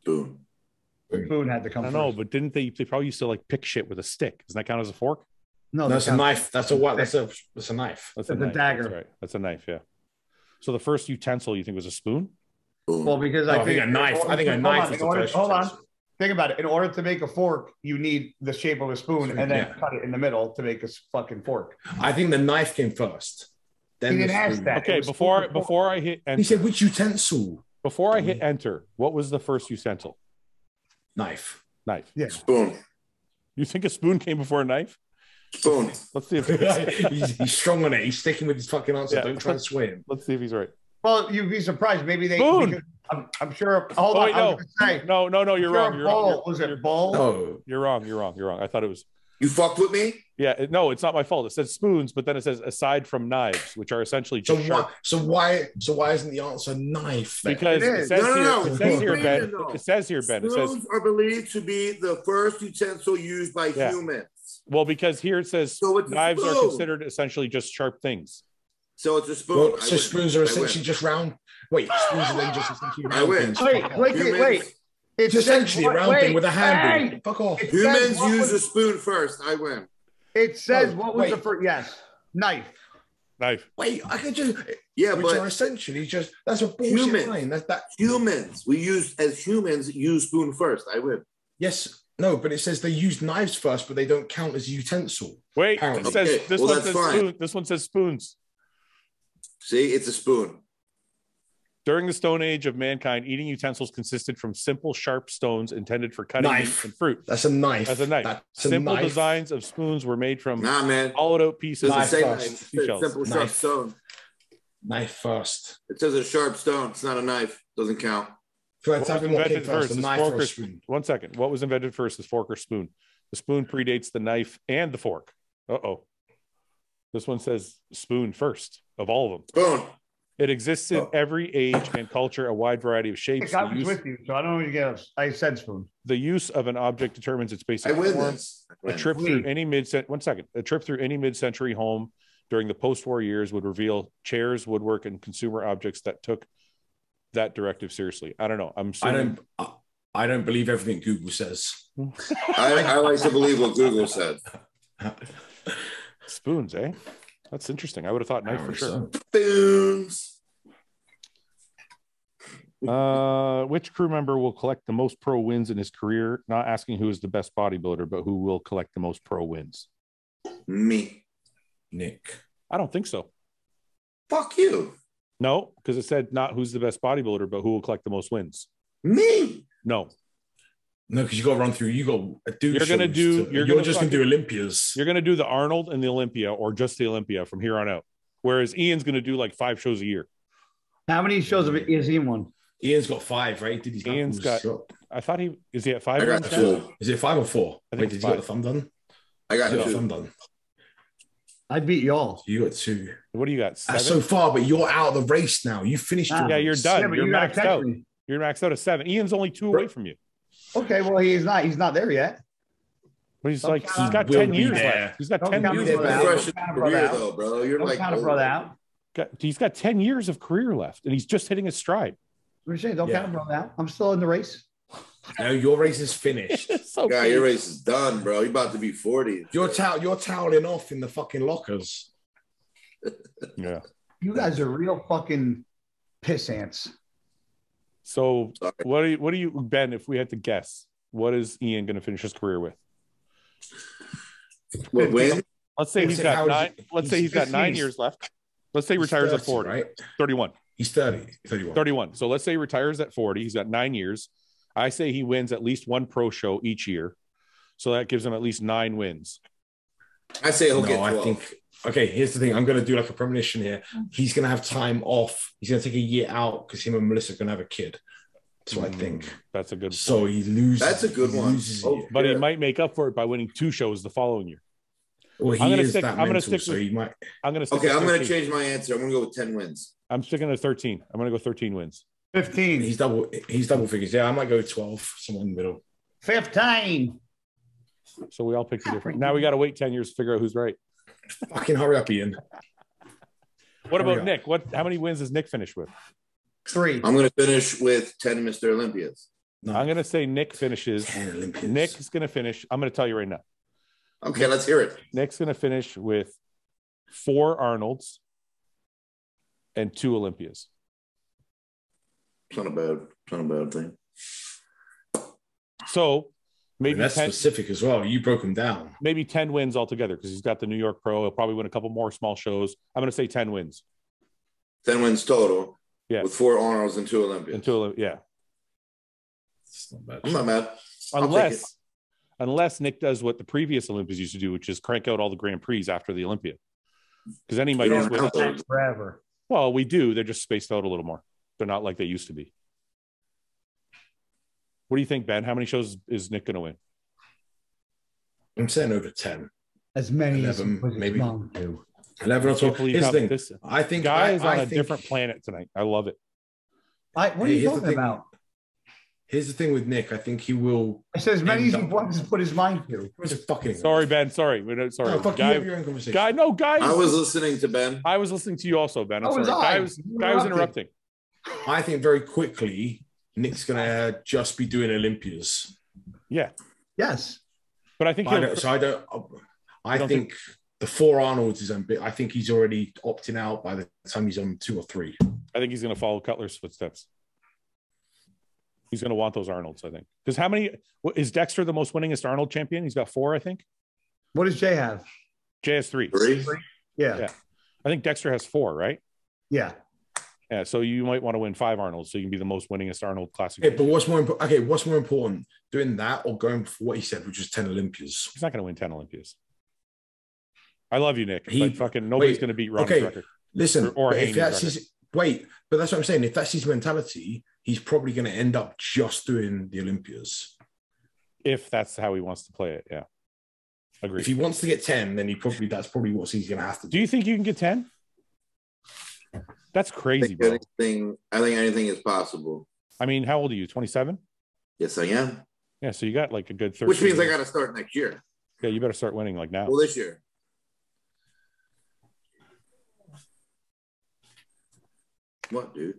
Spoon. Spoon had to come. I don't know, but didn't they probably used to like pick shit with a stick? Doesn't that count as a fork? No, that's a knife. That's a what? That's a knife. That's a dagger. That's right. That's a knife. Yeah. So the first utensil you think was a spoon? Well, because I think a knife. I think a knife is the first. Hold on. Think about it. In order to make a fork, you need the shape of a spoon and then cut it in the middle to make a fucking fork. I think the knife came first. Then he didn't ask that. Okay, before I hit enter. He said which utensil? Before I hit enter, what was the first utensil? Knife. Yeah. Spoon. You think a spoon came before a knife? Spoon. Let's see if he's strong on it. He's sticking with his fucking answer. Yeah. Don't try to sway him. Let's see if he's right. Well, you'd be surprised. Maybe they. I'm sure. Hold on. Wait, no. You're wrong. You're wrong. Was it bowl? No. You're wrong. I thought it was. You fucked with me? Yeah. No, it's not my fault. It says spoons, but then it says aside from knives, which are essentially just sharp. So why isn't the answer knife? Then? Because it says here, Ben. It says here, Ben. Spoons are believed to be the first utensil used by humans. Well, because here it says knives are considered essentially just sharp things. So it's a spoon. Well, so spoons are essentially just round. Wait, spoons are then just essentially round things. Wait. It's essentially a round thing with a handle. Hey, fuck off. Humans use a spoon first. I win. It says what was the first? Yes, knife. Wait, I could just but are essentially just that's a bullshit line. That humans use spoon first. I win. Yes. No, but it says they use knives first, but they don't count as a utensil. Wait, it says this one says spoon. This one says spoons. See, it's a spoon. During the Stone Age of mankind, eating utensils consisted from simple, sharp stones intended for cutting meat and fruit. That's a knife. Simple designs of spoons were made from hollowed out pieces of simple sharp stone. Knife first. It says a sharp stone. It's not a knife. Doesn't count. One second. What was invented first, the fork or spoon? The spoon predates the knife and the fork. This one says spoon first of all of them. Spoon. It exists in every age and culture, a wide variety of shapes. I was with you, so I don't know what you get. I said spoon. The use of an object determines its basic I win form. this. A trip through any mid-century home during the post-war years would reveal chairs, woodwork, and consumer objects that took that directive seriously. I don't know. I don't believe everything Google says. I like to believe what Google said. Spoons, eh? That's interesting. I would have thought knife for sure. Spoons. Which crew member will collect the most pro wins in his career? Not asking who is the best bodybuilder, but who will collect the most pro wins. Me. Nick. I don't think so. Fuck you. No, because it said not who's the best bodybuilder, but who will collect the most wins. Me. No. No, because you got to run through. You got to do. You're just going to do Olympias. You're going to do the Arnold and the Olympia, or just the Olympia from here on out. Whereas Ian's going to do like 5 shows a year. How many shows has Ian won? Ian's got 5, right? Ian's got. I thought is he at 5? I got 2. Is it 5 or 4? I think did you get the thumb done? I got 2. Thumb done. I beat y'all. You got 2. What do you got? 7? So far, but you're out of the race now. You finished. Yeah, you're done. Yeah, you're maxed out. You're maxed out at 7. Ian's only 2 away from you. Okay, well he's not. He's not there yet. But he's got 10 years left. He's got 10 years left. Career though, bro. You're like count a brother out. He's got 10 years of career left, and he's just hitting his stride. What are you saying? Don't count a brother out. I'm still in the race. No, your race is finished. Yeah, your race is done, bro. You're about to be 40. You're toweling off in the fucking lockers. Yeah. You guys are real fucking piss ants. So what do you, Ben, if we had to guess, what is Ian going to finish his career with? What win? Let's say he's got 9. Let's say he's got 9 years left. Let's say he retires 30, at 40. Right? 31. He's 31. 31. So let's say he retires at 40. He's got 9 years. I say he wins at least 1 pro show each year. So that gives him at least 9 wins. I say he'll get 12. I think. Okay, here's the thing. I'm going to do like a premonition here. He's going to have time off. He's going to take a year out because him and Melissa are going to have a kid. That's what I think. That's a good. So he loses. That's a good one. But he might make up for it by winning 2 shows the following year. Well, I'm going to stick. I'm going to stick. So he might. I'm going to. Okay, I'm going to change my answer. I'm going to go with 10 wins. I'm sticking to 13. I'm going to go 13 wins. 15. He's double figures. Yeah, I might go 12. Somewhere in the middle. 15. So we all picked a different. Now we got to wait 10 years to figure out who's right. Fucking hurry up, Ian. What about Nick? How many wins does Nick finish with? 3. I'm going to finish with 10 Mr. Olympias. No. I'm going to say Nick finishes. 10 Olympias. Nick is going to finish. I'm going to tell you right now. Okay, let's hear it. Nick's going to finish with 4 Arnolds and 2 Olympias. It's not a bad thing. So maybe that's 10, specific as well. You broke him down. Maybe 10 wins altogether because he's got the New York Pro. He'll probably win a couple more small shows. I'm going to say 10 wins. 10 wins total. Yeah. With 4 Arnolds and 2 Olympians. Yeah. It's not bad. I'm not mad. Unless Nick does what the previous Olympians used to do, which is crank out all the Grand Prix after the Olympia. Because then he might just win forever. Well, we do. They're just spaced out a little more. They're not like they used to be. What do you think, Ben? How many shows is Nick going to win? I'm saying over 10. As many 11, as maybe. 11 or 12. Here's the thing. I think Guy is on a different planet tonight. I love it. What are you talking about? Here's the thing with Nick. I think he will. I said as many as he wants to put his mind to. Sorry, Ben. Sorry. No, Guy, you have your own conversation. Guy. I was listening to Ben. I was listening to you also, Ben. I'm sorry. Guy was interrupting. I think very quickly, Nick's going to just be doing Olympias. Yeah. Yes. But I think I think the 4 Arnolds is unbeatable. I think he's already opting out by the time he's on 2 or 3. I think he's going to follow Cutler's footsteps. He's going to want those Arnolds, I think. Because how many is Dexter the most winningest Arnold champion? He's got 4, I think. What does Jay have? Jay has 3. 3? Yeah. I think Dexter has 4, right? Yeah. Yeah. So you might want to win 5 Arnolds so you can be the most winningest Arnold Classic. Okay, but what's more important? Okay, what's more important, doing that or going for what he said, which is 10 Olympias? He's not going to win 10 Olympias. I love you, Nick. But fucking nobody's going to beat Ronnie's record. Listen, but that's what I'm saying. If that's his mentality, he's probably going to end up just doing the Olympias. If that's how he wants to play it, yeah. Agree. If he wants to get 10, then that's probably what he's going to have to do. Do you think you can get 10? That's crazy, bro. I think anything is possible. I mean, how old are you? 27? Yes, I am. Yeah, so you got like a good 30. Which means I got to start next year. Yeah, you better start winning like now. Well, this year. What, dude?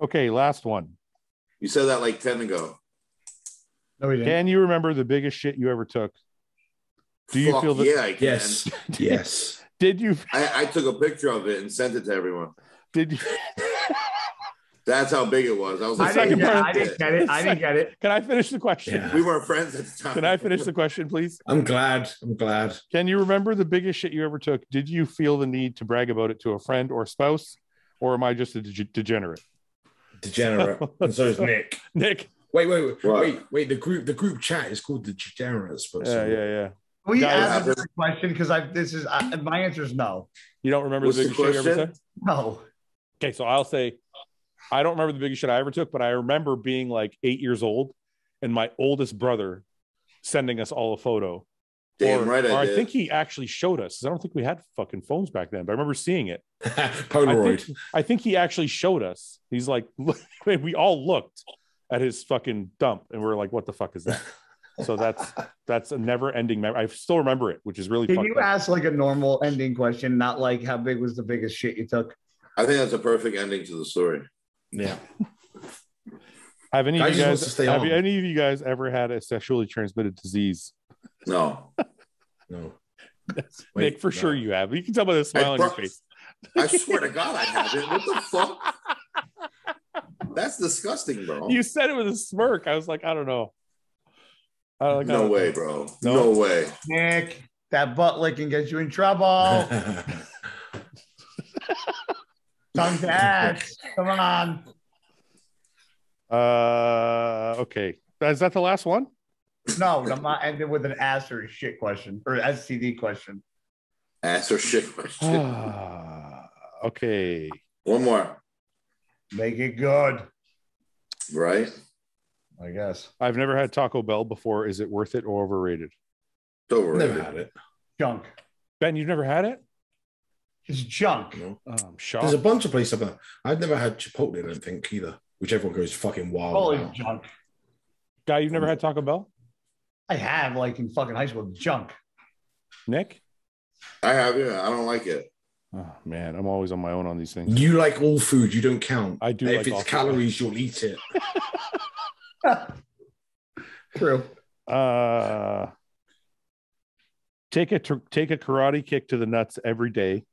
Okay, last one. You said that like 10 ago. No, we didn't. Can you remember the biggest shit you ever took? Do you feel that? Yeah, I can. Yes. Yes. Did you? I took a picture of it and sent it to everyone. Did you? That's how big it was. I was like, I didn't get it. I didn't get it. Can I finish the question? Yeah. we weren't friends at the time. Can I finish the question, please? I'm glad. Can you remember the biggest shit you ever took? Did you feel the need to brag about it to a friend or spouse, or am I just a degenerate? Degenerate. And so is Nick. Nick. Wait. The group chat is called the Degenerates. But Yeah. Will you Guys, ask this question? Because my answer is no. You don't remember What's the the biggest shit you ever question? took? No. Okay, so I'll say I don't remember the biggest shit I ever took, but I remember being like 8 years old and my oldest brother sending us all a photo. Damn right I did. think he actually showed us. I don't think we had fucking phones back then, but I remember seeing it. Polaroid. I think he actually showed us. He's like, look, we all looked at his fucking dump and we're like, what the fuck is that? So that's a never ending memory. I still remember it, which is really Can fucked you up. ask like a normal ending question, not like how big was the biggest shit you took? I think that's a perfect ending to the story. Yeah. Have any of you guys ever had a sexually transmitted disease? No. No. Nick, for sure you have. You can tell by the smile on your face. I swear to God, I haven't. What the fuck? That's disgusting, bro. You said it with a smirk. I was like, I don't know. No way, bro. No way. Nick, that butt licking gets you in trouble. Tongue to ass. Come on. Okay. Is that the last one? No, I'm not ending with an ass or shit question or STD question. Ass or shit question. Okay. One more. Make it good. Right? I guess. I've never had Taco Bell before. Is it worth it or overrated? It's overrated. Never had it. Junk. Ben, you've never had it? It's junk. No. I'm shocked. There's a bunch of places I've never had Chipotle, I don't think, either, which everyone goes fucking wild Holy about. junk. Guy, you've never had Taco Bell? I have like in fucking high school. Junk. Nick? I have, yeah. I don't like it. Oh, man, I'm always on my own on these things. You like all food. You don't count. I do. If like it's calories, you'll eat it. True. Take a karate kick to the nuts every day,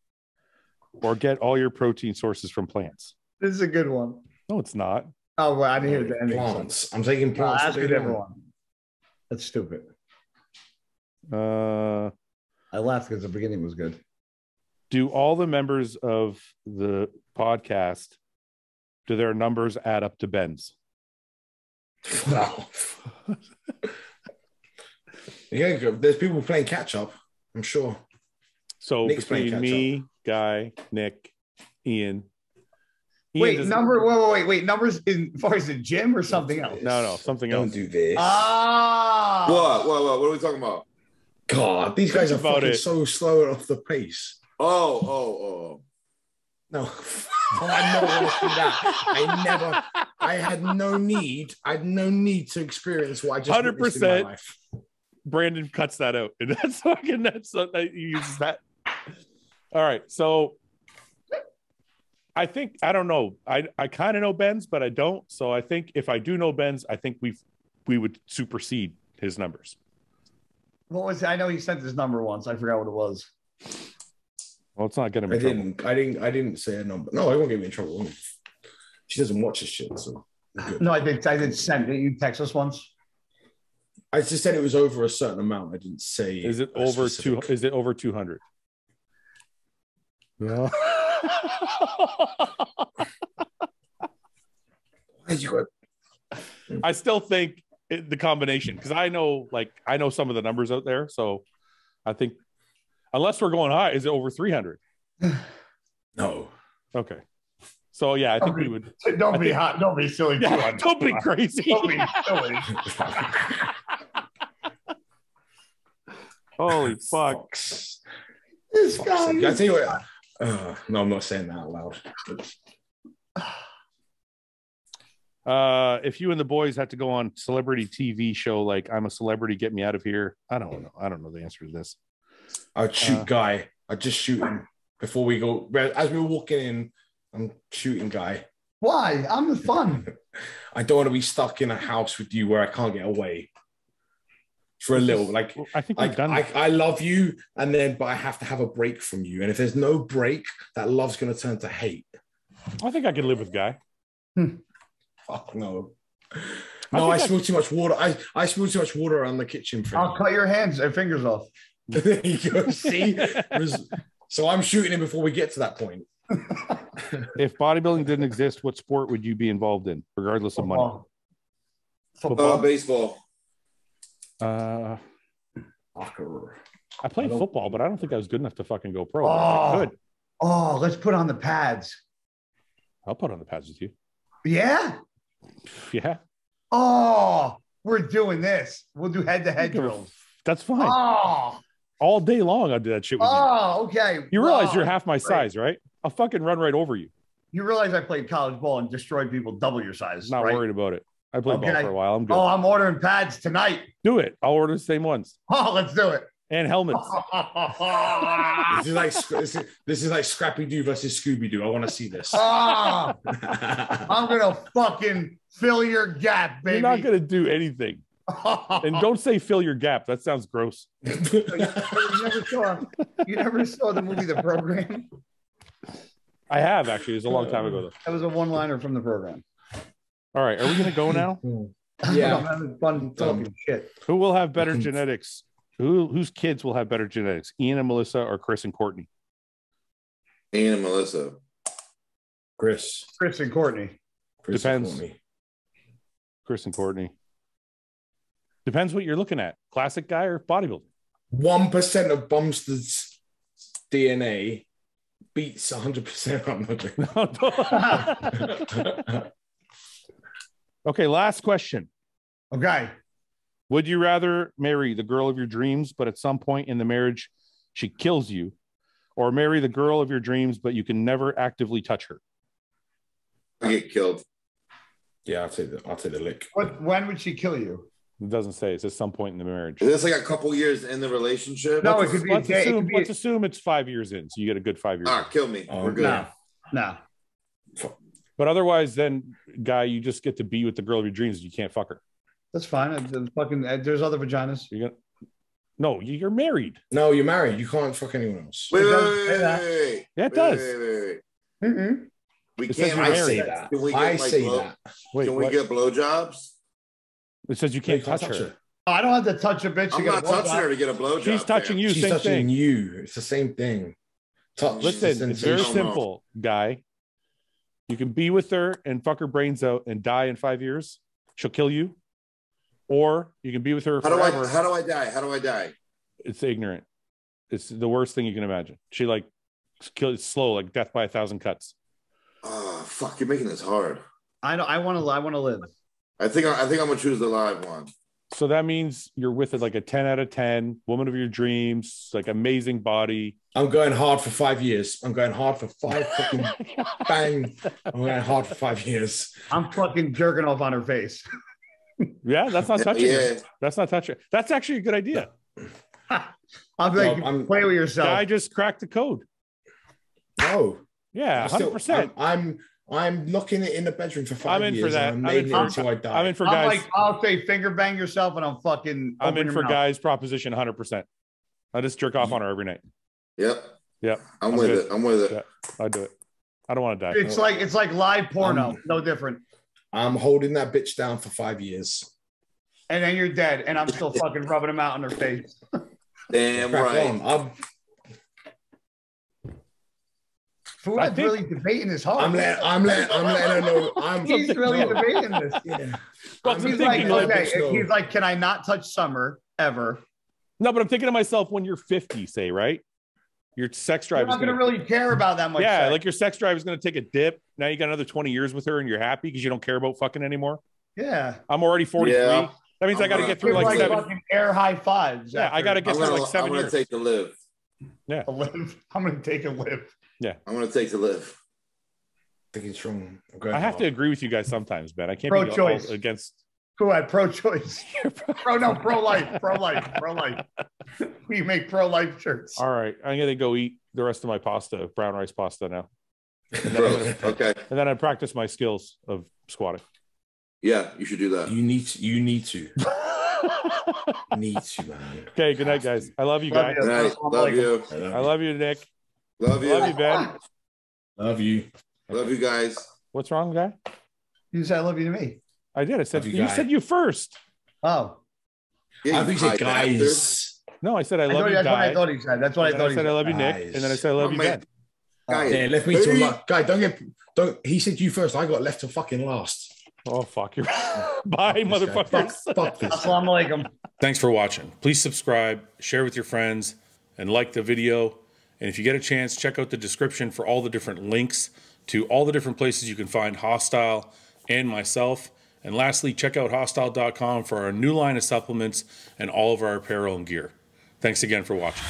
or get all your protein sources from plants. This is a good one. No, it's not. Oh, well, I didn't hear the ending. Plants. I'm taking plants. Ask it, everyone. That's stupid. I laughed because the beginning was good. Do all the members of the podcast, do their numbers add up to Ben's? No. Yeah, there's people playing catch up, I'm sure. So Nick's between me, Guy, Nick, Ian. Wait, numbers in far as the gym or something else? No, something else. Don't do this. Ah. What are we talking about? God, these guys are fucking so slow off the pace. Oh. No, I never want to see that. I had no need to experience what I just 100%. In my life. Brandon cuts that out, and that's he uses that. All right, so I think I don't know. I kind of know Ben's, but I don't. So I think if I do know Ben's, I think we would supersede his numbers. What was it? I know he sent his number once. I forgot what it was. Well, it's not going to be trouble. I didn't say a number. No, I won't get me in trouble. She doesn't watch this shit. So no, I did send. Did you text us once? I just said it was over a certain amount. I didn't say. Is it over specific. 2? Is it over 200? No. I still think the combination, because I know some of the numbers out there. So I think unless we're going high, is it over 300? No. Okay. So yeah, I think we would. Don't be hot. Don't be silly. Yeah, don't be crazy. Don't be silly. Holy fuck. This guy. I tell you what. No, I'm not saying that out loud. If you and the boys had to go on celebrity TV show, like I'm a celebrity, get me out of here. I don't know. I don't know the answer to this. I'd shoot Guy. I'd just shoot him before we go. As we were walking in, I'm shooting Guy. Why? I'm the fun. I don't want to be stuck in a house with you where I can't get away for a little. Like I think we've done. I love you, but I have to have a break from you. And if there's no break, that love's going to turn to hate. I think I could live with Guy. Fuck no. No, I spilled too much water. I spilled too much water around the kitchen. I'll cut your hands and fingers off. There you go. See? So I'm shooting him before we get to that point. If bodybuilding didn't exist, what sport would you be involved in, regardless of money? Football. Baseball. I played football, but I don't think I was good enough to fucking go pro. I could. Oh, let's put on the pads. I'll put on the pads with you. Yeah? Yeah. Oh, we're doing this. We'll do head-to-head drills. That's fine. Oh. All day long, I'll do that shit with you. Oh, okay. You realize you're half my size, right? I'll fucking run right over you. You realize I played college ball and destroyed people double your size. Not worried about it. I played ball for a while. I'm good. Oh, I'm ordering pads tonight. Do it. I'll order the same ones. Oh, let's do it. And helmets. This is like Scrappy Doo versus Scooby Doo. I want to see this. Oh, I'm gonna fucking fill your gap, baby. You're not gonna do anything. And don't say fill your gap. That sounds gross. You never saw the movie The Program? I have, actually. It was a long time ago, though. That was a one-liner from The Program. All right. Are we going to go now? Yeah. I'm having fun talking shit. Who will have better genetics? Whose kids will have better genetics? Ian and Melissa or Chris and Courtney? Ian and Melissa. Chris and Courtney. Depends. Chris and Courtney. Depends what you're looking at. Classic guy or bodybuilder? 1% of Bumstead's DNA beats 100%. Okay, last question. Okay. Would you rather marry the girl of your dreams, but at some point in the marriage, she kills you, or marry the girl of your dreams, but you can never actively touch her? I get killed. Yeah, I'll take the lick. When would she kill you? It doesn't say. It's at some point in the marriage. Is this like a couple years in the relationship? No, it could be. Let's assume it's 5 years in, so you get a good 5 years. Kill me. We're good. No. But otherwise, then, Guy, you just get to be with the girl of your dreams. You can't fuck her. That's fine. There's other vaginas. No, you're married. No, you're married. You can't fuck anyone else. Wait. Yeah, it does. Mm-hmm. We can't. I say that. I say that. Can we get blowjobs? It says you can't touch her. Oh, I don't have to touch a bitch. I'm not touching her to get a blowjob. She's touching you. She's same touching thing. you. It's the same thing. Listen, it's very simple, Guy. You can be with her and fuck her brains out and die in 5 years. She'll kill you. Or you can be with her forever. How do I die? It's ignorant. It's the worst thing you can imagine. She kills slow, like death by 1,000 cuts. Oh, fuck! You're making this hard. I want to live. I think I'm gonna choose the live one. So that means you're with it like a 10 out of 10, woman of your dreams, like amazing body. I'm going hard for 5 years. I'm going hard for 5 fucking bang. I'm going hard for 5 years. I'm fucking jerking off on her face. Yeah, that's not touching her. That's not touching her. That's actually a good idea. I'll be like, play with yourself. Guy just cracked the code. Oh. Yeah, 100%. I'm locking it in the bedroom for 5 years. I'm in for that. I'm in until I die. I'm in for guys. I'll say finger bang yourself, and I'm in for guys proposition 100%. I just jerk off on her every night. Yep. I'm with it. Yeah, I do it. I don't want to die. It's like live porno. No different. I'm holding that bitch down for 5 years. And then you're dead, and I'm still fucking rubbing him out on her face. Damn right. Fouad's really debating his heart. I'm letting her know. He's really debating this. Yeah. He's like, can I not touch Summer ever? No, but I'm thinking to myself, when you're 50, say, right? Your sex drive is not going to really care about that much. Yeah, sex. like your sex drive is going to take a dip. Now you got another 20 years with her and you're happy because you don't care about fucking anymore. Yeah. I'm already 43. Yeah. That means I got to get through like 7 fucking air high fives. Yeah, I got to get through like 7 years. I'm going to take the live. Yeah. A live. I'm going to take a live. Yeah. I'm going to take the live. I think it's wrong. I have to agree with you guys sometimes, Ben. I can't be Pro-choice. all against. Fouad, pro-choice. Pro-life. Pro-life. We make pro-life shirts. All right. I'm going to go eat the rest of my pasta, brown rice pasta now. Okay. And then I practice my skills of squatting. Yeah, you should do that. You need to. Need to, man. Okay. Good night, guys. I love you guys. Good night. Love you. I love you, Nick. Love you. Love you, Ben. Love you. Love you guys. What's wrong, guy? You said I love you to me. I did. I said you said you first. Oh. Yeah, I think you said guys. No, I said I love you, That's guy. what I thought he said. That's what I thought I said I love you, Nick. And then I said I love you, Ben. Yeah, left me to guy. Don't. He said you first. I got left to fucking last. Oh fuck you! Bye, motherfuckers. Fuck this. Assalamu alaikum. Thanks for watching. Please subscribe, share with your friends, and like the video. And if you get a chance, check out the description for all the different links to all the different places you can find Hostile and myself. And lastly, check out hostile.com for our new line of supplements and all of our apparel and gear. Thanks again for watching.